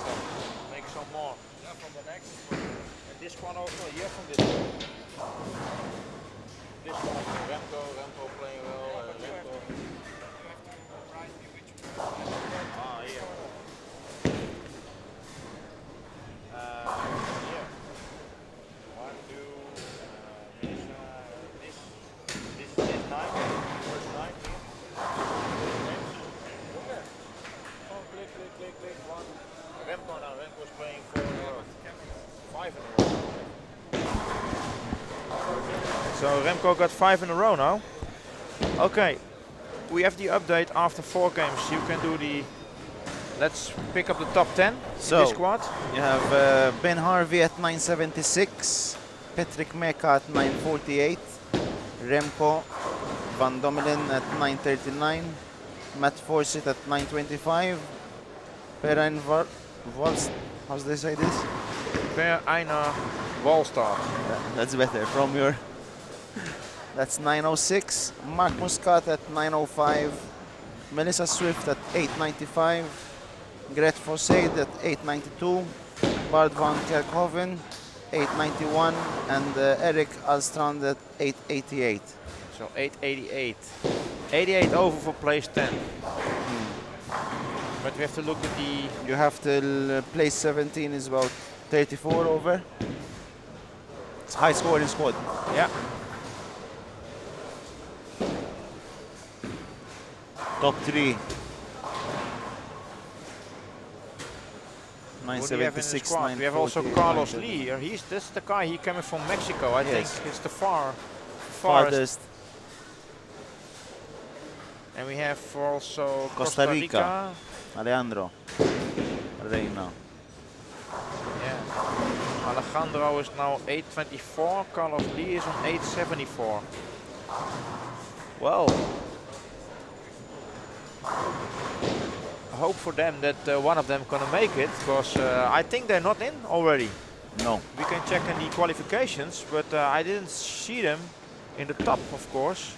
[SPEAKER 6] make some more. Yeah, from the next one. And this one also. Yeah, from this one. This one, Remco playing well. Remco. Ah, yeah. Yeah. 1, 2. This is 9. First 9 here. Oh, click. 1. Remco now. Remco's playing for 5 in a row. So Remco got 5 in a row now. Okay, we have the update after 4 games. You can do the. Let's pick up the top 10 in this squad.
[SPEAKER 8] You have Ben Harvey at 976, Patrick Meka at 948, Remco van Dommelen at 939, Matt Forsyth at 925, Per Einar Wals, how do they say this?
[SPEAKER 6] Per Einar Wallstad.
[SPEAKER 8] That's better from your. That's 906, Mark Muscat at 905, Melissa Swift at 895, Gret Fossade at 892, Bart van Kerkhoven 891, and Eric Alstrand at 888.
[SPEAKER 6] So 888. 88 over for place 10. But we have to look at the.
[SPEAKER 8] You have to place 17 is about 34 over. It's high scoring squad.
[SPEAKER 6] Yeah.
[SPEAKER 8] Top 3.
[SPEAKER 6] What do we have in the
[SPEAKER 8] 976,
[SPEAKER 6] squad? We have also
[SPEAKER 8] 940,
[SPEAKER 6] Carlos
[SPEAKER 8] 930.
[SPEAKER 6] Lee here. That's the guy. He coming from Mexico. I
[SPEAKER 8] Yes.
[SPEAKER 6] think it's the farthest.
[SPEAKER 8] Farthest.
[SPEAKER 6] And we have also
[SPEAKER 8] Costa Rica. Alejandro Reina.
[SPEAKER 6] Yeah. Alejandro is now 824. Carlos Lee is on 874. Well. hope for them that one of them gonna make it, because I think they're not in already.
[SPEAKER 4] No.
[SPEAKER 6] We can check in the qualifications, but I didn't see them in the top, of course.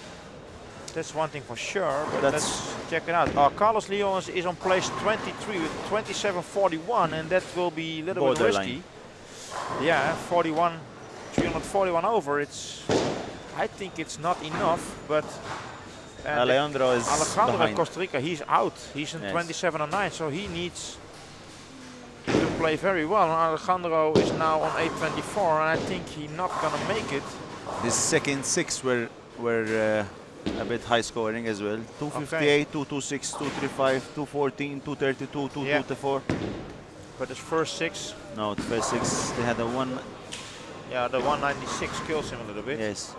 [SPEAKER 6] That's one thing for sure, but let's check it out. Carlos Leon is on place 23 with 27.41, and that will be a little bit risky. Yeah, 41, 341 over. I think it's not enough, but
[SPEAKER 4] Alejandro is
[SPEAKER 6] Alejandro
[SPEAKER 4] behind.
[SPEAKER 6] in Costa Rica, he's out. He's in 27.09, so he needs to play very well. And Alejandro is now on 8.24, and I think he's not gonna make it.
[SPEAKER 4] The second 6 were a bit high scoring as well. 258, 226, 235, 214, 232, 224.
[SPEAKER 6] But his first 6.
[SPEAKER 4] No, the first 6 they had a 1.
[SPEAKER 6] Yeah, the 196 kills him a little bit.
[SPEAKER 4] Yes.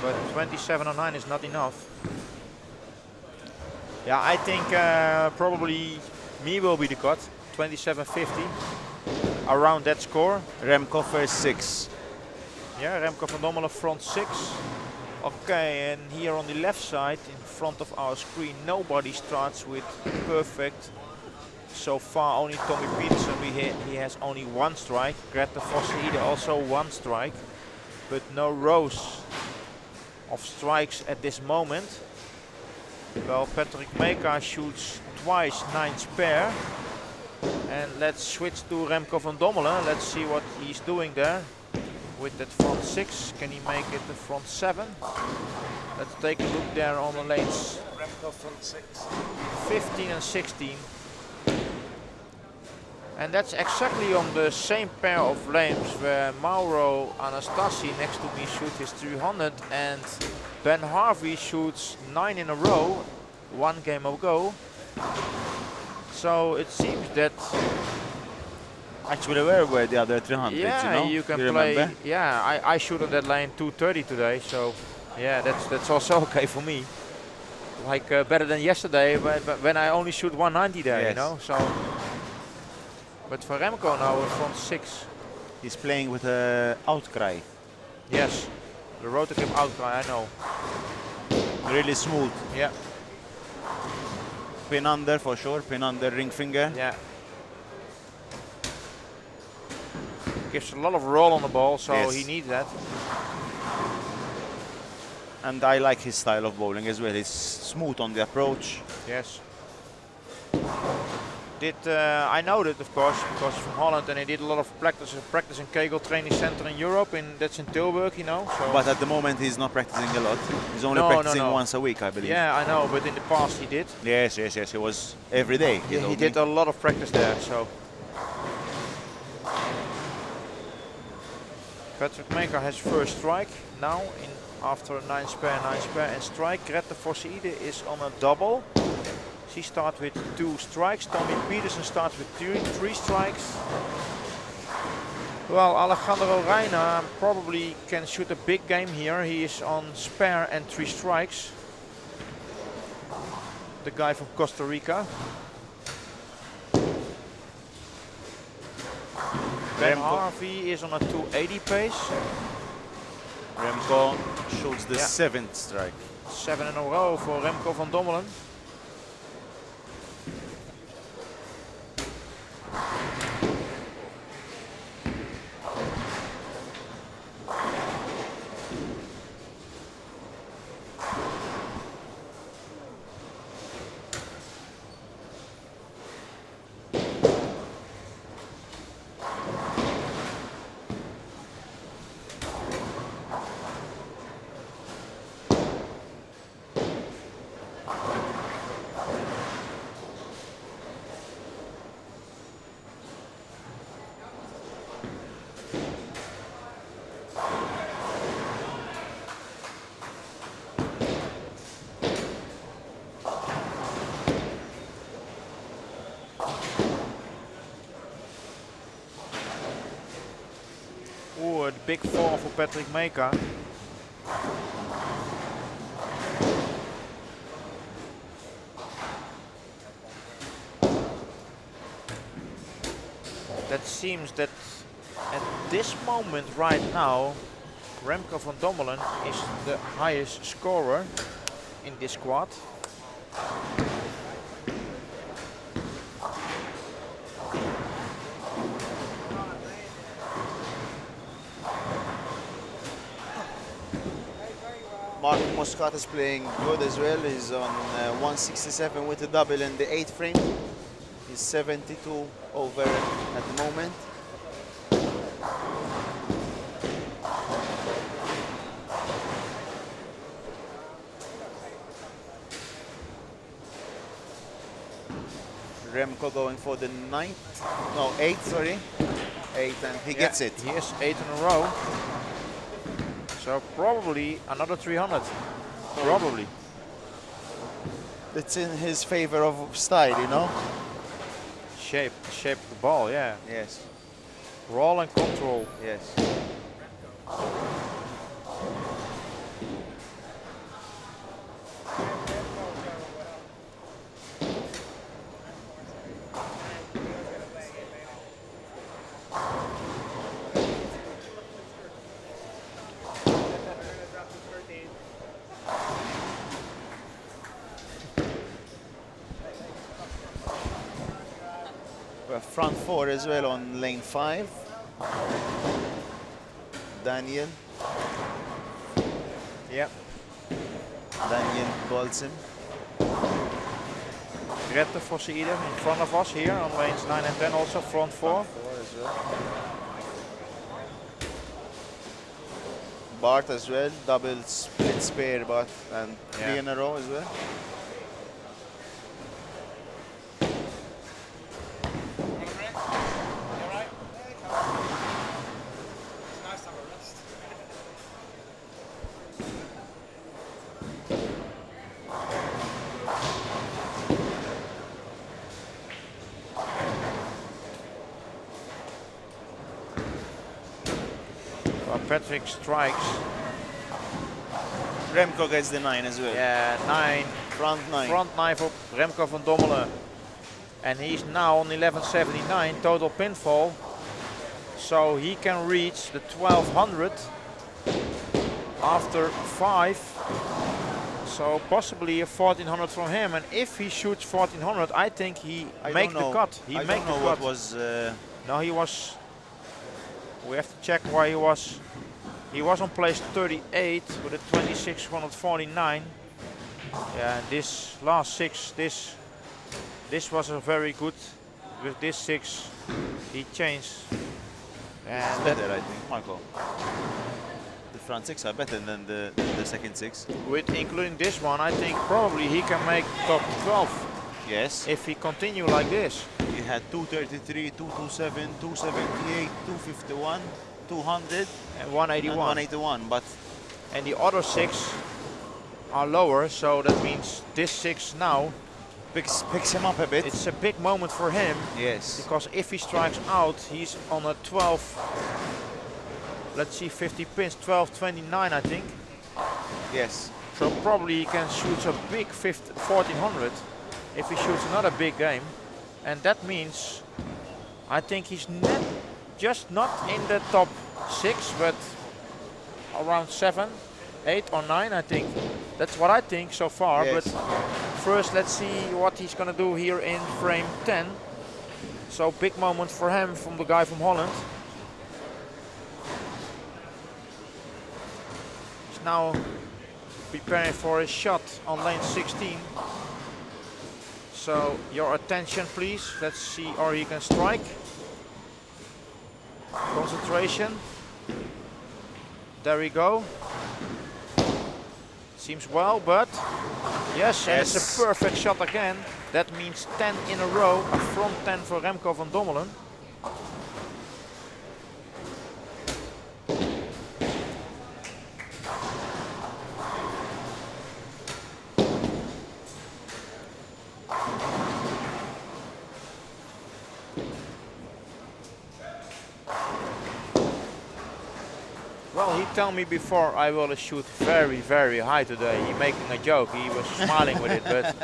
[SPEAKER 6] But 27.09 is not enough. Yeah, I think probably me will be the cut. 27.50. Around that score.
[SPEAKER 4] Remco first 6.
[SPEAKER 6] Yeah, Remco van Dommelen front 6. Okay, and here on the left side, in front of our screen, nobody starts with perfect. So far, only Tommy Peterson, he has only 1 strike. Greta Vosseide also 1 strike, but no rows of strikes at this moment. Well, Patrick Meka shoots twice 9 spare. And let's switch to Remco van Dommelen. Let's see what he's doing there. With that front 6, can he make it the front 7? Let's take a look there on the lanes.
[SPEAKER 7] Remco front 6.
[SPEAKER 6] 15 and 16. And that's exactly on the same pair of lanes where Mauro Anastasi next to me shoots his 300 and Ben Harvey shoots 9 in a row, 1 game ago. So it seems that
[SPEAKER 4] Actually, where were the other 300?
[SPEAKER 6] yeah,
[SPEAKER 4] you
[SPEAKER 6] can
[SPEAKER 4] you
[SPEAKER 6] play.
[SPEAKER 4] remember?
[SPEAKER 6] Yeah, I shoot on that lane 230 today, so yeah, that's also okay for me. Like better than yesterday, but when I only shoot 190 there, you
[SPEAKER 4] Yes.
[SPEAKER 6] know. So, but for Remco now in front 6.
[SPEAKER 4] He's playing with a outcry.
[SPEAKER 6] Yes, the Rotoclip outcry, I know.
[SPEAKER 4] Really smooth.
[SPEAKER 6] Yeah,
[SPEAKER 4] Pin under for sure. Pin under ring finger.
[SPEAKER 6] yeah. Gives a lot of roll on the ball, so
[SPEAKER 4] Yes.
[SPEAKER 6] he needs that.
[SPEAKER 4] And I like his style of bowling as well. It's smooth on the approach.
[SPEAKER 6] Yes. I know that, of course, because he's from Holland, and he did a lot of practice in Kegel Training Center in Europe, and that's in Tilburg, you know. So
[SPEAKER 4] But at the moment he's not practicing a lot. He's only
[SPEAKER 6] No,
[SPEAKER 4] practicing
[SPEAKER 6] no.
[SPEAKER 4] once a week, I believe.
[SPEAKER 6] yeah, I know, but in the past he did.
[SPEAKER 4] Yes. He was every day.
[SPEAKER 6] Yeah, he
[SPEAKER 4] told
[SPEAKER 6] did
[SPEAKER 4] me.
[SPEAKER 6] a lot of practice there, so. Patrick Meka has first strike now after 9 spare, and strike. Greta Vosseide is on a double. She starts with 2 strikes. Tommy Peterson starts with 3 strikes. Well, Alejandro Reina probably can shoot a big game here. He is on spare and 3 strikes. The guy from Costa Rica. Ben Harvey is on a 280 pace.
[SPEAKER 4] Remco shoots the
[SPEAKER 6] Yeah.
[SPEAKER 4] 7th strike.
[SPEAKER 6] 7 in a row for Remco van Dommelen. Ooh, a big fall for Patrick Meka. That seems that at this moment right now, Remco van Dommelen is the highest scorer in this squad.
[SPEAKER 8] Mark Muscat is playing good as well. He's on 167 with a double in the 8th frame. He's 72 over at the moment. Remco going for the 9th, no 8th, sorry. 8, and he gets it.
[SPEAKER 6] He has 8 in a row. So probably another 300. Probably.
[SPEAKER 8] It's in his favor of style, you know?
[SPEAKER 6] Shape of the ball, yeah.
[SPEAKER 8] Yes,
[SPEAKER 6] Roll and control.
[SPEAKER 8] yes. We're front 4 as well on lane 5. Daniel
[SPEAKER 6] Yep.
[SPEAKER 8] calls him.
[SPEAKER 6] Grette Fossieder in front of us here on lanes 9 and 10, also front 4.
[SPEAKER 8] As well. Bart as well, double split spare Bart and 3 in a row as well.
[SPEAKER 6] Patrick strikes.
[SPEAKER 8] Remco gets the 9 as well.
[SPEAKER 6] Yeah, 9.
[SPEAKER 8] Front 9.
[SPEAKER 6] Front 9 for Remco van Dommelen. And he's now on 1179 total pinfall. So he can reach the 1200 after 5. So possibly a 1400 from him. And if he shoots 1400, I think he make the cut. He make the cut.
[SPEAKER 8] what was.
[SPEAKER 6] No, he was. We have to check why he was. He was on place 38 with a 2649. Yeah, and this last 6, this was a very good. With this 6, he changed.
[SPEAKER 9] It's better, I think, Marco. The front 6 are better than the second 6.
[SPEAKER 6] With including this one, I think probably he can make top 12.
[SPEAKER 9] Yes.
[SPEAKER 6] If he continue like this.
[SPEAKER 9] He had 233, 227, 278, 251, 200
[SPEAKER 6] and 181.
[SPEAKER 9] And 181, but
[SPEAKER 6] and the other 6 are lower, so that means this 6 now
[SPEAKER 9] picks him up a bit.
[SPEAKER 6] It's a big moment for him.
[SPEAKER 9] Yes.
[SPEAKER 6] Because if he strikes out, he's on a 12. Let's see, 50 pins, 1229, I think.
[SPEAKER 8] Yes.
[SPEAKER 6] So probably he can shoot a big 1400 if he shoots another big game. And that means, I think he's just not in the top 6, but around 7, 8 or 9, I think. That's what I think so far.
[SPEAKER 8] Yes.
[SPEAKER 6] But first, let's see what he's going to do here in frame 10. So big moment for him from the guy from Holland. He's now preparing for his shot on lane 16. So your attention, please. Let's see, or he can strike. Concentration. There we go. Seems well, but yes, and it's a perfect shot again. That means 10 in a row, a front 10 for Remco van Dommelen. Well, he told me before I will shoot very, very high today. He making a joke. He was smiling with it, but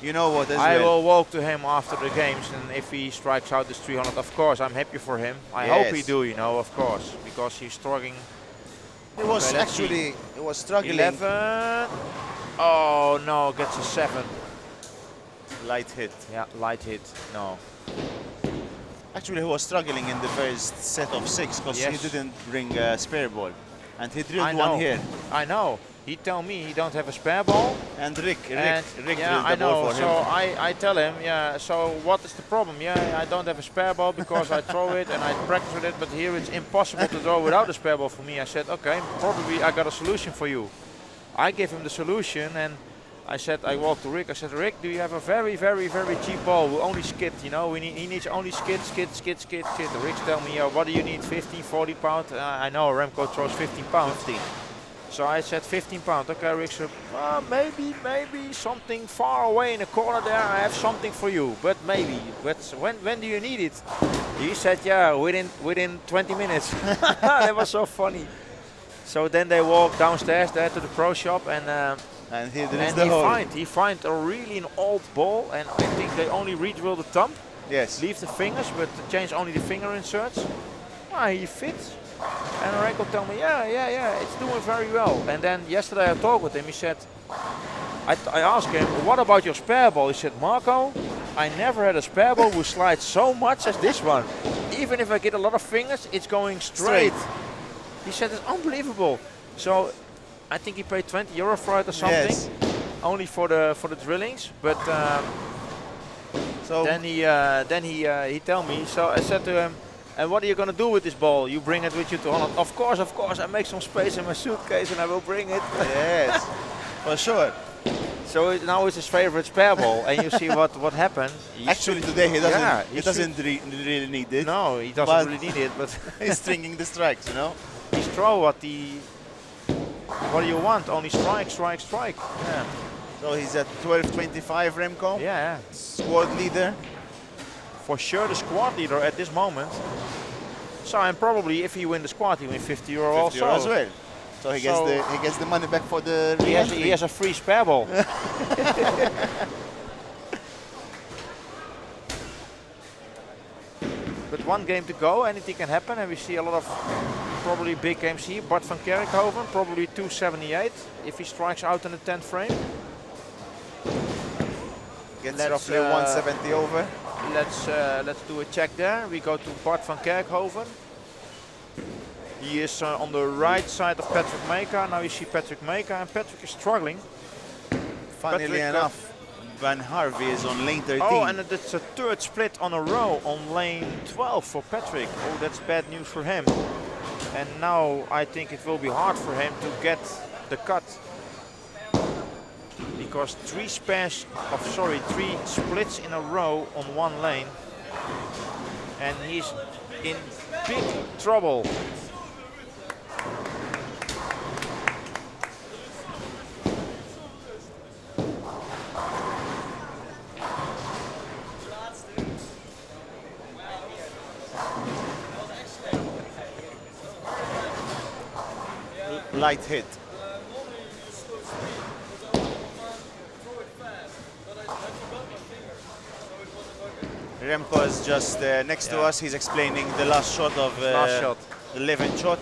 [SPEAKER 8] you know what?
[SPEAKER 6] I will walk to him after the games, and if he strikes out this 300, of course, I'm happy for him. I hope he do, you know, of course, because he's struggling.
[SPEAKER 8] It was actually, it was struggling.
[SPEAKER 6] 11. Oh no, gets a 7.
[SPEAKER 8] Light hit.
[SPEAKER 6] Yeah, light hit. No.
[SPEAKER 8] Actually, he was struggling in the first set of 6 because he didn't bring a spare ball. And he drilled one here.
[SPEAKER 6] I know. he tell me he don't have a spare ball.
[SPEAKER 9] And Rick
[SPEAKER 6] And
[SPEAKER 9] drilled
[SPEAKER 6] yeah,
[SPEAKER 9] the
[SPEAKER 6] I
[SPEAKER 9] ball
[SPEAKER 6] know.
[SPEAKER 9] for
[SPEAKER 6] So
[SPEAKER 9] him.
[SPEAKER 6] I tell him, yeah. So what is the problem? Yeah, I don't have a spare ball because I throw it and I practice with it, but here it's impossible to throw without a spare ball for me. I said, okay, probably I got a solution for you. I gave him the solution, and I said, I walked to Rick. I said, Rick, do you have a very, very, very cheap ball? We only skid, you know. He needs only skid. The Rick tell me, what do you need? 15, 40 pound? I know Remco throws 15 pounds. 15. So I said 15 pounds. Okay, Rick said, maybe something far away in the corner there. I have something for you, but maybe. But when do you need it? He said, yeah, within 20 minutes. That was so funny. So then they walk downstairs there to the pro shop, and he find a really an old ball, and I think they only re-drill the thumb.
[SPEAKER 8] Yes.
[SPEAKER 6] Leave the fingers, but change only the finger inserts. Ah, he fits. And Renko told me, yeah, it's doing very well. And then yesterday I talked with him. He said, I asked him, what about your spare ball? He said, Marco, I never had a spare ball who slides so much as this one. Even if I get a lot of fingers, it's going straight. He said, it's unbelievable. So I think he paid 20 euro for it or something.
[SPEAKER 8] Yes.
[SPEAKER 6] Only for the drillings, but
[SPEAKER 8] So
[SPEAKER 6] then he tell me. So I said to him, and what are you gonna do with this ball? You bring it with you to Holland? Of course. I make some space in my suitcase and I will bring it.
[SPEAKER 8] yes, for sure.
[SPEAKER 6] So now it's his favorite spare ball, and you see what happened.
[SPEAKER 8] Actually, today he doesn't really need it.
[SPEAKER 6] No, he doesn't really need it, but
[SPEAKER 8] he's stringing the strikes, you know.
[SPEAKER 6] he's throw what do you want? Only strike. Yeah.
[SPEAKER 8] So he's at 12.25, Remco.
[SPEAKER 6] Yeah.
[SPEAKER 8] Squad leader.
[SPEAKER 6] For sure the squad leader at this moment. So and probably if he win the squad, he win 50 euro
[SPEAKER 8] 50
[SPEAKER 6] also.
[SPEAKER 8] euro as well. So he gets the money back for the
[SPEAKER 6] He has a free spare ball. But one game to go, anything can happen, and we see a lot of probably big games here. Bart van Kerkhoven, probably 278 if he strikes out in the 10th frame.
[SPEAKER 8] Gets
[SPEAKER 6] Let's,
[SPEAKER 8] roughly 170 over.
[SPEAKER 6] Let's do a check there. We go to Bart van Kerkhoven. He is on the right side of Patrick Maker. Now you see Patrick Maker, and Patrick is struggling.
[SPEAKER 8] Funnily
[SPEAKER 6] Patrick,
[SPEAKER 8] enough,
[SPEAKER 9] Van Harvey is on lane 13.
[SPEAKER 6] Oh, and it's a third split on a row on lane 12 for Patrick. Oh, that's bad news for him. And now I think it will be hard for him to get the cut. Because three splits in a row on one lane. And he's in big trouble.
[SPEAKER 8] light hit. Remco is just next to us. He's explaining the last shot of the 11th shot,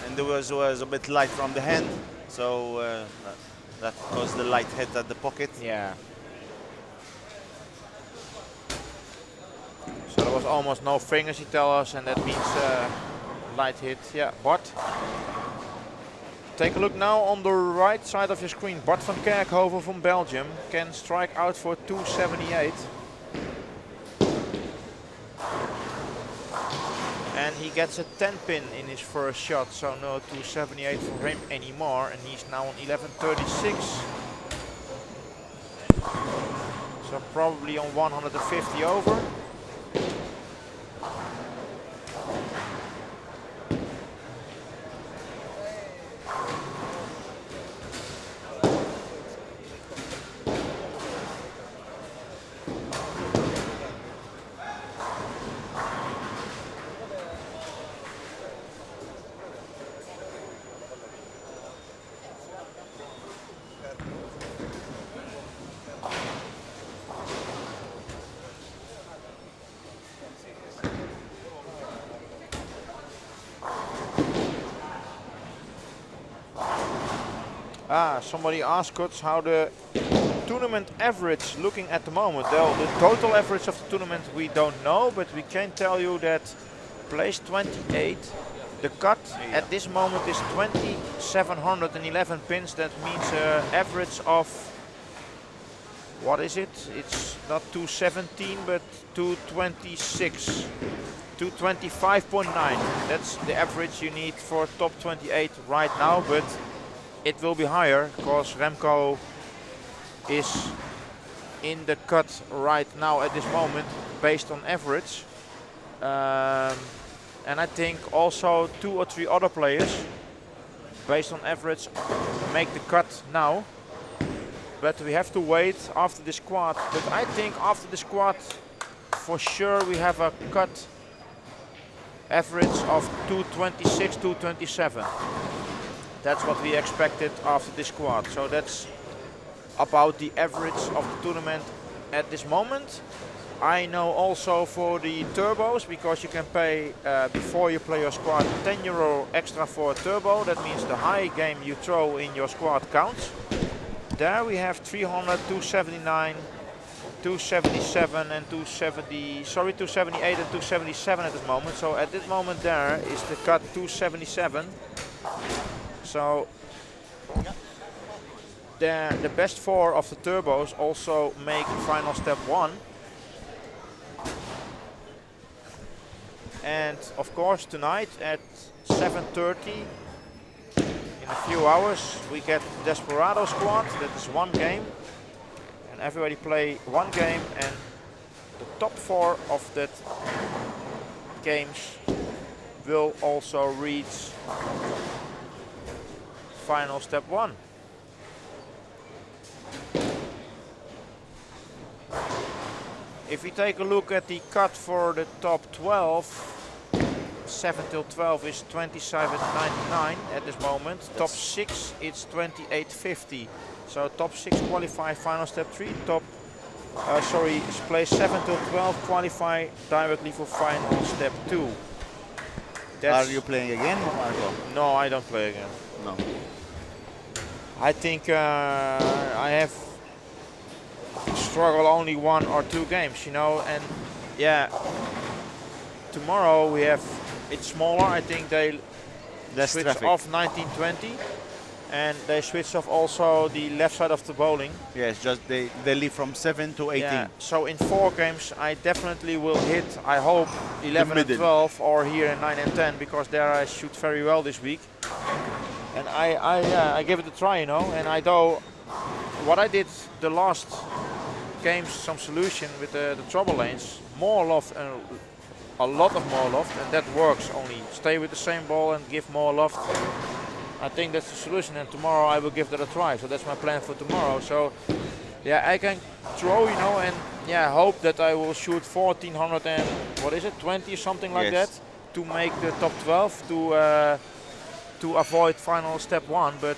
[SPEAKER 8] and there was a bit light from the hand, so that caused the light hit at the pocket.
[SPEAKER 6] Yeah. So there was almost no fingers, he tell us, and that means light hit. Yeah, Bart. Take a look now on the right side of your screen. Bart van Kerkhoven from Belgium can strike out for 278. And he gets a 10 pin in his first shot, so no 278 for him anymore, and he's now on 1136. So probably on 150 over. Somebody asked us how the tournament average looking at the moment. Well, the total average of the tournament we don't know, but we can tell you that place 28 The cut at this moment is 2,711 pins. That means average of, what is it? It's not 217 but 226. 225.9. That's the average you need for top 28 right now, but it will be higher because Remco is in the cut right now at this moment based on average. And I think also 2 or 3 other players based on average make the cut now. But we have to wait after the squad. But I think after the squad for sure we have a cut average of 226, 227. That's what we expected after the squad. So that's about the average of the tournament at this moment. I know also for the turbos, because you can pay before you play your squad €10 extra for a turbo. That means the high game you throw in your squad counts. There we have 300, 279, 277 and 278 and 277 at this moment. So at this moment there is the cut 277. So the best 4 of the turbos also make final step 1. And of course tonight at 7:30, in a few hours, we get Desperado squad. That is 1 game. And everybody play 1 game, and the top 4 of that games will also reach final step 1. If we take a look at the cut for the top 12, 7 till 12 is 27.99 at this moment. Top 6 it's 28.50. So top 6 qualify final step 3. Place 7 till 12 qualify directly for final step 2.
[SPEAKER 9] Are you playing again, Marco?
[SPEAKER 6] No, I don't play again.
[SPEAKER 9] No.
[SPEAKER 6] I think I have struggled only 1 or 2 games, you know, and yeah, tomorrow we have, it's smaller. I think they switch
[SPEAKER 9] traffic.
[SPEAKER 6] off 1920 and they switch off also the left side of the bowling.
[SPEAKER 9] Yes, just they leave from 7 to 18.
[SPEAKER 6] Yeah, so in 4 games I definitely will hit, I hope, 11 and 12 or here in 9 and 10, because there I shoot very well this week. And I give it a try, you know, and I know what I did the last games, some solution with the trouble lanes, more loft and a lot of more loft, and that works. Only stay with the same ball and give more loft. I think that's the solution, and tomorrow I will give that a try. So that's my plan for tomorrow. So yeah, I can throw, you know, and yeah, hope that I will shoot 1400 and what is it, 20 or something like that, to make the top 12 to avoid final step 1. But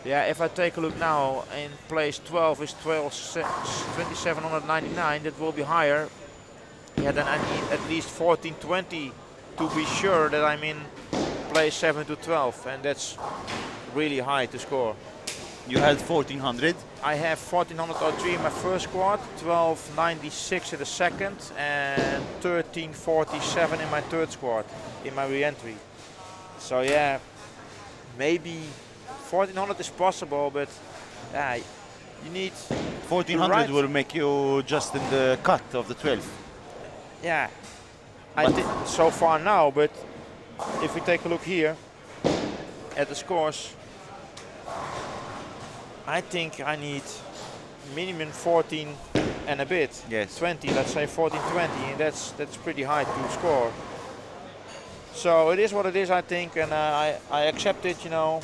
[SPEAKER 6] yeah, if I take a look now, in place 12 is 2799, that will be higher. Yeah, then I need at least 1420 to be sure that I'm in place 7 to 12, and that's really high to score.
[SPEAKER 9] You had 1400?
[SPEAKER 6] I have 1403 in my first squad, 1296 in the second, and 1347 in my third squad, in my re-entry. So yeah, maybe 1400 is possible, but you need
[SPEAKER 9] 1400 will make you just in the cut of the 12.
[SPEAKER 6] Yeah, I did so far now, but if we take a look here at the scores, I think I need minimum 14 and a bit.
[SPEAKER 9] Yes.
[SPEAKER 6] 20, let's say 14-20, and that's pretty high to score. So it is what it is, I think, and I accept it, you know.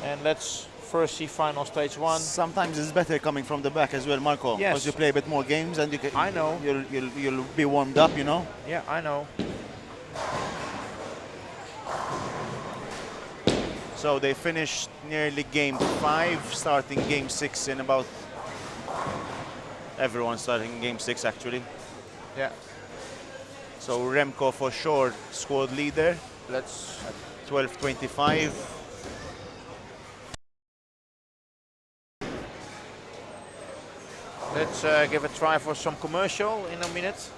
[SPEAKER 6] And let's first see final stage 1.
[SPEAKER 9] Sometimes it's better coming from the back as well, Marco.
[SPEAKER 6] Yes.
[SPEAKER 9] Because you play a bit more games and you can,
[SPEAKER 6] I know.
[SPEAKER 9] You'll be warmed up, you know.
[SPEAKER 6] Yeah, I know.
[SPEAKER 9] So they finished nearly game 5, starting game 6 in about. Everyone starting game 6 actually.
[SPEAKER 6] Yeah.
[SPEAKER 9] So Remco for sure squad leader.
[SPEAKER 6] Let's
[SPEAKER 9] 12.25.
[SPEAKER 6] Let's give a try for some commercial in a minute.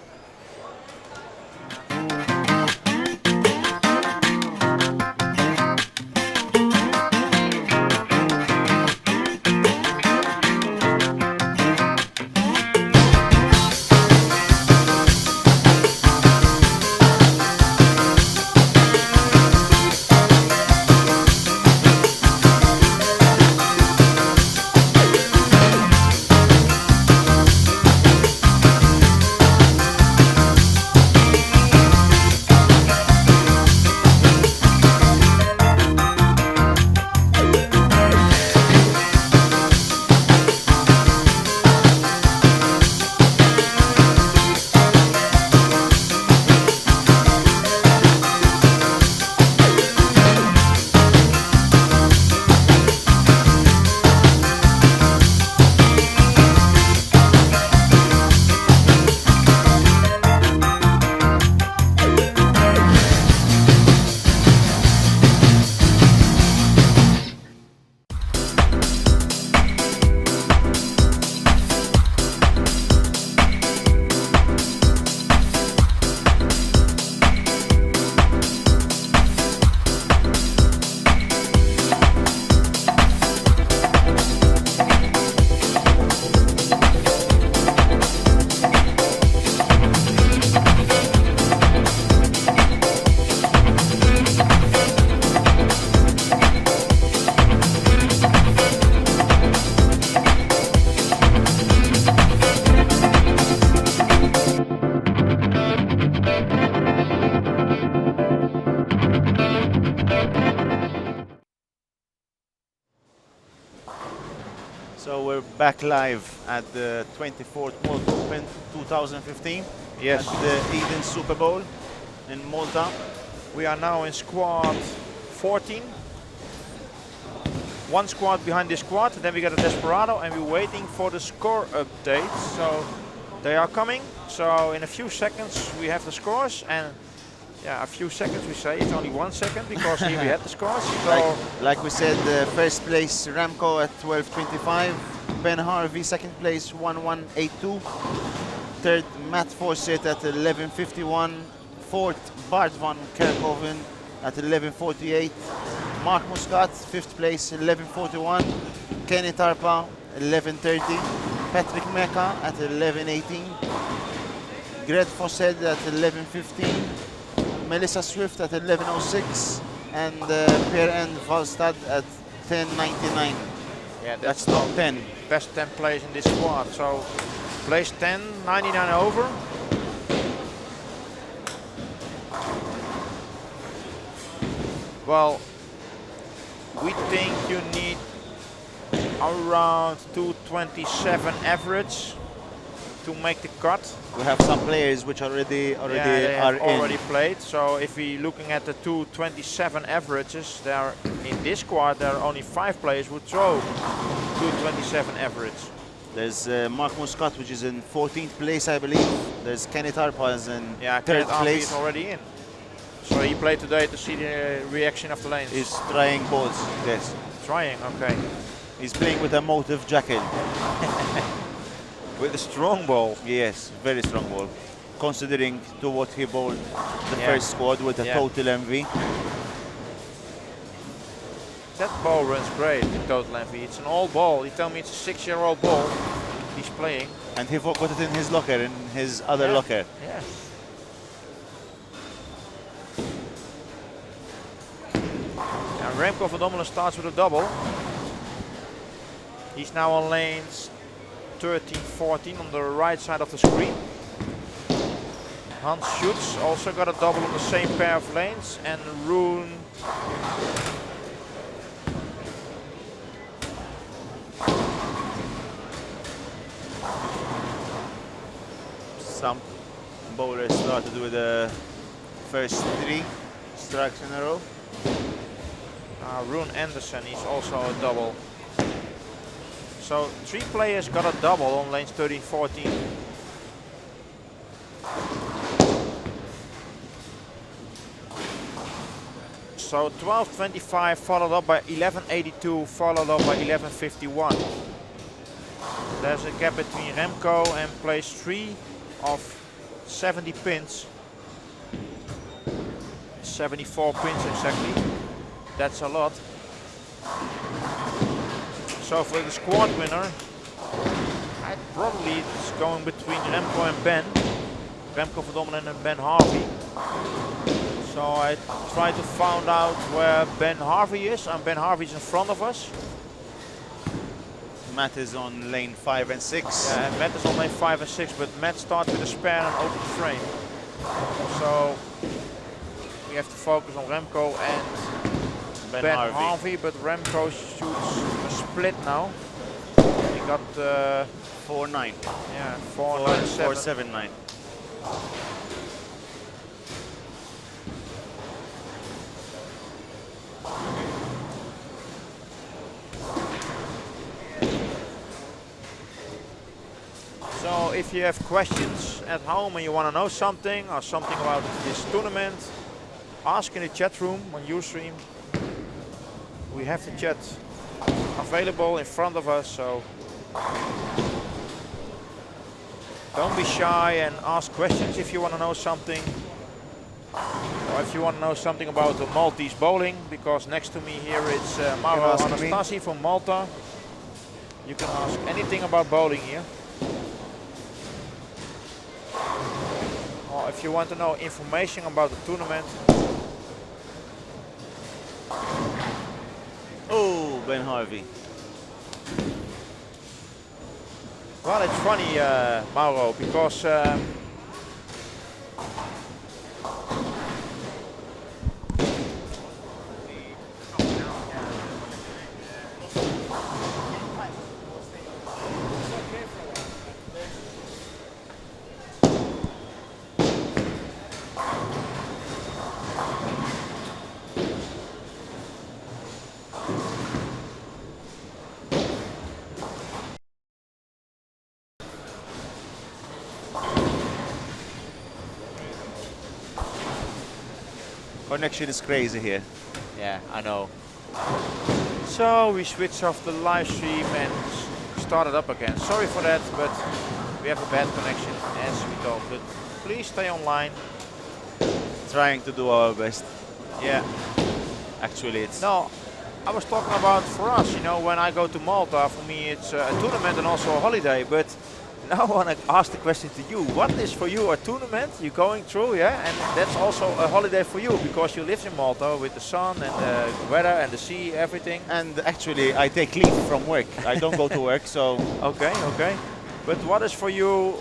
[SPEAKER 9] back live at the 24th World Open 2015.
[SPEAKER 6] Yes.
[SPEAKER 9] At the Eden Super Bowl in Malta.
[SPEAKER 6] We are now in squad 14. One squad behind this squad, then we got a Desperado, and we're waiting for the score update. So they are coming. So in a few seconds we have the scores, and yeah, a few seconds we say, it's only 1 second because here we had the scores. So
[SPEAKER 8] Like we said, first place Remco at 12:25, Ben Harvey second place 1182, third Matt Fawcett at 11:51, fourth Bart van Kerkhoven at 11:48, Mark Muscat fifth place 11:41, Kenny Tarpa 11:30, Patrick Mecca at 11:18, Greg Fawcett at 11:15, Melissa Swift at 11:06, and Pierre-Anne Valstad at 10:99.
[SPEAKER 6] yeah,
[SPEAKER 8] That's top 10.
[SPEAKER 6] best 10 players in this squad. So place 10, 99 over. Well, we think you need around 227 average to make the cut.
[SPEAKER 9] We have some players which already
[SPEAKER 6] Yeah, they
[SPEAKER 9] are
[SPEAKER 6] have already
[SPEAKER 9] in.
[SPEAKER 6] played. So if we're looking at the 227 averages, there are, in this squad there are only 5 players who throw 227 average.
[SPEAKER 9] There's Mark Muscat, which is in 14th place, I believe. There's Kenny Tarpa is in
[SPEAKER 6] Yeah,
[SPEAKER 9] 3rd
[SPEAKER 6] Kenneth Arby
[SPEAKER 9] place.
[SPEAKER 6] is already in. So he played today to see the reaction of the lanes.
[SPEAKER 9] He's trying balls, yes.
[SPEAKER 6] Trying, okay.
[SPEAKER 9] He's playing with a motive jacket.
[SPEAKER 6] With a strong ball.
[SPEAKER 9] Yes, very strong ball. Considering to what he bowled the
[SPEAKER 6] Yeah.
[SPEAKER 9] first squad with a
[SPEAKER 6] Yeah.
[SPEAKER 9] total MV.
[SPEAKER 6] That ball runs great, the total MV. It's an old ball. He told me it's a 6-year-old ball he's playing.
[SPEAKER 9] And he forgot it in his locker, in his other
[SPEAKER 6] Yeah.
[SPEAKER 9] locker.
[SPEAKER 6] Yeah. And Remco van Dommelen starts with a double. He's now on lanes 13, 14 on the right side of the screen. Hans Schutz also got a double on the same pair of lanes, and Rune
[SPEAKER 9] Some bowlers started with the first 3 strikes in a row.
[SPEAKER 6] Rune Anderson is also a double. So 3 players got a double on lanes 13, 14. So 12.25 followed up by 11.82, followed up by 11.51. There's a gap between Remco and place 3 of 70 pins. 74 pins exactly. That's a lot. So for the squad winner, I'd probably it's going between Remco and Ben. Remco van Dommelen and Ben Harvey. So I try to find out where Ben Harvey is, and Ben Harvey's in front of us.
[SPEAKER 9] Matt is on lane 5 and 6.
[SPEAKER 6] Yeah, and Matt is on lane 5 and 6, but Matt starts with a spare and open frame. So we have to focus on Remco and Ben Harvey, but Remco shoots a split now. He got
[SPEAKER 9] 4-9.
[SPEAKER 6] yeah, 4-9-7.
[SPEAKER 9] 4-7-9.
[SPEAKER 6] So if you have questions at home and you want to know something or something about this tournament, ask in the chat room on Ustream. We have the chat available in front of us, so don't be shy and ask questions if you want to know something. Or if you want to know something about the Maltese bowling, because next to me here is Mauro
[SPEAKER 8] ask me.
[SPEAKER 6] Anastasi from Malta. You can ask anything about bowling here. Or if you want to know information about the tournament.
[SPEAKER 9] Oh, Ben Harvey.
[SPEAKER 6] Well, it's funny, Mauro, because
[SPEAKER 9] Connection is crazy here.
[SPEAKER 6] Yeah, I know. So we switched off the live stream and started up again. Sorry for that, but we have a bad connection as we told. But please stay online.
[SPEAKER 9] Trying to do our best.
[SPEAKER 6] Yeah.
[SPEAKER 9] Actually, it's
[SPEAKER 6] No, I was talking about for us, you know, when I go to Malta, for me it's a tournament and also a holiday. But now I want to ask the question to you. What is for you a tournament you're going through, yeah? And that's also a holiday for you because you live in Malta with the sun and the weather and the sea, everything.
[SPEAKER 9] and actually I take leave from work. I don't go to work, so
[SPEAKER 6] Okay, okay. But what's for you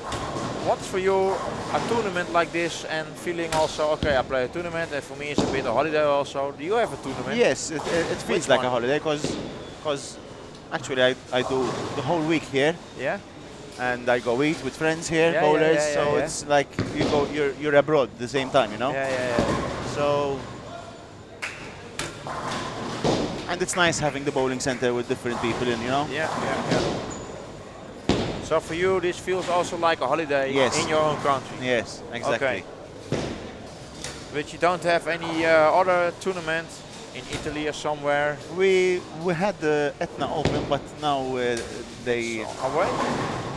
[SPEAKER 6] a tournament like this and feeling also, okay, I play a tournament and for me it's a bit of holiday also. Do you have a tournament?
[SPEAKER 9] yes, it feels
[SPEAKER 6] Which
[SPEAKER 9] like
[SPEAKER 6] one?
[SPEAKER 9] a holiday because actually I do the whole week here.
[SPEAKER 6] Yeah?
[SPEAKER 9] And I go eat with friends here,
[SPEAKER 6] Yeah,
[SPEAKER 9] bowlers.
[SPEAKER 6] yeah, yeah,
[SPEAKER 9] so
[SPEAKER 6] yeah.
[SPEAKER 9] it's like you're abroad at the same time, you know.
[SPEAKER 6] Yeah, yeah, yeah.
[SPEAKER 9] So and it's nice having the bowling center with different people in, you know.
[SPEAKER 6] Yeah, yeah, yeah. So for you, this feels also like a holiday
[SPEAKER 9] Yes.
[SPEAKER 6] in your own country.
[SPEAKER 9] Yes, exactly.
[SPEAKER 6] Okay. But you don't have any other tournament in Italy or somewhere
[SPEAKER 9] We had the Etna Open, but now
[SPEAKER 6] away?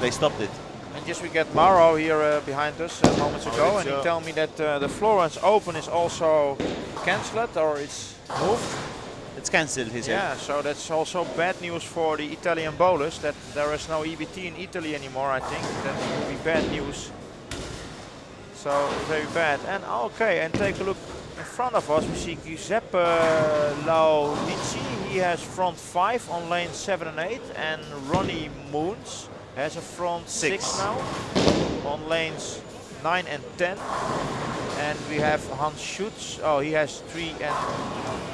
[SPEAKER 9] they stopped it.
[SPEAKER 6] And just we get Mauro here behind us moments ago, and he
[SPEAKER 9] Maurizio.
[SPEAKER 6] told me that the Florence Open is also cancelled or it's moved.
[SPEAKER 9] It's cancelled, he said.
[SPEAKER 6] Yeah, so that's also bad news for the Italian bowlers that there is no EBT in Italy anymore. I think that will be bad news. So very bad. And okay, and take a look in front of us. We see Giuseppe Laudici. He has front 5 on lane 7 and 8, and Ronnie Moons has a front 6 now on lanes 9 and 10. And we have Hans Schutz. Oh, he has 3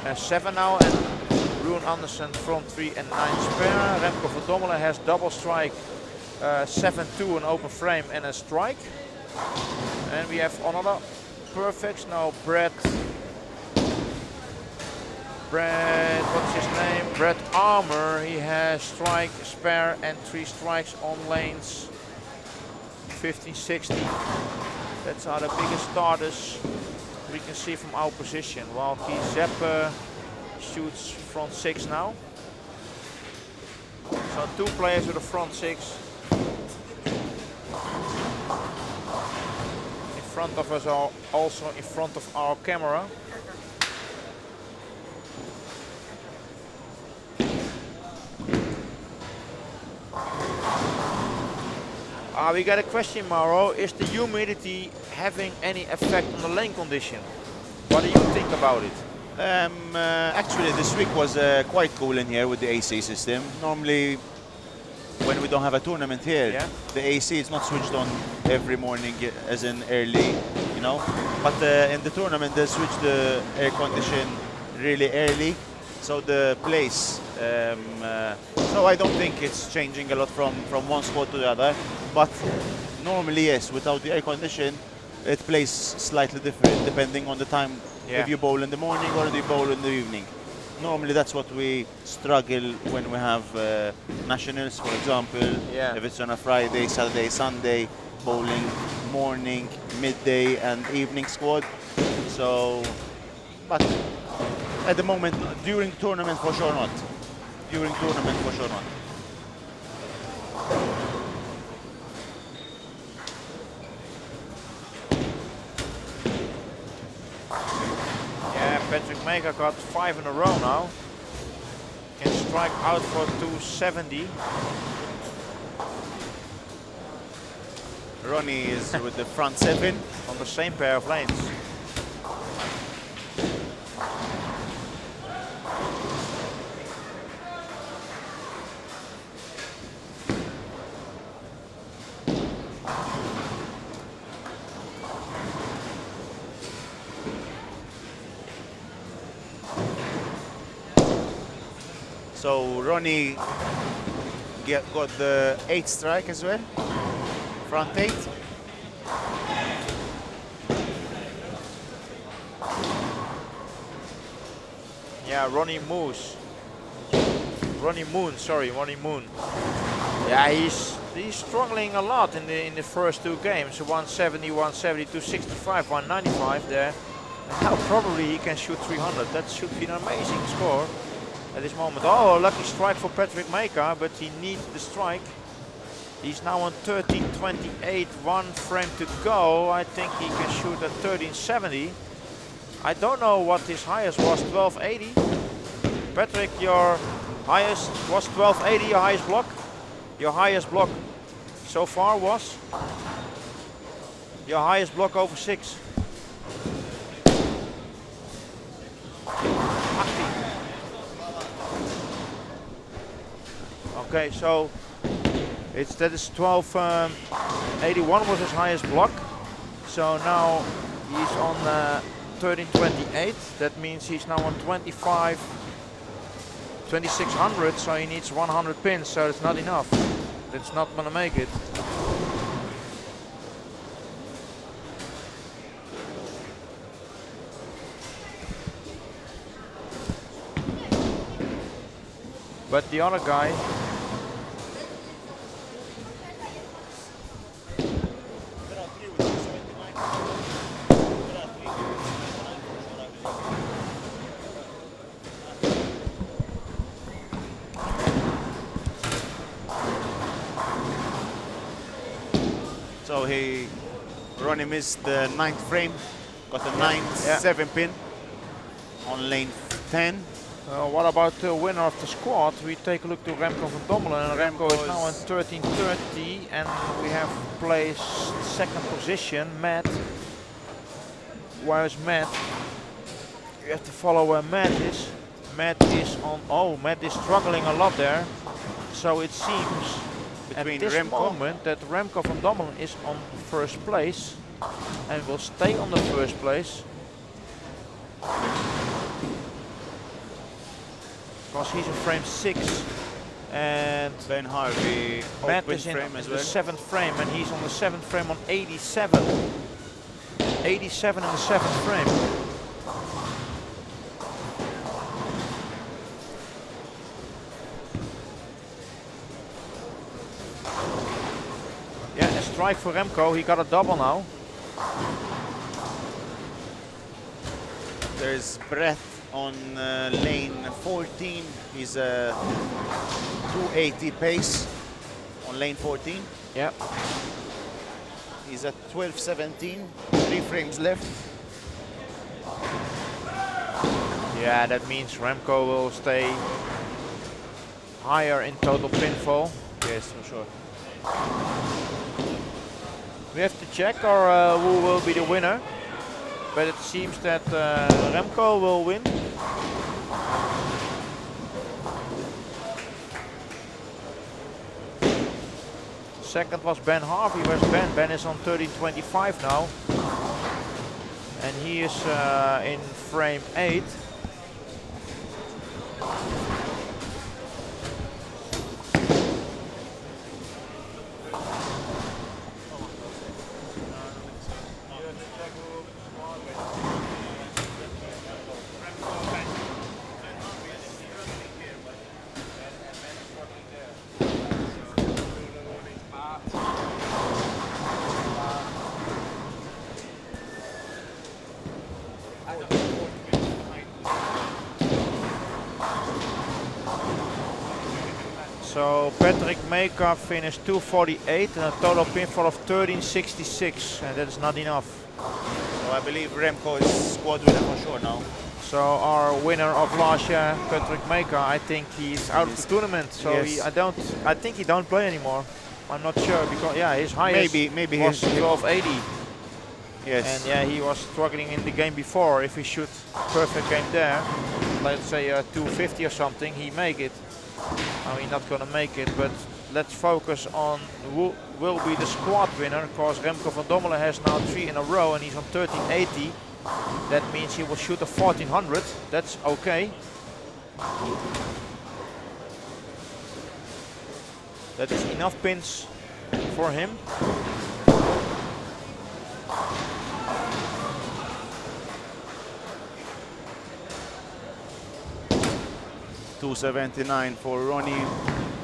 [SPEAKER 6] and 7 now, and Ruben Andersen front 3 and 9 spare. Remco Verdommelen has double strike, 7-2, an open frame and a strike. And we have another perfects now. Brett, what's his name? Brett Armour. He has strike, spare, and 3 strikes on lanes 15, 16. That's are the biggest starters we can see from our position. While Giuseppe shoots front 6 now. So 2 players with a front 6. In front of us, are also in front of our camera. We got a question, Mauro. Is the humidity having any effect on the lane condition? What do you think about it?
[SPEAKER 9] Actually, this week was quite cool in here with the AC system. Normally, when we don't have a tournament here,
[SPEAKER 6] Yeah.
[SPEAKER 9] the AC is not switched on every morning, as in early, you know. But in the tournament, they switch the air condition really early, so the place. So I don't think it's changing a lot from one squad to the other. But normally, yes, without the air condition, it plays slightly different depending on the time.
[SPEAKER 6] Yeah.
[SPEAKER 9] If you bowl in the morning or if you bowl in the evening. Normally that's what we struggle when we have nationals, for example.
[SPEAKER 6] Yeah.
[SPEAKER 9] If it's on a Friday, Saturday, Sunday, bowling morning, midday and evening squad. So, but at the moment, during tournament for sure not. During tournament for sure not.
[SPEAKER 6] Yeah, Patrick Mega got 5 in a row now. Can strike out for 270.
[SPEAKER 9] Ronnie is with the front 7.
[SPEAKER 6] On the same pair of lanes.
[SPEAKER 9] So Ronnie got the 8 strike as well. Front 8.
[SPEAKER 6] Yeah, Ronnie Moon. Yeah, he's struggling a lot in the first 2 games. 170, 170, 265, 195 there. Now probably he can shoot 300. That should be an amazing score at this moment. Oh, a lucky strike for Patrick Maker, but he needs the strike. He's now on 13.28, 1 frame to go. I think he can shoot at 13.70. I don't know what his highest was, 12.80. Patrick, your highest was 12.80, your highest block? Your highest block so far was? Your highest block over 6. Okay, so that is 12.81 was his highest block. So now he's on 13.28. That means he's now on 2600. So he needs 100 pins. So it's not enough. That's not gonna make it. But the other guy,
[SPEAKER 9] So Ronnie missed the 9th frame, got a 9-7 pin on lane 10.
[SPEAKER 6] what about the winner of the squad? We take a look to Remco van Dommelen, and Remco is now on 13.30, and we have placed 2nd position, Matt. Where is Matt? You have to follow where Matt is. Matt is on, Matt is struggling a lot there. So it seems
[SPEAKER 9] Between
[SPEAKER 6] at this
[SPEAKER 9] Remco.
[SPEAKER 6] moment that Remco van Dommelen is on 1st place and will stay on the 1st place. Because he's in frame 6 and
[SPEAKER 9] Ben Harvey
[SPEAKER 6] Matt
[SPEAKER 9] open
[SPEAKER 6] is in
[SPEAKER 9] frame as
[SPEAKER 6] the
[SPEAKER 9] well.
[SPEAKER 6] 7th frame and he's on the 7th frame on 87. 87 in the 7th frame. Yeah, a strike for Remco. He got a double now.
[SPEAKER 9] There's Brett on lane 14. He's a 280 pace on lane 14.
[SPEAKER 6] Yeah.
[SPEAKER 8] He's at 12.17, 3 frames left.
[SPEAKER 6] Yeah, that means Remco will stay higher in total pinfall.
[SPEAKER 9] Yes, for sure.
[SPEAKER 6] We have to check who will be the winner. But it seems that Remco will win. Second was Ben Harvey. Where's Ben? Ben is on 13.25 now. And he is in frame 8. So Patrick Maker finished 248 and a total pinfall of 1366, and that is not enough.
[SPEAKER 9] So I believe Remco is squad winner for sure now.
[SPEAKER 6] So our winner of last year, Patrick Maker, I think he's out of the tournament. So
[SPEAKER 9] Yes.
[SPEAKER 6] I think he don't play anymore. I'm not sure because his highest
[SPEAKER 9] Maybe
[SPEAKER 6] was
[SPEAKER 9] his
[SPEAKER 6] 1280.
[SPEAKER 9] yes.
[SPEAKER 6] And he was struggling in the game before. If he shoot perfect game there, let's say 250 or something, he make it. Now he's not gonna make it, but let's focus on who will be the squad winner, because Remco van Dommelen has now 3 in a row and he's on 1380. That means he will shoot a 1400. That's okay. That is enough pins for him.
[SPEAKER 9] 279 for Ronnie,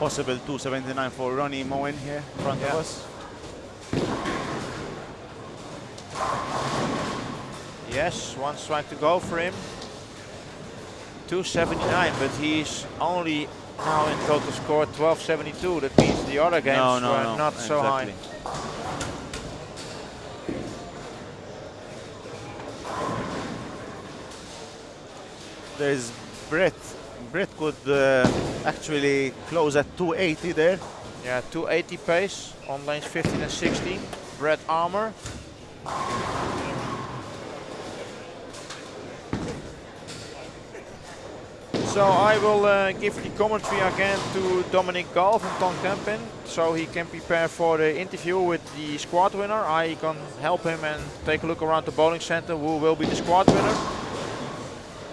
[SPEAKER 9] possible 279 for Ronnie Moen here in front of us.
[SPEAKER 6] Yes, one strike to go for him. 279, but he's only now in total score 1272. That means the other games were not so high.
[SPEAKER 9] There's Brett. Brett could actually close at 280 there.
[SPEAKER 6] Yeah, 280 pace on lanes 15 and 16. Brett Armour. So I will give the commentary again to Dominic Gall from Ton Campin, so he can prepare for the interview with the squad winner. I can help him and take a look around the bowling center who will be the squad winner.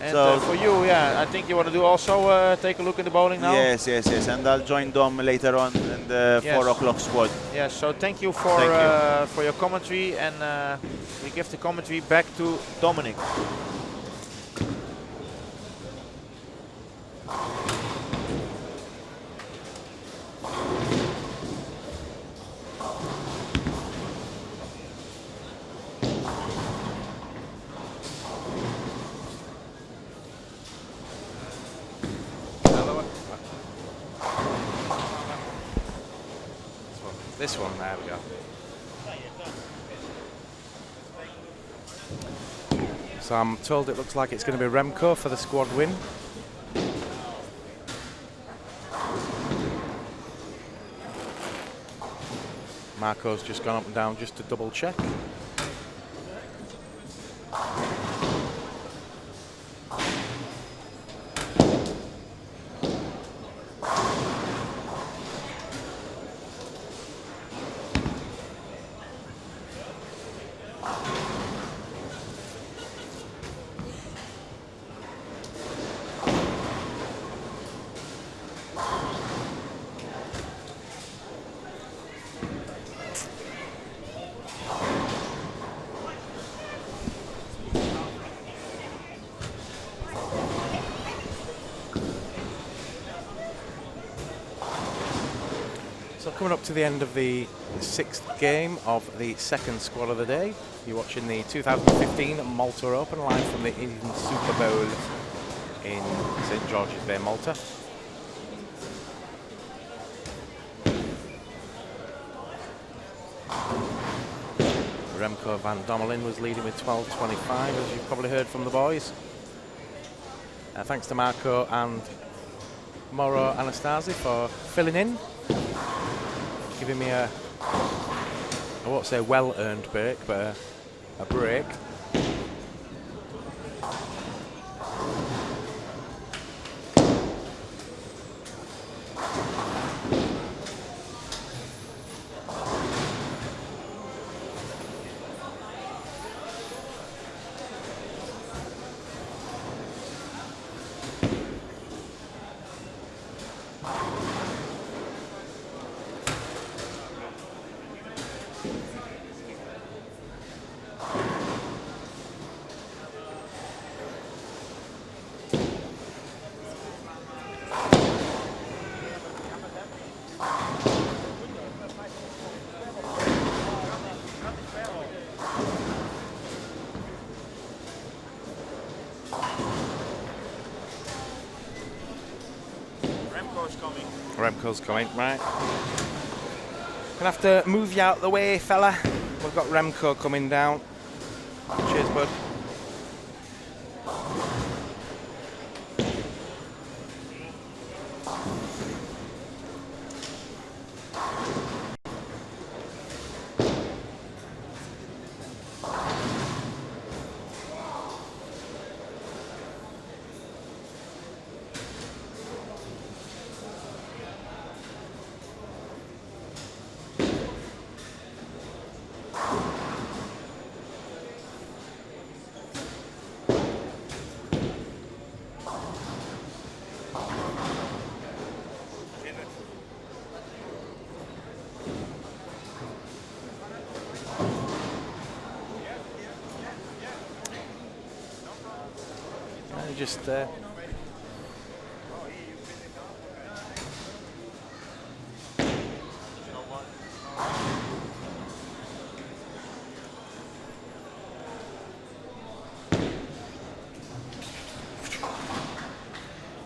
[SPEAKER 6] And
[SPEAKER 9] So
[SPEAKER 6] for you, yeah, I think you want to do also take a look at the bowling now?
[SPEAKER 9] Yes, yes, yes. And I'll join Dom later on in the
[SPEAKER 6] Yes.
[SPEAKER 9] 4 o'clock squad.
[SPEAKER 6] Yes, so thank you for your commentary, and we give the commentary back to Dominic.
[SPEAKER 1] This one, there we go. So I'm told it looks like it's going to be Remco for the squad win. Marco's just gone up and down just to double check. So coming up to the end of the 6th game of the 2nd squad of the day. You're watching the 2015 Malta Open live from the Indian Super Bowl in St George's Bay, Malta. Remco van Dommelen was leading with 12.25, as you've probably heard from the boys. Thanks to Marco and Mauro Anastasi for filling in, giving me a, I won't say well-earned break, but a break. Remco's coming, right. Gonna have to move you out the way, fella. We've got Remco coming down. Cheers, bud. Just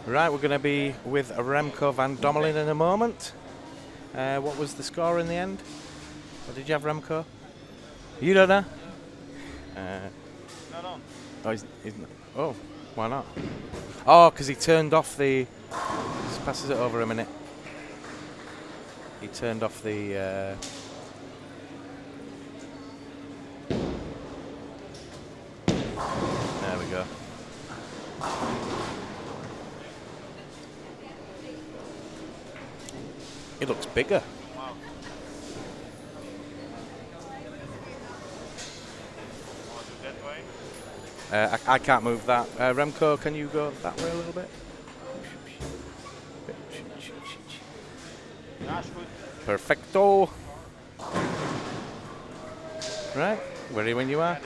[SPEAKER 1] Right, we're going to be with Remco van Dommelen in a moment. What was the score in the end? What did you have, Remco? You don't know?
[SPEAKER 4] Not on.
[SPEAKER 1] Oh, he's not. Oh, why not? Oh, because he turned off the... Just passes it over a minute. He turned off the... There we go. It looks bigger. I can't move that. Remco, can you go that way a little bit? Perfecto. Right, ready when you are.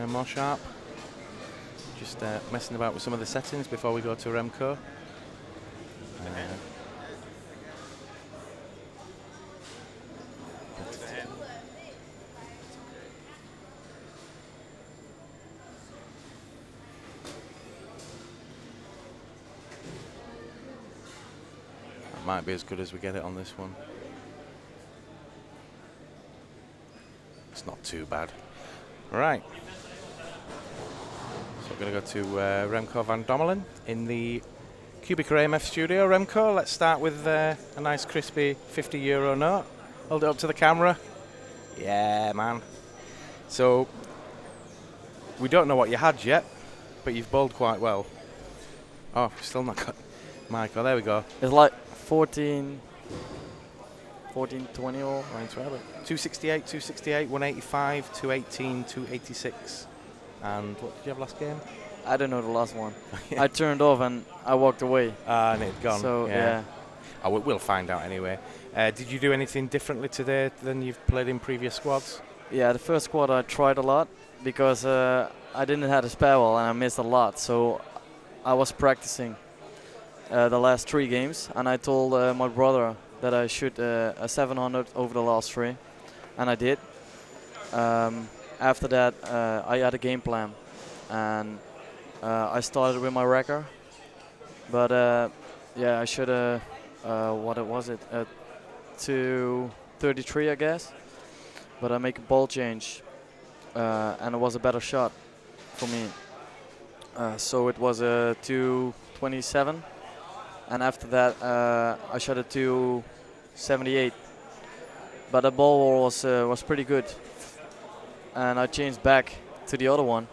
[SPEAKER 1] More sharp. Just messing about with some of the settings before we go to Remco. Might be as good as we get it on this one. It's not too bad. Right. So we're going to go to Remco van Dommelen in the QubicaAMF studio. Remco, let's start with a nice crispy €50 note. Hold it up to the camera. Yeah, man. So we don't know what you had yet, but you've bowled quite well. Oh, still not got Michael. There we go.
[SPEAKER 10] It's like 14, 20 or
[SPEAKER 1] 268, 268, 185, 218, 286. And what did you have last game?
[SPEAKER 10] I don't know the last one. I turned off and I walked away.
[SPEAKER 1] And it's gone.
[SPEAKER 10] So yeah.
[SPEAKER 1] Oh, we'll find out anyway. Did you do anything differently today than you've played in previous squads?
[SPEAKER 10] Yeah, the first squad I tried a lot because I didn't have a spare ball and I missed a lot. So I was practicing the last 3 games, and I told my brother that I shoot a 700 over the last 3, and I did. After that, I had a game plan, and I started with my wrecker, but yeah, I should have, what was it, 233 I guess, but I make a ball change, and it was a better shot for me. So it was a 227. And after that, I shot a 278. But the ball was pretty good. And I changed back to the other one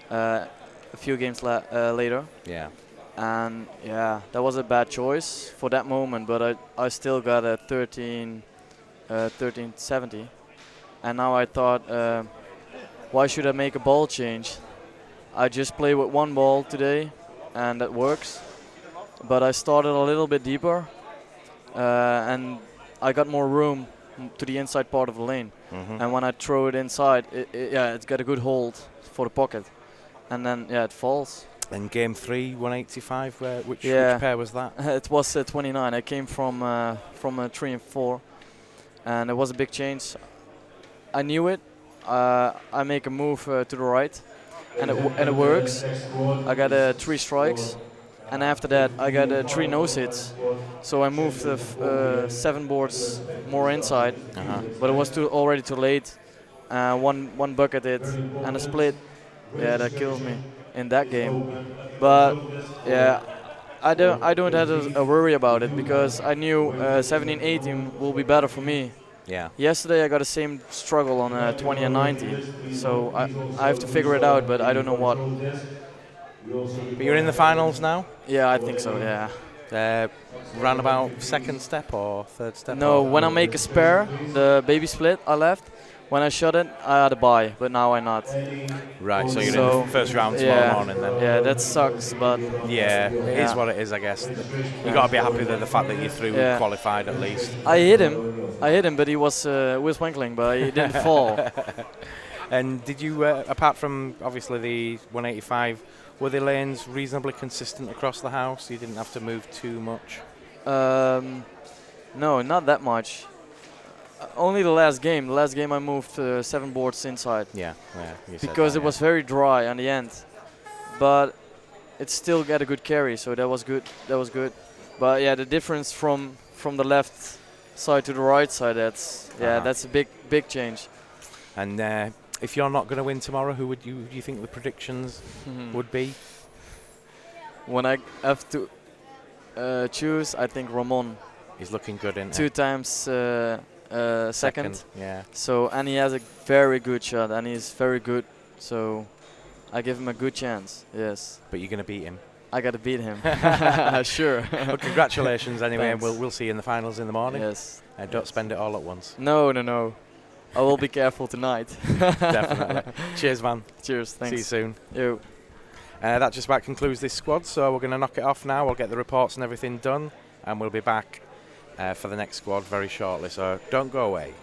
[SPEAKER 10] a few games later.
[SPEAKER 1] Yeah.
[SPEAKER 10] And yeah, that was a bad choice for that moment. But I still got a 1370. And now I thought, why should I make a ball change? I just play with one ball today, and that works. But I started a little bit deeper, and I got more room to the inside part of the lane. And when I throw it inside, it's got a good hold for the pocket, and then it falls.
[SPEAKER 1] And game 3, 185. Which pair was that?
[SPEAKER 10] It was 29. I came from 3 and 4, and it was a big change. I knew it. I make a move to the right, and it works. I got 3 strikes. And after that, I got 3 nose hits. So I moved 7 boards more inside, but it was already too late. One bucket hit and a split. Yeah, that kills me in that game. But yeah, I don't have a worry about it because I knew 17-18 will be better for me.
[SPEAKER 1] Yeah.
[SPEAKER 10] Yesterday I got the same struggle on 20 and 19, so I have to figure it out, but I don't know what.
[SPEAKER 1] But you're in the finals now?
[SPEAKER 10] Yeah, I think so, yeah.
[SPEAKER 1] Roundabout second step or third step?
[SPEAKER 10] No, when I make a spare, the baby split I left, when I shot it, I had a bye, but now I'm not.
[SPEAKER 1] Right, so you're in the first round tomorrow morning then?
[SPEAKER 10] Yeah, that sucks, but...
[SPEAKER 1] Yeah, it is what it is, I guess. You got to be happy with the fact that you're through qualified at least.
[SPEAKER 10] I hit him, but he was winkling, but he didn't fall.
[SPEAKER 1] And did you, apart from obviously the 185, were the lanes reasonably consistent across the house? You didn't have to move too much?
[SPEAKER 10] No, not that much. Only the last game. The last game I moved 7 boards inside.
[SPEAKER 1] Yeah, you said
[SPEAKER 10] because
[SPEAKER 1] that,
[SPEAKER 10] it was very dry on the end. But it still got a good carry, so that was good. That was good. But yeah, the difference from the left side to the right side, that's a big change.
[SPEAKER 1] And if you're not going to win tomorrow, who do you think the predictions would be?
[SPEAKER 10] When I have to choose, I think Ramon.
[SPEAKER 1] He's looking good in
[SPEAKER 10] 2 times second.
[SPEAKER 1] Yeah.
[SPEAKER 10] So, and he has a very good shot, and he's very good. So I give him a good chance. Yes.
[SPEAKER 1] But you're going to beat him.
[SPEAKER 10] I got to beat him. Sure.
[SPEAKER 1] Well, congratulations anyway,
[SPEAKER 10] Thanks.
[SPEAKER 1] and we'll see you in the finals in the morning.
[SPEAKER 10] Yes.
[SPEAKER 1] Don't spend it all at once.
[SPEAKER 10] No. I will be careful tonight.
[SPEAKER 1] Definitely. Cheers, man.
[SPEAKER 10] Cheers. Thanks.
[SPEAKER 1] See you soon.
[SPEAKER 10] Yo.
[SPEAKER 1] That just about concludes this squad, so we're going to knock it off now. We'll get the reports and everything done, and we'll be back for the next squad very shortly, so don't go away.